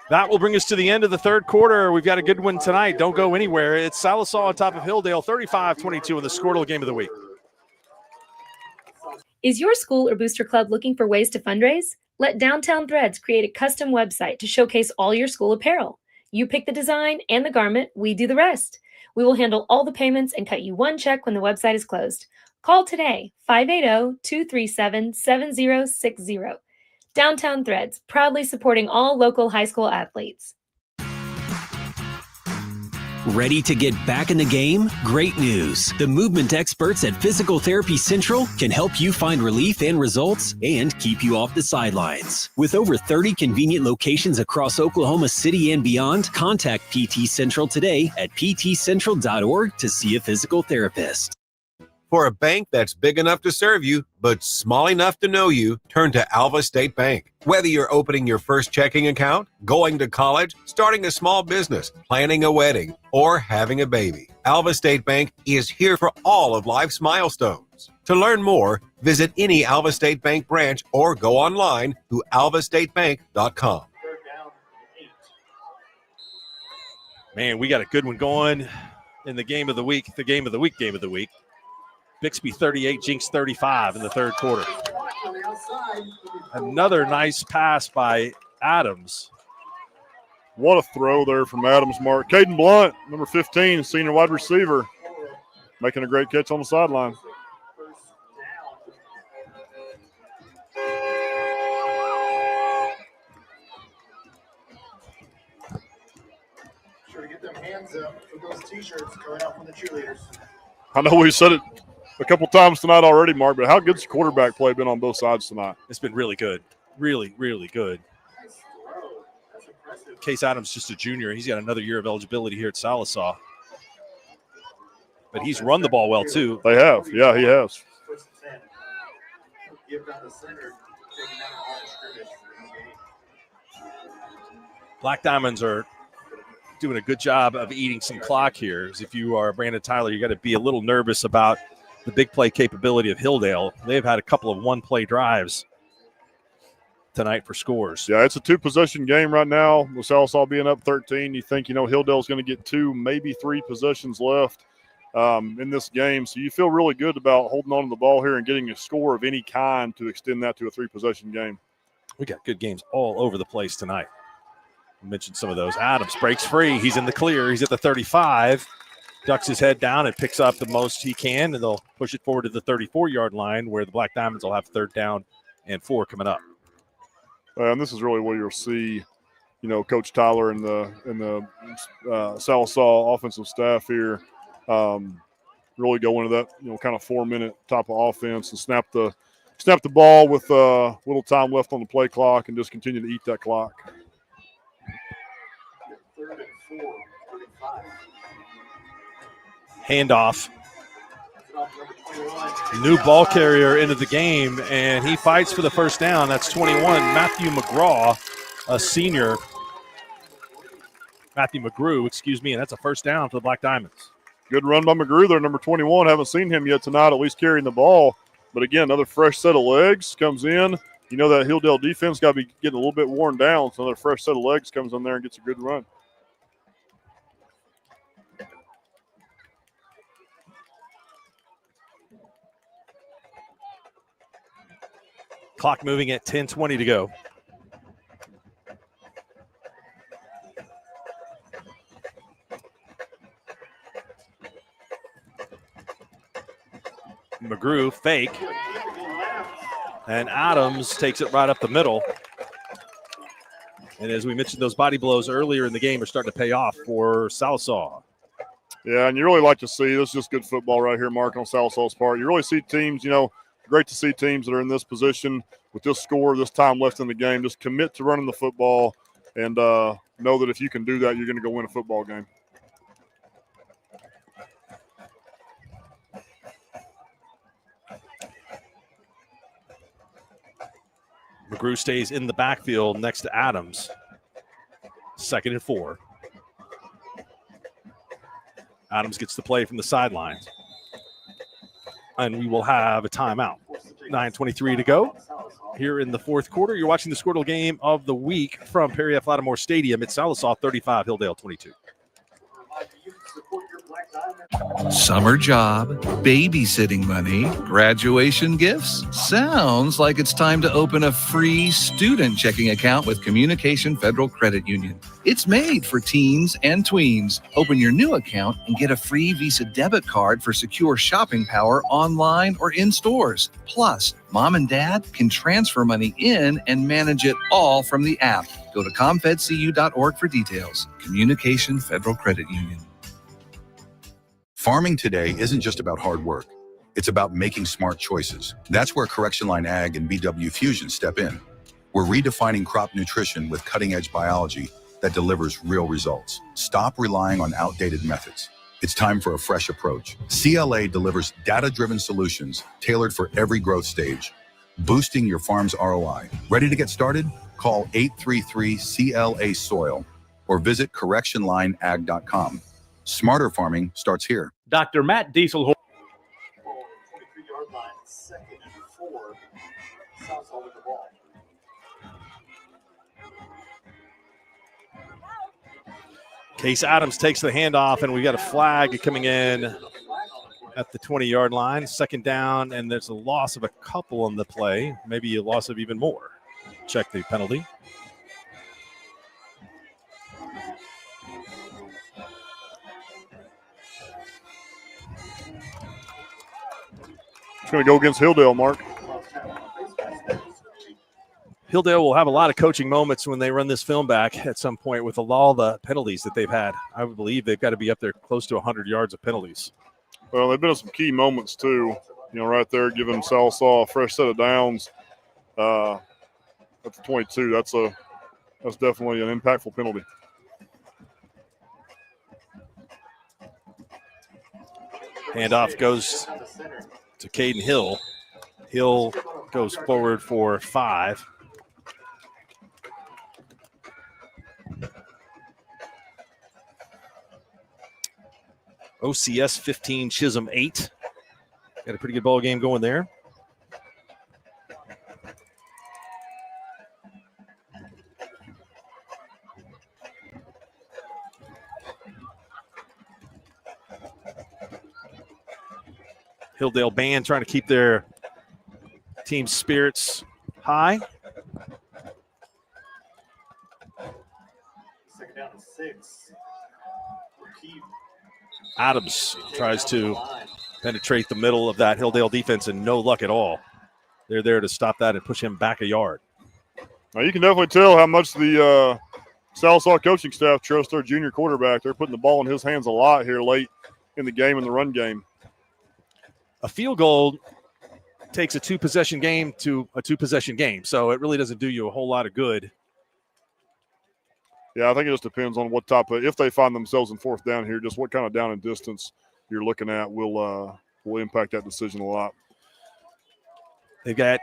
That will bring us to the end of the third quarter. We've got a good one tonight. Don't go anywhere. It's Sallisaw on top of Hilldale, 35-22 in the Squirtle Game of the Week. Is your school or booster club looking for ways to fundraise? Let Downtown Threads create a custom website to showcase all your school apparel. You pick the design and the garment, we do the rest. We will handle all the payments and cut you one check when the website is closed. Call today, 580-237-7060. Downtown Threads, proudly supporting all local high school athletes. Ready to get back in the game? Great news. The movement experts at Physical Therapy Central can help you find relief and results and keep you off the sidelines. With over 30 convenient locations across Oklahoma City and beyond, contact PT Central today at ptcentral.org to see a physical therapist. For a bank that's big enough to serve you, but small enough to know you, turn to Alva State Bank. Whether you're opening your first checking account, going to college, starting a small business, planning a wedding, or having a baby, Alva State Bank is here for all of life's milestones. To learn more, visit any Alva State Bank branch or go online to alvastatebank.com. Man, we got a good one going in the game of the week, game of the week. Bixby 38, Jinx 35 in the third quarter. Another nice pass by Adams. What a throw there from Adams, Mark. Caden Blunt, number 15, senior wide receiver, making a great catch on the sideline. Sure to get them hands up with those T-shirts going out from the cheerleaders. I know we said it a couple times tonight already, Mark, but how good's the quarterback play been on both sides tonight? It's been really good. Really, really good. Case Adams just a junior. He's got another year of eligibility here at Sallisaw. But he's run the ball well, too. They have. Yeah, he has. Black Diamonds are doing a good job of eating some clock here. As if you are Brandon Tyler, you got to be a little nervous about the big play capability of Hilldale. They've had a couple of one-play drives tonight for scores. Yeah, it's a 2-possession game right now. With Sallisaw being up 13, you think, Hilldale's going to get 2, maybe 3 possessions left in this game. So you feel really good about holding on to the ball here and getting a score of any kind to extend that to a 3-possession game. We got good games all over the place tonight. I mentioned some of those. Adams breaks free. He's in the clear. He's at the 35. Ducks his head down and picks up the most he can, and they'll push it forward to the 34-yard line where the Black Diamonds will have 3rd down and 4 coming up. And this is really where you'll see, Coach Tyler and the Sallisaw offensive staff here really go into that, kind of 4-minute type of offense and snap the ball with little time left on the play clock and just continue to eat that clock. 3rd and 4, 35. Handoff. New ball carrier into the game, and he fights for the first down. That's 21, Matthew McGraw, a senior. Matthew McGrew, excuse me, and that's a first down for the Black Diamonds. Good run by McGrew there, number 21. Haven't seen him yet tonight, at least carrying the ball. But again, another fresh set of legs comes in. You know that Hilldale defense got to be getting a little bit worn down, so another fresh set of legs comes in there and gets a good run. Clock moving at 10:20 to go. McGrew fake. And Adams takes it right up the middle. And as we mentioned, those body blows earlier in the game are starting to pay off for Sallisaw. Yeah, and you really like to see, this is just good football right here, Mark, on Sallisaw's part. You really see teams, great to see teams that are in this position with this score, this time left in the game, just commit to running the football and know that if you can do that, you're going to go win a football game. McGrew stays in the backfield next to Adams. 2nd and 4. Adams gets the play from the sidelines. And we will have a timeout. 9:23 to go here in the fourth quarter. You're watching the Squirtle game of the week from Perry F. Lattimore Stadium at Sallisaw 35, Hilldale 22. Summer job, babysitting money, graduation gifts. Sounds like it's time to open a free student checking account with Communication Federal Credit Union. It's made for teens and tweens. Open your new account and get a free Visa debit card for secure shopping power online or in stores. Plus, mom and dad can transfer money in and manage it all from the app. Go to comfedcu.org for details. Communication Federal Credit Union. Farming today isn't just about hard work. It's about making smart choices. That's where Correction Line Ag and BW Fusion step in. We're redefining crop nutrition with cutting-edge biology that delivers real results. Stop relying on outdated methods. It's time for a fresh approach. CLA delivers data-driven solutions tailored for every growth stage, boosting your farm's ROI. Ready to get started? Call 833-CLA-SOIL or visit correctionlineag.com. Smarter farming starts here. Dr. Matt Dieselhorst. 23-yard line, 2nd and 4. Sallisaw with the ball. Case Adams takes the handoff, and we got a flag coming in at the 20-yard line. 2nd down, and there's a loss of a couple on the play, maybe a loss of even more. Check the penalty. It's going to go against Hilldale, Mark. Hilldale will have a lot of coaching moments when they run this film back at some point with all the penalties that they've had. I would believe they've got to be up there close to 100 yards of penalties. Well, they've been in some key moments, too. Right there, giving Sallisaw a fresh set of downs at the 22. That's definitely an impactful penalty. Handoff goes to Caden Hill. Hill goes forward for 5. OCS 15, Chisholm 8. Got a pretty good ball game going there. Hilldale band trying to keep their team spirits high. 2nd down to 6. Adams tries to penetrate the middle of that Hilldale defense, and no luck at all. They're there to stop that and push him back a yard. Now you can definitely tell how much the Sallisaw coaching staff trusts their junior quarterback. They're putting the ball in his hands a lot here late in the game in the run game. A field goal takes a two-possession game to a two-possession game, so it really doesn't do you a whole lot of good. Yeah, I think it just depends on what type of, if they find themselves in fourth down here, just what kind of down and distance you're looking at will impact that decision a lot. They've got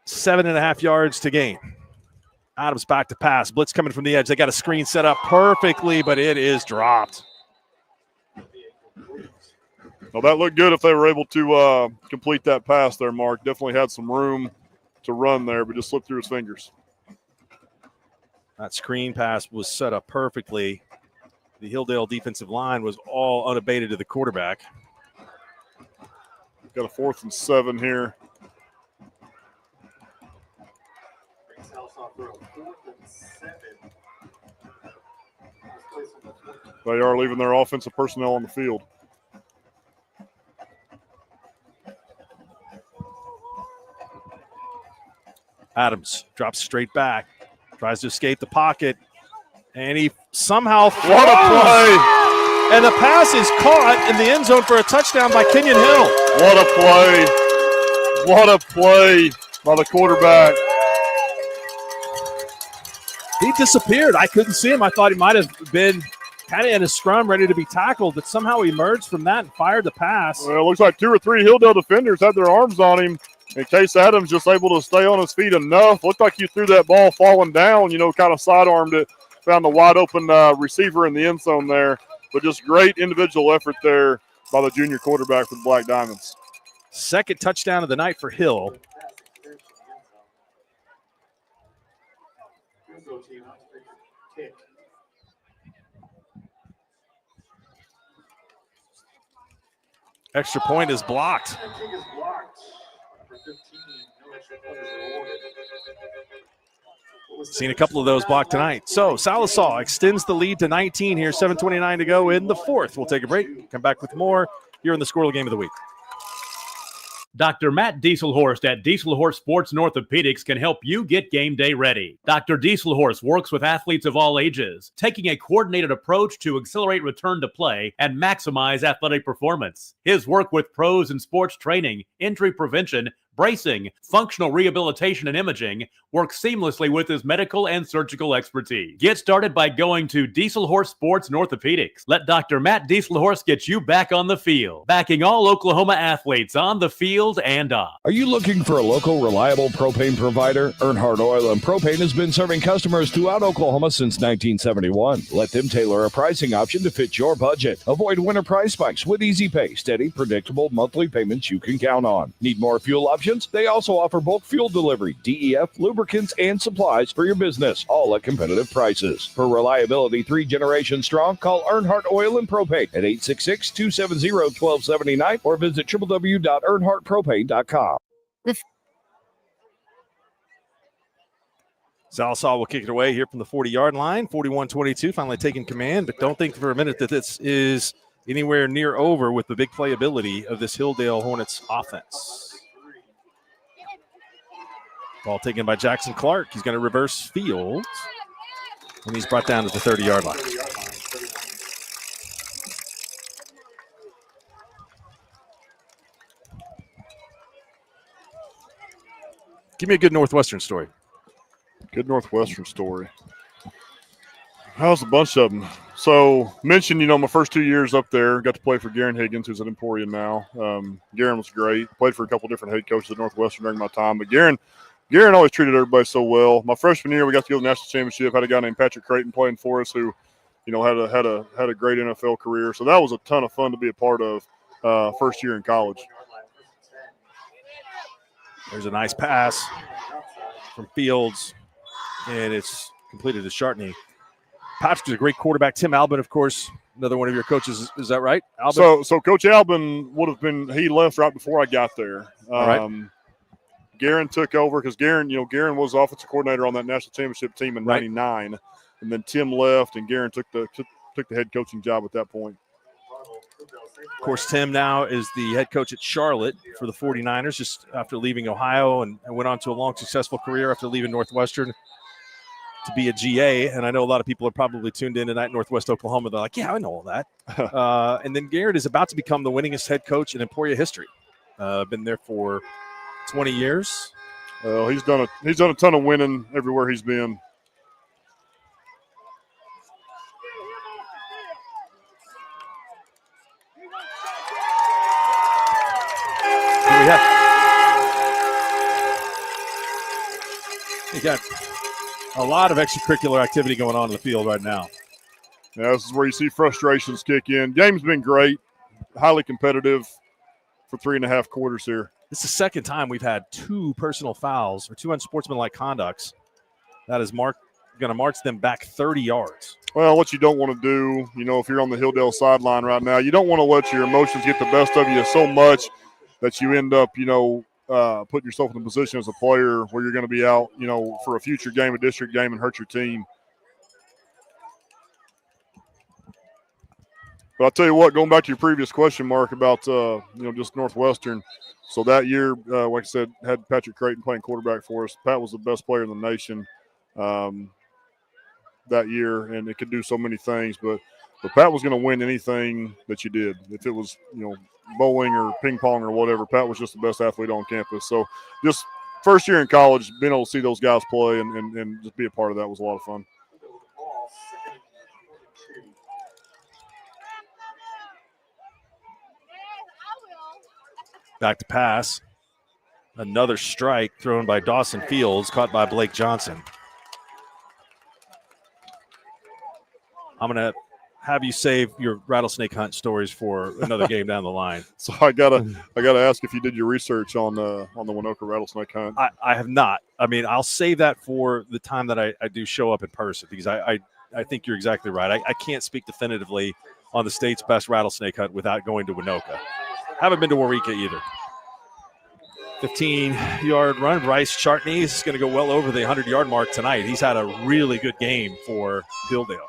7.5 yards to gain. Adams back to pass. Blitz coming from the edge. They got a screen set up perfectly, but it is dropped. Well, that looked good if they were able to complete that pass there, Mark. Definitely had some room to run there, but just slipped through his fingers. That screen pass was set up perfectly. The Hilldale defensive line was all unabated to the quarterback. Got a 4th and 7 here. They are leaving their offensive personnel on the field. Adams drops straight back, tries to escape the pocket, and he somehow throws. What a play! And the pass is caught in the end zone for a touchdown by Kenyon Hill. What a play! What a play by the quarterback. He disappeared. I couldn't see him. I thought he might have been kind of in a scrum ready to be tackled, but somehow he emerged from that and fired the pass. Well, it looks like 2 or 3 Hilldale defenders had their arms on him. And Case Adams just able to stay on his feet enough. Looked like he threw that ball falling down, kind of sidearmed it, found the wide open receiver in the end zone there. But just great individual effort there by the junior quarterback for the Black Diamonds. Second touchdown of the night for Hill. Extra point is blocked. Seen a couple of those blocked tonight. So Sallisaw extends the lead to 19 here, 7:29 to go in the fourth. We'll take a break. Come back with more here in the Squirrel Game of the Week. Dr. Matt Dieselhorst at Dieselhorst Sports and Orthopedics can help you get game day ready. Dr. Dieselhorst works with athletes of all ages, taking a coordinated approach to accelerate return to play and maximize athletic performance. His work with pros in sports training, injury prevention, bracing, functional rehabilitation, and imaging works seamlessly with his medical and surgical expertise. Get started by going to Dieselhorst Sports and Orthopedics. Let Dr. Matt Dieselhorst get you back on the field, backing all Oklahoma athletes on the field and off. Are you looking for a local, reliable propane provider? Earnhardt Oil and Propane has been serving customers throughout Oklahoma since 1971. Let them tailor a pricing option to fit your budget. Avoid winter price spikes with easy pay, steady, predictable monthly payments you can count on. Need more fuel options? They also offer bulk fuel delivery, DEF, lubricants, and supplies for your business, all at competitive prices. For reliability 3 generations strong, call Earnhardt Oil and Propane at 866-270-1279 or visit www.earnhardtpropane.com. Sallisaw will kick it away here from the 40-yard line, 41-22, finally taking command, but don't think for a minute that this is anywhere near over with the big playability of this Hilldale Hornets offense. Ball taken by Jackson Clark. He's going to reverse field when he's brought down to the 30-yard line. Give me a good Northwestern story. Good Northwestern story. How's a bunch of them? So, mentioned, my first 2 years up there, got to play for Garen Higgins, who's at Emporium now. Garen was great. Played for a couple different head coaches at Northwestern during my time. But Garen always treated everybody so well. My freshman year, we got to go to the national championship. Had a guy named Patrick Creighton playing for us who, had a great NFL career. So that was a ton of fun to be a part of first year in college. There's a nice pass from Fields, and it's completed to Chartney. Patrick's a great quarterback. Tim Albin, of course, another one of your coaches. Is that right, Albin? So Coach Albin would have been – he left right before I got there. All right. Garen took over because Garen was offensive coordinator on that national championship team in '99, and then Tim left, and Garen took the head coaching job at that point. Of course, Tim now is the head coach at Charlotte for the 49ers just after leaving Ohio and went on to a long, successful career after leaving Northwestern. to be a GA, and I know a lot of people are probably tuned in tonight, Northwest Oklahoma. They're like, yeah, I know all that. And then Garrett is about to become the winningest head coach in Emporia history. Been there for 20 years. Well, he's done a ton of winning everywhere he's been. You got a lot of extracurricular activity going on in the field right now. Yeah, this is where you see frustrations kick in. Game's been great, highly competitive for 3.5 quarters here. This is the second time we've had 2 personal fouls or 2 unsportsmanlike conducts. That is going to march them back 30 yards. Well, what you don't want to do, if you're on the Hilldale sideline right now, you don't want to let your emotions get the best of you so much that you end up, putting yourself in a position as a player where you're going to be out, for a future game, a district game, and hurt your team. But I'll tell you what, going back to your previous question, Mark, about, just Northwestern. So that year, like I said, had Patrick Creighton playing quarterback for us. Pat was the best player in the nation that year, and it could do so many things. But Pat was going to win anything that you did. If it was, bowling or ping pong or whatever, Pat was just the best athlete on campus. So just first year in college, being able to see those guys play and just be a part of that was a lot of fun. Back to pass. Another strike thrown by Dawson Fields, caught by Blake Johnson. I'm going to have you save your rattlesnake hunt stories for another game down the line. So I gotta ask if you did your research on the Winoka rattlesnake hunt. I have not. I mean, I'll save that for the time that I do show up in person, because I think you're exactly right. I can't speak definitively on the state's best rattlesnake hunt without going to Winoka. Haven't been to Warika either. 15-yard run. Bryce Chartney is going to go well over the 100-yard mark tonight. He's had a really good game for Hilldale.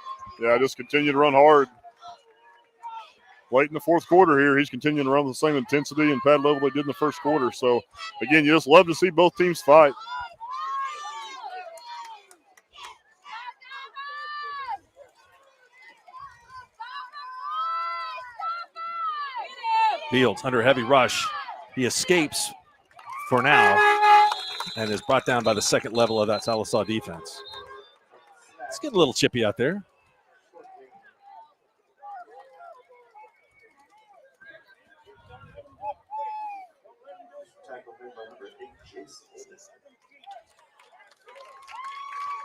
Yeah, just continue to run hard. Late in the fourth quarter here, he's continuing to run with the same intensity and pad level they did in the first quarter. So, again, you just love to see both teams fight. Fields under heavy rush. He escapes for now and is brought down by the second level of that Sallisaw defense. It's getting a little chippy out there.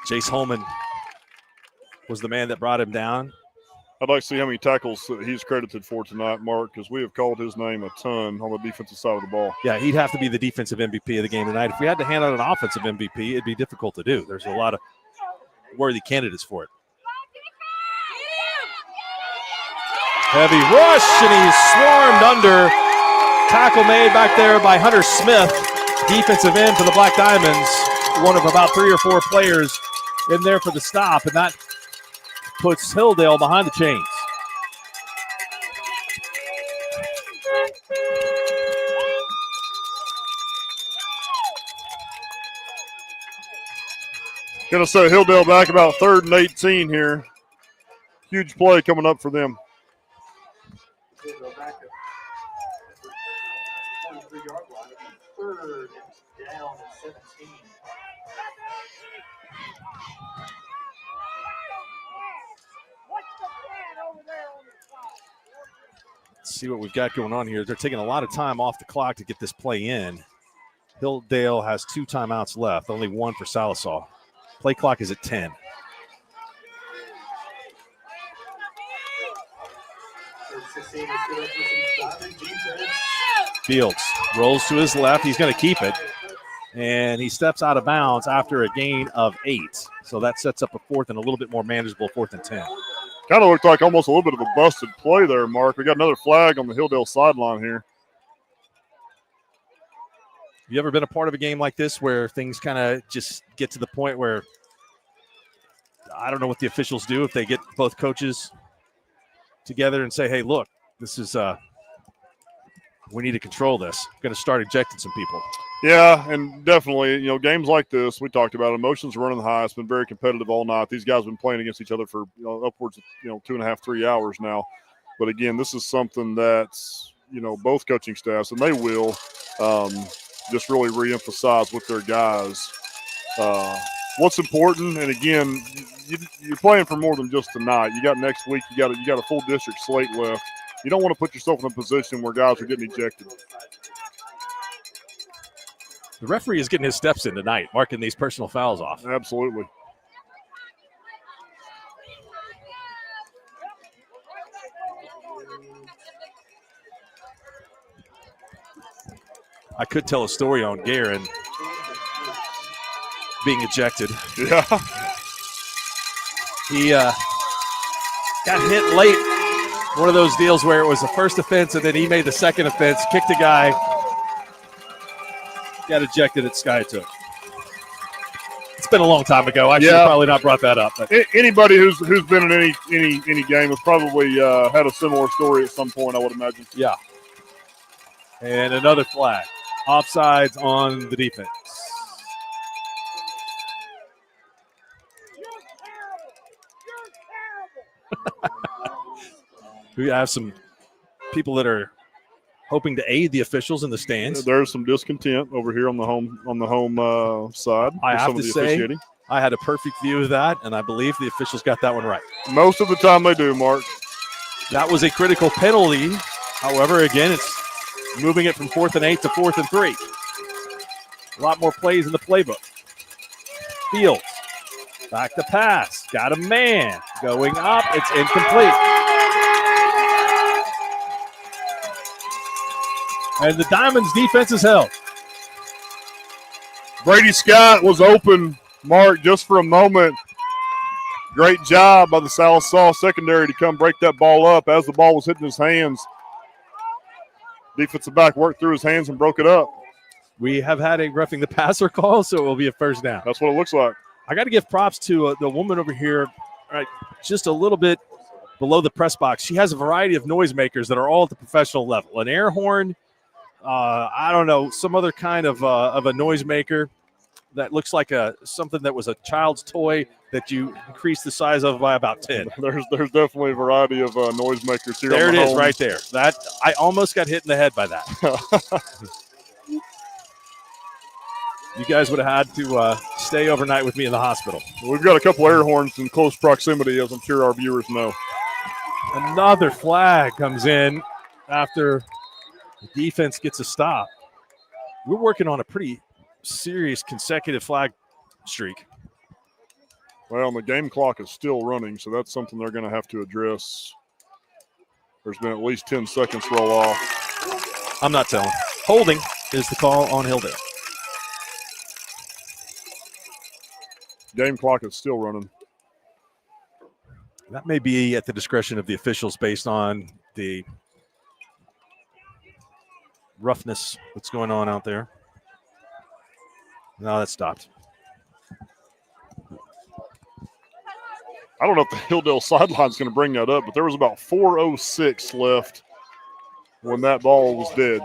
Jace Holman was the man that brought him down. I'd like to see how many tackles he's credited for tonight, Mark, because we have called his name a ton on the defensive side of the ball. Yeah, he'd have to be the defensive MVP of the game tonight. If we had to hand out an offensive MVP, it'd be difficult to do. There's a lot of worthy candidates for it. Heavy rush, and he's swarmed under. Tackle made back there by Hunter Smith, defensive end for the Black Diamonds. One of about 3 or 4 players in there for the stop, and that puts Hilldale behind the chains. Going to set Hilldale back about 3rd and 18 here. Huge play coming up for them. Let's see what we've got going on here. They're taking a lot of time off the clock to get this play in. Hilldale has 2 timeouts left, only 1 for Sallisaw. Play clock is at 10. Fields rolls to his left. He's going to keep it. And he steps out of bounds after a gain of 8. So that sets up a 4th and a little bit more manageable 4th and 10. Kind of looked like almost a little bit of a busted play there, Mark. We got another flag on the Hilldale sideline here. You ever been a part of a game like this where things kind of just get to the point where I don't know what the officials do if they get both coaches together and say, hey, look, this is we need to control this. We're going to start ejecting some people. Yeah, and definitely, games like this, we talked about, emotions running high. It's been very competitive all night. These guys have been playing against each other for upwards of 2.5, 3 hours now. But again, this is something that's, both coaching staffs, and they will just really reemphasize with their guys what's important. And again, you're playing for more than just tonight. You got next week. You got a full district slate left. You don't want to put yourself in a position where guys are getting ejected. The referee is getting his steps in tonight, marking these personal fouls off. Absolutely. I could tell a story on Guerin being ejected. Yeah. He got hit late. One of those deals where it was the first offense and then he made the second offense, kicked a guy, got ejected at Sky Took. It's been a long time ago. I should have probably not brought that up. But anybody who's been in any game has probably had a similar story at some point, I would imagine. Yeah. And another flag. Offsides on the defense. We have some people that are hoping to aid the officials in the stands. There's some discontent over here on the home side. I have to say, I had a perfect view of that, and I believe the officials got that one right. Most of the time they do, Mark. That was a critical penalty. However, again, it's moving it from 4th and 8 to 4th and 3. A lot more plays in the playbook. Fields, back to pass, got a man, going up, it's incomplete. And the Diamonds defense is held. Brady Scott was open, Mark, just for a moment. Great job by the Sallisaw secondary to come break that ball up as the ball was hitting his hands. Defensive back worked through his hands and broke it up. We have had a roughing the passer call, so it will be a first down. That's what it looks like. I got to give props to the woman over here, right, just a little bit below the press box. She has a variety of noisemakers that are all at the professional level. An air horn, I don't know, some other kind of a noisemaker that looks like something that was a child's toy that you increase the size of by about 10. There's definitely a variety of noisemakers here. There on it the is home. right there. That I almost got hit in the head by that. You guys would have had to stay overnight with me in the hospital. We've got a couple air horns in close proximity, as I'm sure our viewers know. Another flag comes in after the defense gets a stop. We're working on a pretty serious consecutive flag streak. Well, and the game clock is still running, so that's something they're going to have to address. There's been at least 10 seconds roll off. I'm not telling. Holding is the call on Hilldale. Game clock is still running. That may be at the discretion of the officials based on the roughness that's going on out there. No, that stopped. I don't know if the Hilldale sideline is going to bring that up, but there was about 4:06 left when that ball was dead.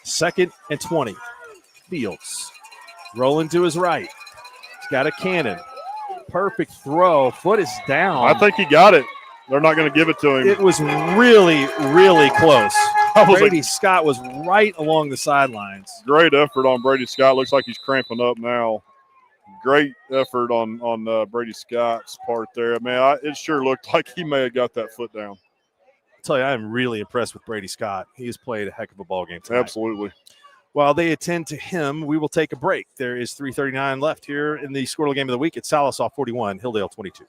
Second and 20. Fields rolling to his right. He's got a cannon. Perfect throw. Foot is down. I think he got it. They're not going to give it to him. It was really, really close. Brady Scott was right along the sidelines. Great effort on Brady Scott. Looks like he's cramping up now. Great effort on Brady Scott's part there. Man, it sure looked like he may have got that foot down. I tell you, I am really impressed with Brady Scott. He has played a heck of a ball game tonight. Absolutely. While they attend to him, we will take a break. There is 3:39 left here in the Squirtle Game of the Week. It's Sallisaw 41, Hilldale 22.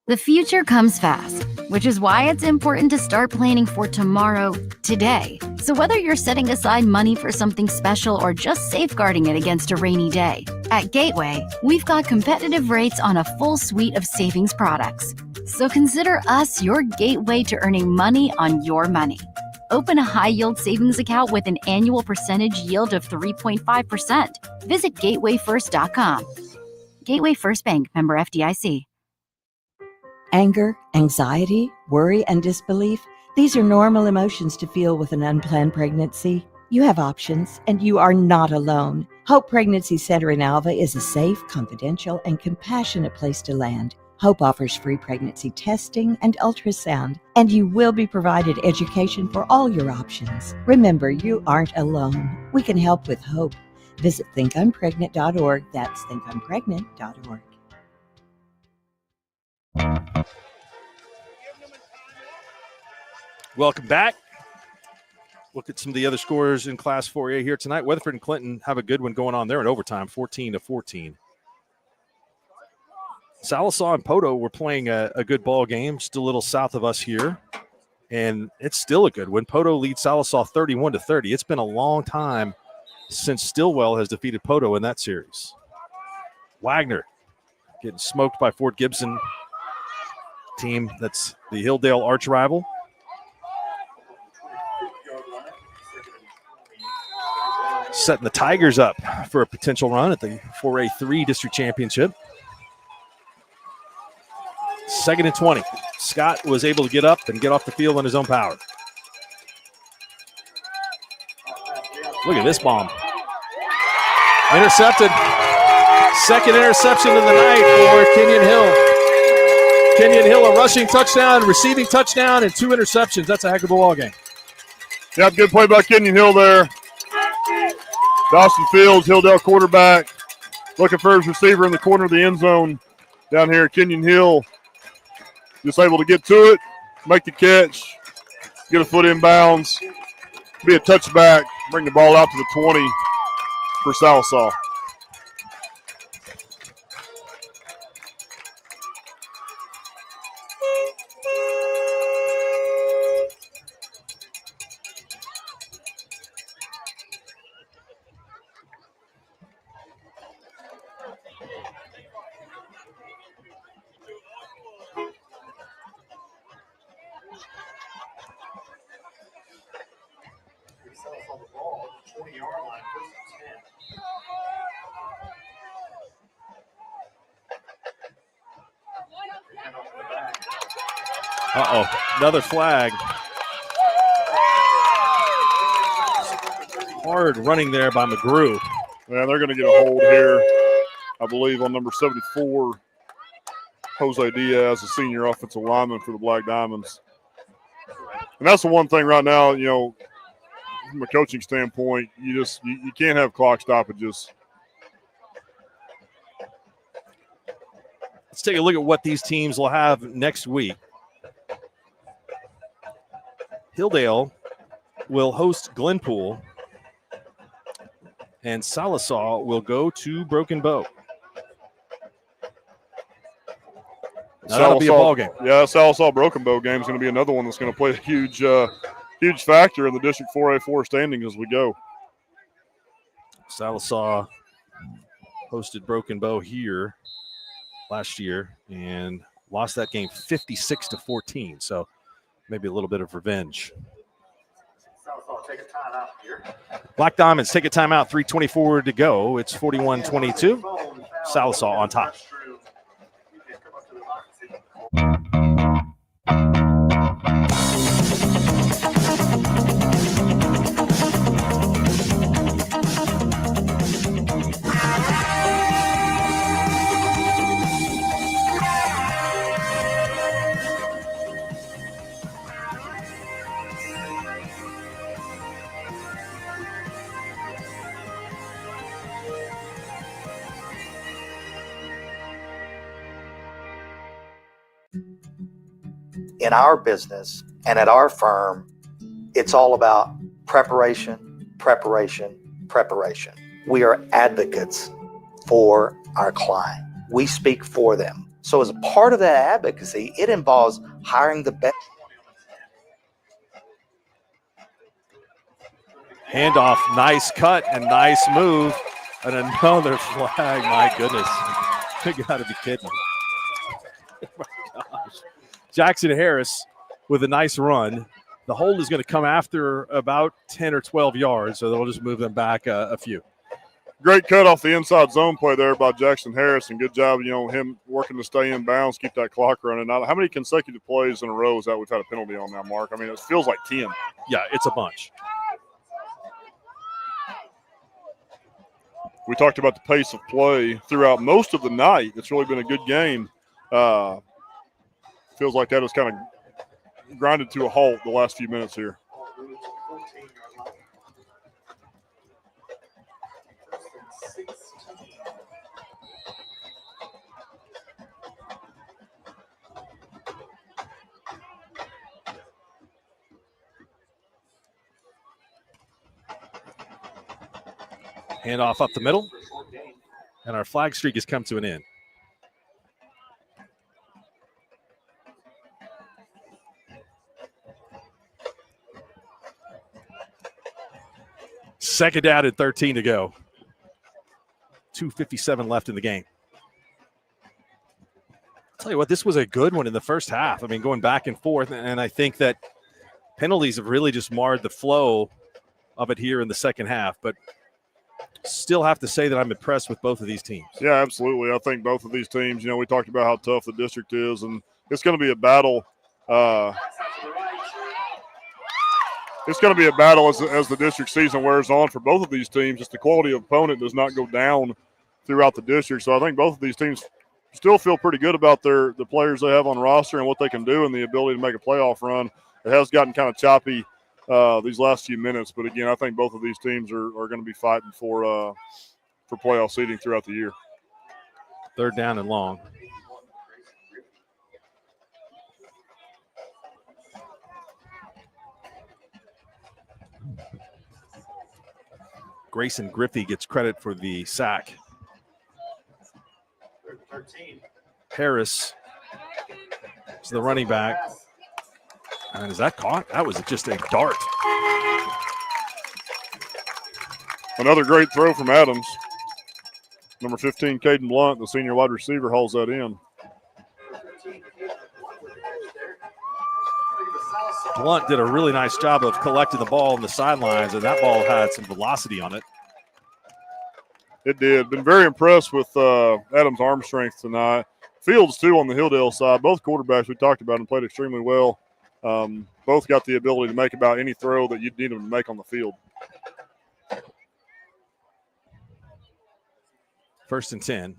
The future comes fast, which is why it's important to start planning for tomorrow, today. So whether you're setting aside money for something special or just safeguarding it against a rainy day, at Gateway, we've got competitive rates on a full suite of savings products. So consider us your gateway to earning money on your money. Open a high-yield savings account with an annual percentage yield of 3.5%. Visit gatewayfirst.com. Gateway First Bank, member FDIC. Anger, anxiety, worry, and disbelief. These are normal emotions to feel with an unplanned pregnancy. You have options, and you are not alone. Hope Pregnancy Center in Alva is a safe, confidential, and compassionate place to land. Hope offers free pregnancy testing and ultrasound, and you will be provided education for all your options. Remember, you aren't alone. We can help with hope. Visit thinkimpregnant.org. That's thinkimpregnant.org. Welcome back. Look at some of the other scores in Class 4A here tonight. Weatherford and Clinton have a good one going on there in overtime, 14-14. Sallisaw and Poto were playing a good ball game, just a little south of us here, and it's still a good one. Poto leads Sallisaw 31-30. It's been a long time since Stillwell has defeated Poto in that series. Wagner getting smoked by Fort Gibson team. That's the Hilldale arch rival. Setting the Tigers up for a potential run at the 4A3 district championship. 2nd and 20. Scott was able to get up and get off the field on his own power. Look at this bomb. Intercepted. Second interception of the night for Kenyon Hill. Kenyon Hill, a rushing touchdown, receiving touchdown, and 2 interceptions. That's a heck of a ball game. Yep, good play by Kenyon Hill there. Dawson Fields, Hilldale quarterback, looking for his receiver in the corner of the end zone down here. Kenyon Hill just able to get to it, make the catch, get a foot in bounds, be a touchback, bring the ball out to the 20 for Sallisaw. Another flag. Hard running there by McGrew. Yeah, they're going to get a hold here, I believe, on number 74, Jose Diaz, the senior offensive lineman for the Black Diamonds. And that's the one thing right now, you know, from a coaching standpoint, you can't have clock stoppages. Let's take a look at what these teams will have next week. Hilldale will host Glenpool, and Sallisaw will go to Broken Bow. Now that'll be a ball game. Yeah, Sallisaw Broken Bow game is going to be another one that's going to play a huge factor in the District 4A4 standing as we go. Sallisaw hosted Broken Bow here last year and lost that game 56-14. So maybe a little bit of revenge. Take a timeout here. Black Diamonds take a timeout, 3:24 to go. It's 41-22. Sallisaw on top. In our business and at our firm, it's all about preparation, preparation, preparation. We are advocates for our client. We speak for them. So as a part of that advocacy, it involves hiring the best. Handoff, nice cut and nice move. And another flag, my goodness. You gotta be kidding me. Oh my gosh. Jackson Harris with a nice run. The hold is going to come after about 10 or 12 yards, so they'll just move them back a few. Great cut off the inside zone play there by Jackson Harris, and good job, him working to stay in bounds, keep that clock running. Now, how many consecutive plays in a row is that we've had a penalty on now, Mark? I mean, it feels like 10. Yeah, it's a bunch. We talked about the pace of play throughout most of the night. It's really been a good game. Feels like that has kind of grinded to a halt the last few minutes here. Handoff up the middle, and our flag streak has come to an end. Second down and 13 to go. 2:57 left in the game. I'll tell you what, this was a good one in the first half. I mean, going back and forth, and I think that penalties have really just marred the flow of it here in the second half, but still have to say that I'm impressed with both of these teams. Yeah, absolutely. I think both of these teams, we talked about how tough the district is, and it's going to be a battle. It's going to be a battle as the district season wears on for both of these teams. Just the quality of opponent does not go down throughout the district. So I think both of these teams still feel pretty good about the players they have on roster and what they can do and the ability to make a playoff run. It has gotten kind of choppy these last few minutes, but again, I think both of these teams are going to be fighting for playoff seeding throughout the year. Third down and long. Grayson Griffey gets credit for the sack. 13. Harris is the running back. And is that caught? That was just a dart. Another great throw from Adams. Number 15, Caden Blunt, the senior wide receiver, hauls that in. Blunt did a really nice job of collecting the ball on the sidelines, and that ball had some velocity on it. It did. Been very impressed with Adams' arm strength tonight. Fields, too, on the Hilldale side. Both quarterbacks we talked about and played extremely well. Both got the ability to make about any throw that you'd need them to make on the field. First and 10.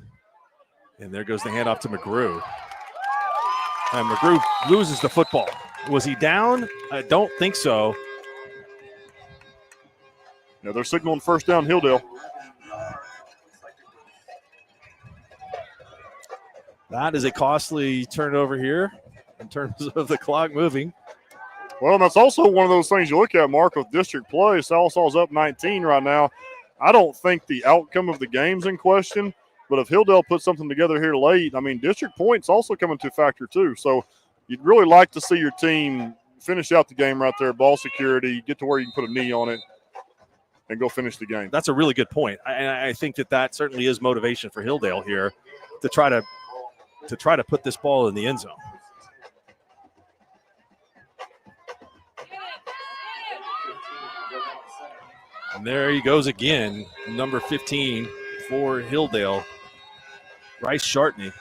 And there goes the handoff to McGrew. And McGrew loses the football. Was he down? I don't think so. Yeah, they're signaling first down Hilldale. That is a costly turnover here in terms of the clock moving. Well, and that's also one of those things you look at, Mark, with district play. Sallisaw's up 19 right now. I don't think the outcome of the game's in question, but if Hilldale puts something together here late, I mean, district points also come into factor too. So you'd really like to see your team finish out the game right there, ball security, get to where you can put a knee on it, and go finish the game. That's a really good point. I think that certainly is motivation for Hilldale here to try to put this ball in the end zone. And there he goes again, number 15 for Hilldale, Bryce Shartney.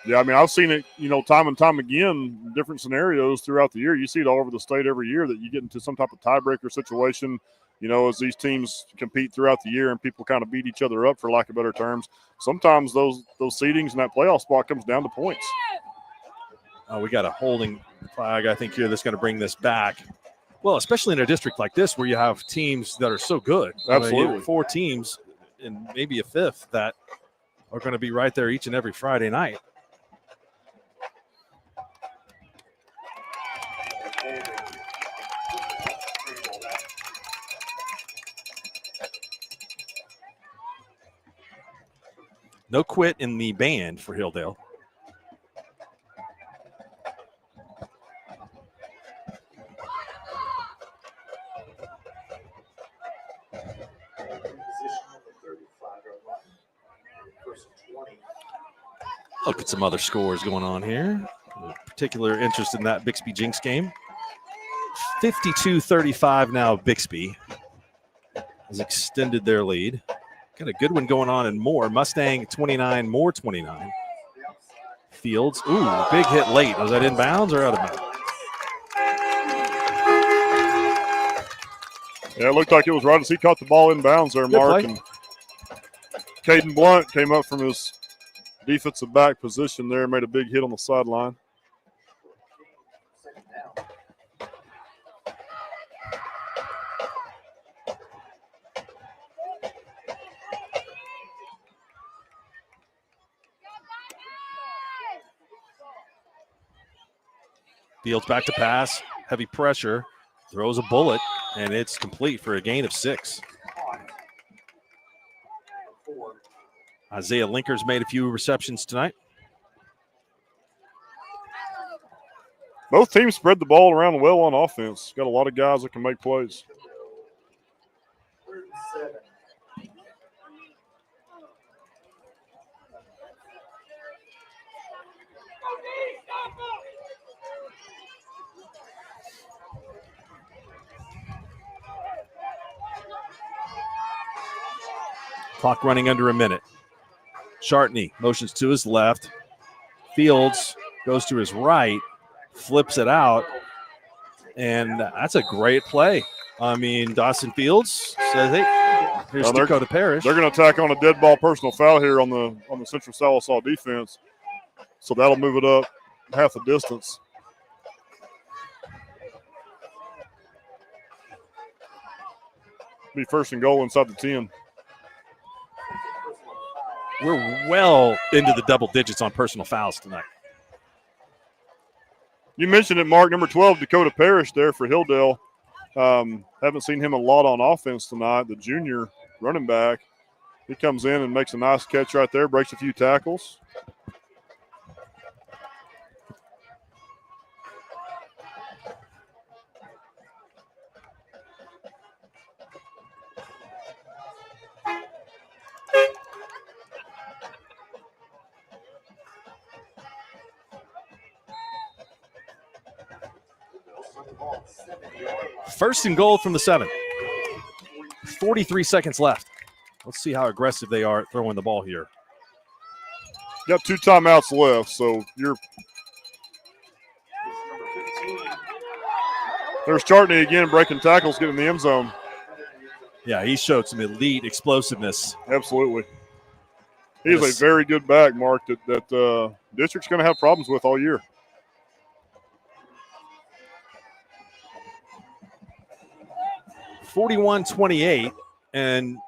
Yeah, I mean, I've seen it, time and time again, different scenarios throughout the year. You see it all over the state every year that you get into some type of tiebreaker situation, as these teams compete throughout the year and people kind of beat each other up, for lack of better terms. Sometimes those seedings and that playoff spot comes down to points. We got a holding flag, I think, here that's going to bring this back. Well, especially in a district like this where you have teams that are so good. Absolutely. I mean, 4 teams and maybe a 5th that are going to be right there each and every Friday night. No quit in the band for Hilldale. Look at some other scores going on here. Particular interest in that Bixby Jinx game. 52-35 now. Bixby has extended their lead. Got a good one going on in Moore. Mustang 29, Moore 29. Fields. Ooh, big hit late. Was that in bounds or out of bounds? Yeah, it looked like it was right as he caught the ball in bounds there, Mark. And Caden Blunt came up from his defensive back position there, made a big hit on the sideline. Fields back to pass, heavy pressure, throws a bullet, and it's complete for a gain of 6. Isaiah Linker's made a few receptions tonight. Both teams spread the ball around well on offense. Got a lot of guys that can make plays. Clock running under a minute. Chartney motions to his left. Fields goes to his right, flips it out, and that's a great play. I mean, Dawson Fields says, hey, here's Dakota Parrish. They're going to attack on a dead ball personal foul here on the Central Sallisaw defense. So that'll move it up half the distance. Be first and goal inside the 10. We're well into the double digits on personal fouls tonight. You mentioned it, Mark, number 12, Dakota Parrish there for Hilldale. Haven't seen him a lot on offense tonight, the junior running back. He comes in and makes a nice catch right there, breaks a few tackles. First and goal from the 7. 43 seconds left. Let's see how aggressive they are at throwing the ball here. Got 2 timeouts left, so there's Chartney again breaking tackles, getting in the end zone. Yeah, he showed some elite explosiveness. Absolutely. He's a very good back, Mark, that district's going to have problems with all year. (41-28), and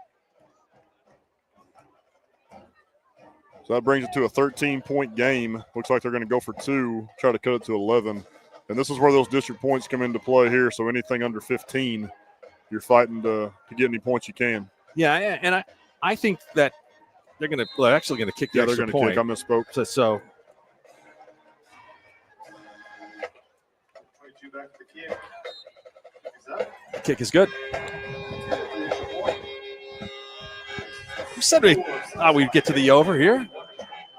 so that brings it to a 13-point game. Looks like they're going to go for 2, try to cut it to 11. And this is where those district points come into play here. So anything under 15, you're fighting to get any points you can. Yeah, and I think that they're actually going to kick the extra they're going to point. kick. I misspoke. So kick is good. We said we'd get to the over here.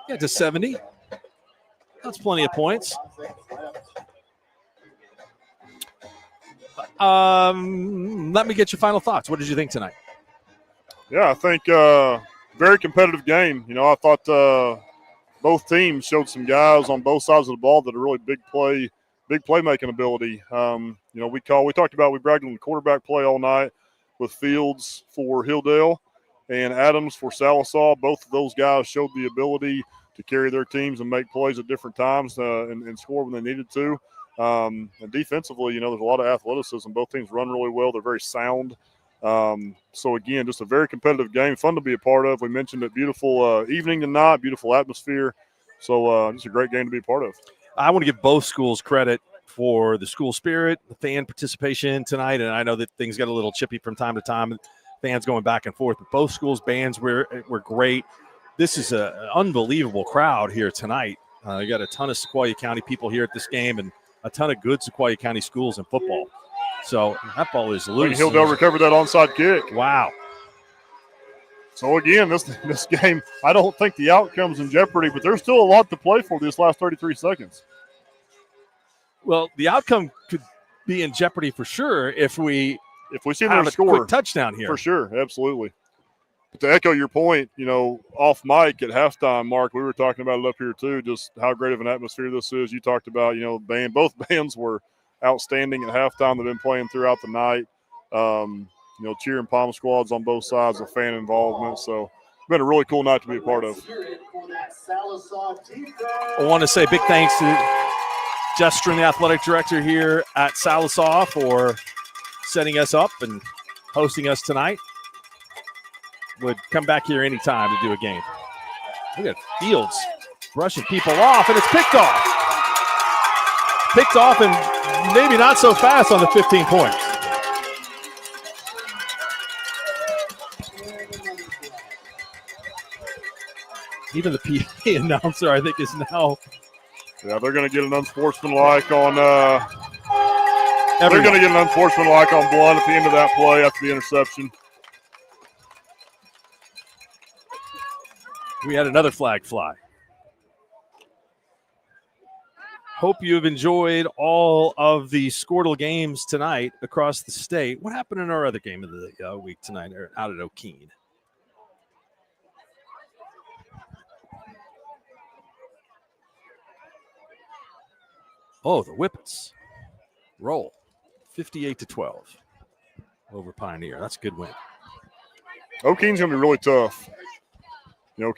Get to 70. That's plenty of points. Let me get your final thoughts. What did you think tonight? Yeah, I think very competitive game. You know, I thought both teams showed some guys on both sides of the ball that are really big playmaking ability. You know, we bragged on the quarterback play all night with Fields for Hilldale and Adams for Sallisaw. Both of those guys showed the ability to carry their teams and make plays at different times and score when they needed to. And defensively, you know, there's a lot of athleticism. Both teams run really well. They're very sound. So, again, just a very competitive game, fun to be a part of. We mentioned it, beautiful evening tonight, beautiful atmosphere. So, just a great game to be a part of. I want to give both schools credit for the school spirit, the fan participation tonight. And I know that things get a little chippy from time to time, fans going back and forth. But both schools' bands were great. This is an unbelievable crowd here tonight. You got a ton of Sequoyah County people here at this game and a ton of good Sequoyah County schools in football. So that ball is loose. Hilldale recovered that onside kick. Wow. So, again, this game, I don't think the outcome's in jeopardy, but there's still a lot to play for these last 33 seconds. Well, the outcome could be in jeopardy for sure if we see have them a score quick touchdown here. For sure, absolutely. To echo your point, off mic at halftime, Mark, we were talking about it up here too, just how great of an atmosphere this is. You talked about, both bands were outstanding at halftime. They've been playing throughout the night. Cheer and pom squads on both sides of fan involvement. So it's been a really cool night to be a part of. I want to say big thanks to Jester, the athletic director here at Sallisaw, for setting us up and hosting us tonight. Would come back here anytime to do a game. Look at Fields brushing people off, and it's picked off. Picked off, and maybe not so fast on the 15 points. Even the PA announcer, I think, is now. Yeah, they're going to get an unsportsmanlike on. They're going to get an unsportsmanlike on Blunt at the end of that play after the interception. We had another flag fly. Hope you've enjoyed all of the Squirtle games tonight across the state. What happened in our other game of the week tonight out at O'Keene? Oh, the Whippets roll 58-12 over Pioneer. That's a good win. O'Keene's going to be really tough.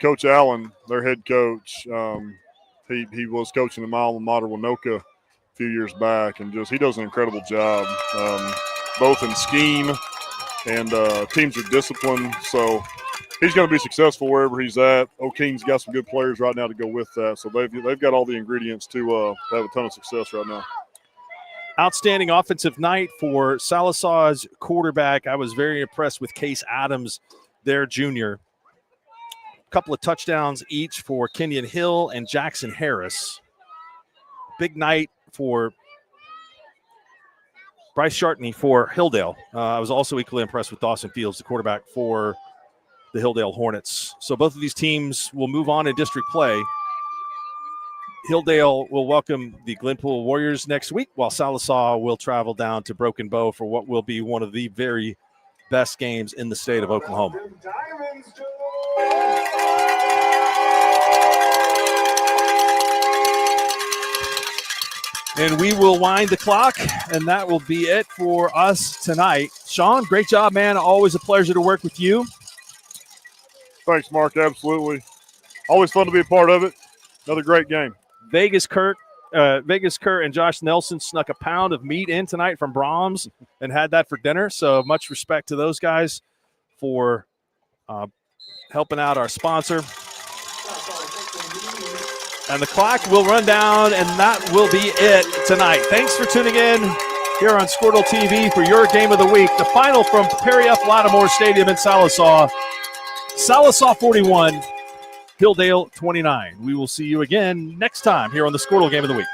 Coach Allen, their head coach, he was coaching the alma mater Winoka a few years back, and he does an incredible job, both in scheme and teams are disciplined. So he's going to be successful wherever he's at. O'Keene's got some good players right now to go with that, so they've got all the ingredients to have a ton of success right now. Outstanding offensive night for Sallisaw's quarterback. I was very impressed with Case Adams, their junior. Couple of touchdowns each for Kenyon Hill and Jackson Harris. Big night for Bryce Shartney for Hilldale. I was also equally impressed with Dawson Fields, the quarterback for the Hilldale Hornets. So both of these teams will move on in district play. Hilldale will welcome the Glenpool Warriors next week, while Sallisaw will travel down to Broken Bow for what will be one of the very best games in the state of Oklahoma. And we will wind the clock, and that will be it for us tonight. Sean, great job, man. Always a pleasure to work with you. Thanks, Mark. Absolutely. Always fun to be a part of it. Another great game. Vegas Kurt and Josh Nelson snuck a pound of meat in tonight from Brahms and had that for dinner. So much respect to those guys for helping out our sponsor. And the clock will run down, and that will be it tonight. Thanks for tuning in here on Squirtle TV for your game of the week. The final from Perry F. Lattimore Stadium in Sallisaw. Sallisaw 41, Hilldale 29. We will see you again next time here on the Squirtle Game of the Week.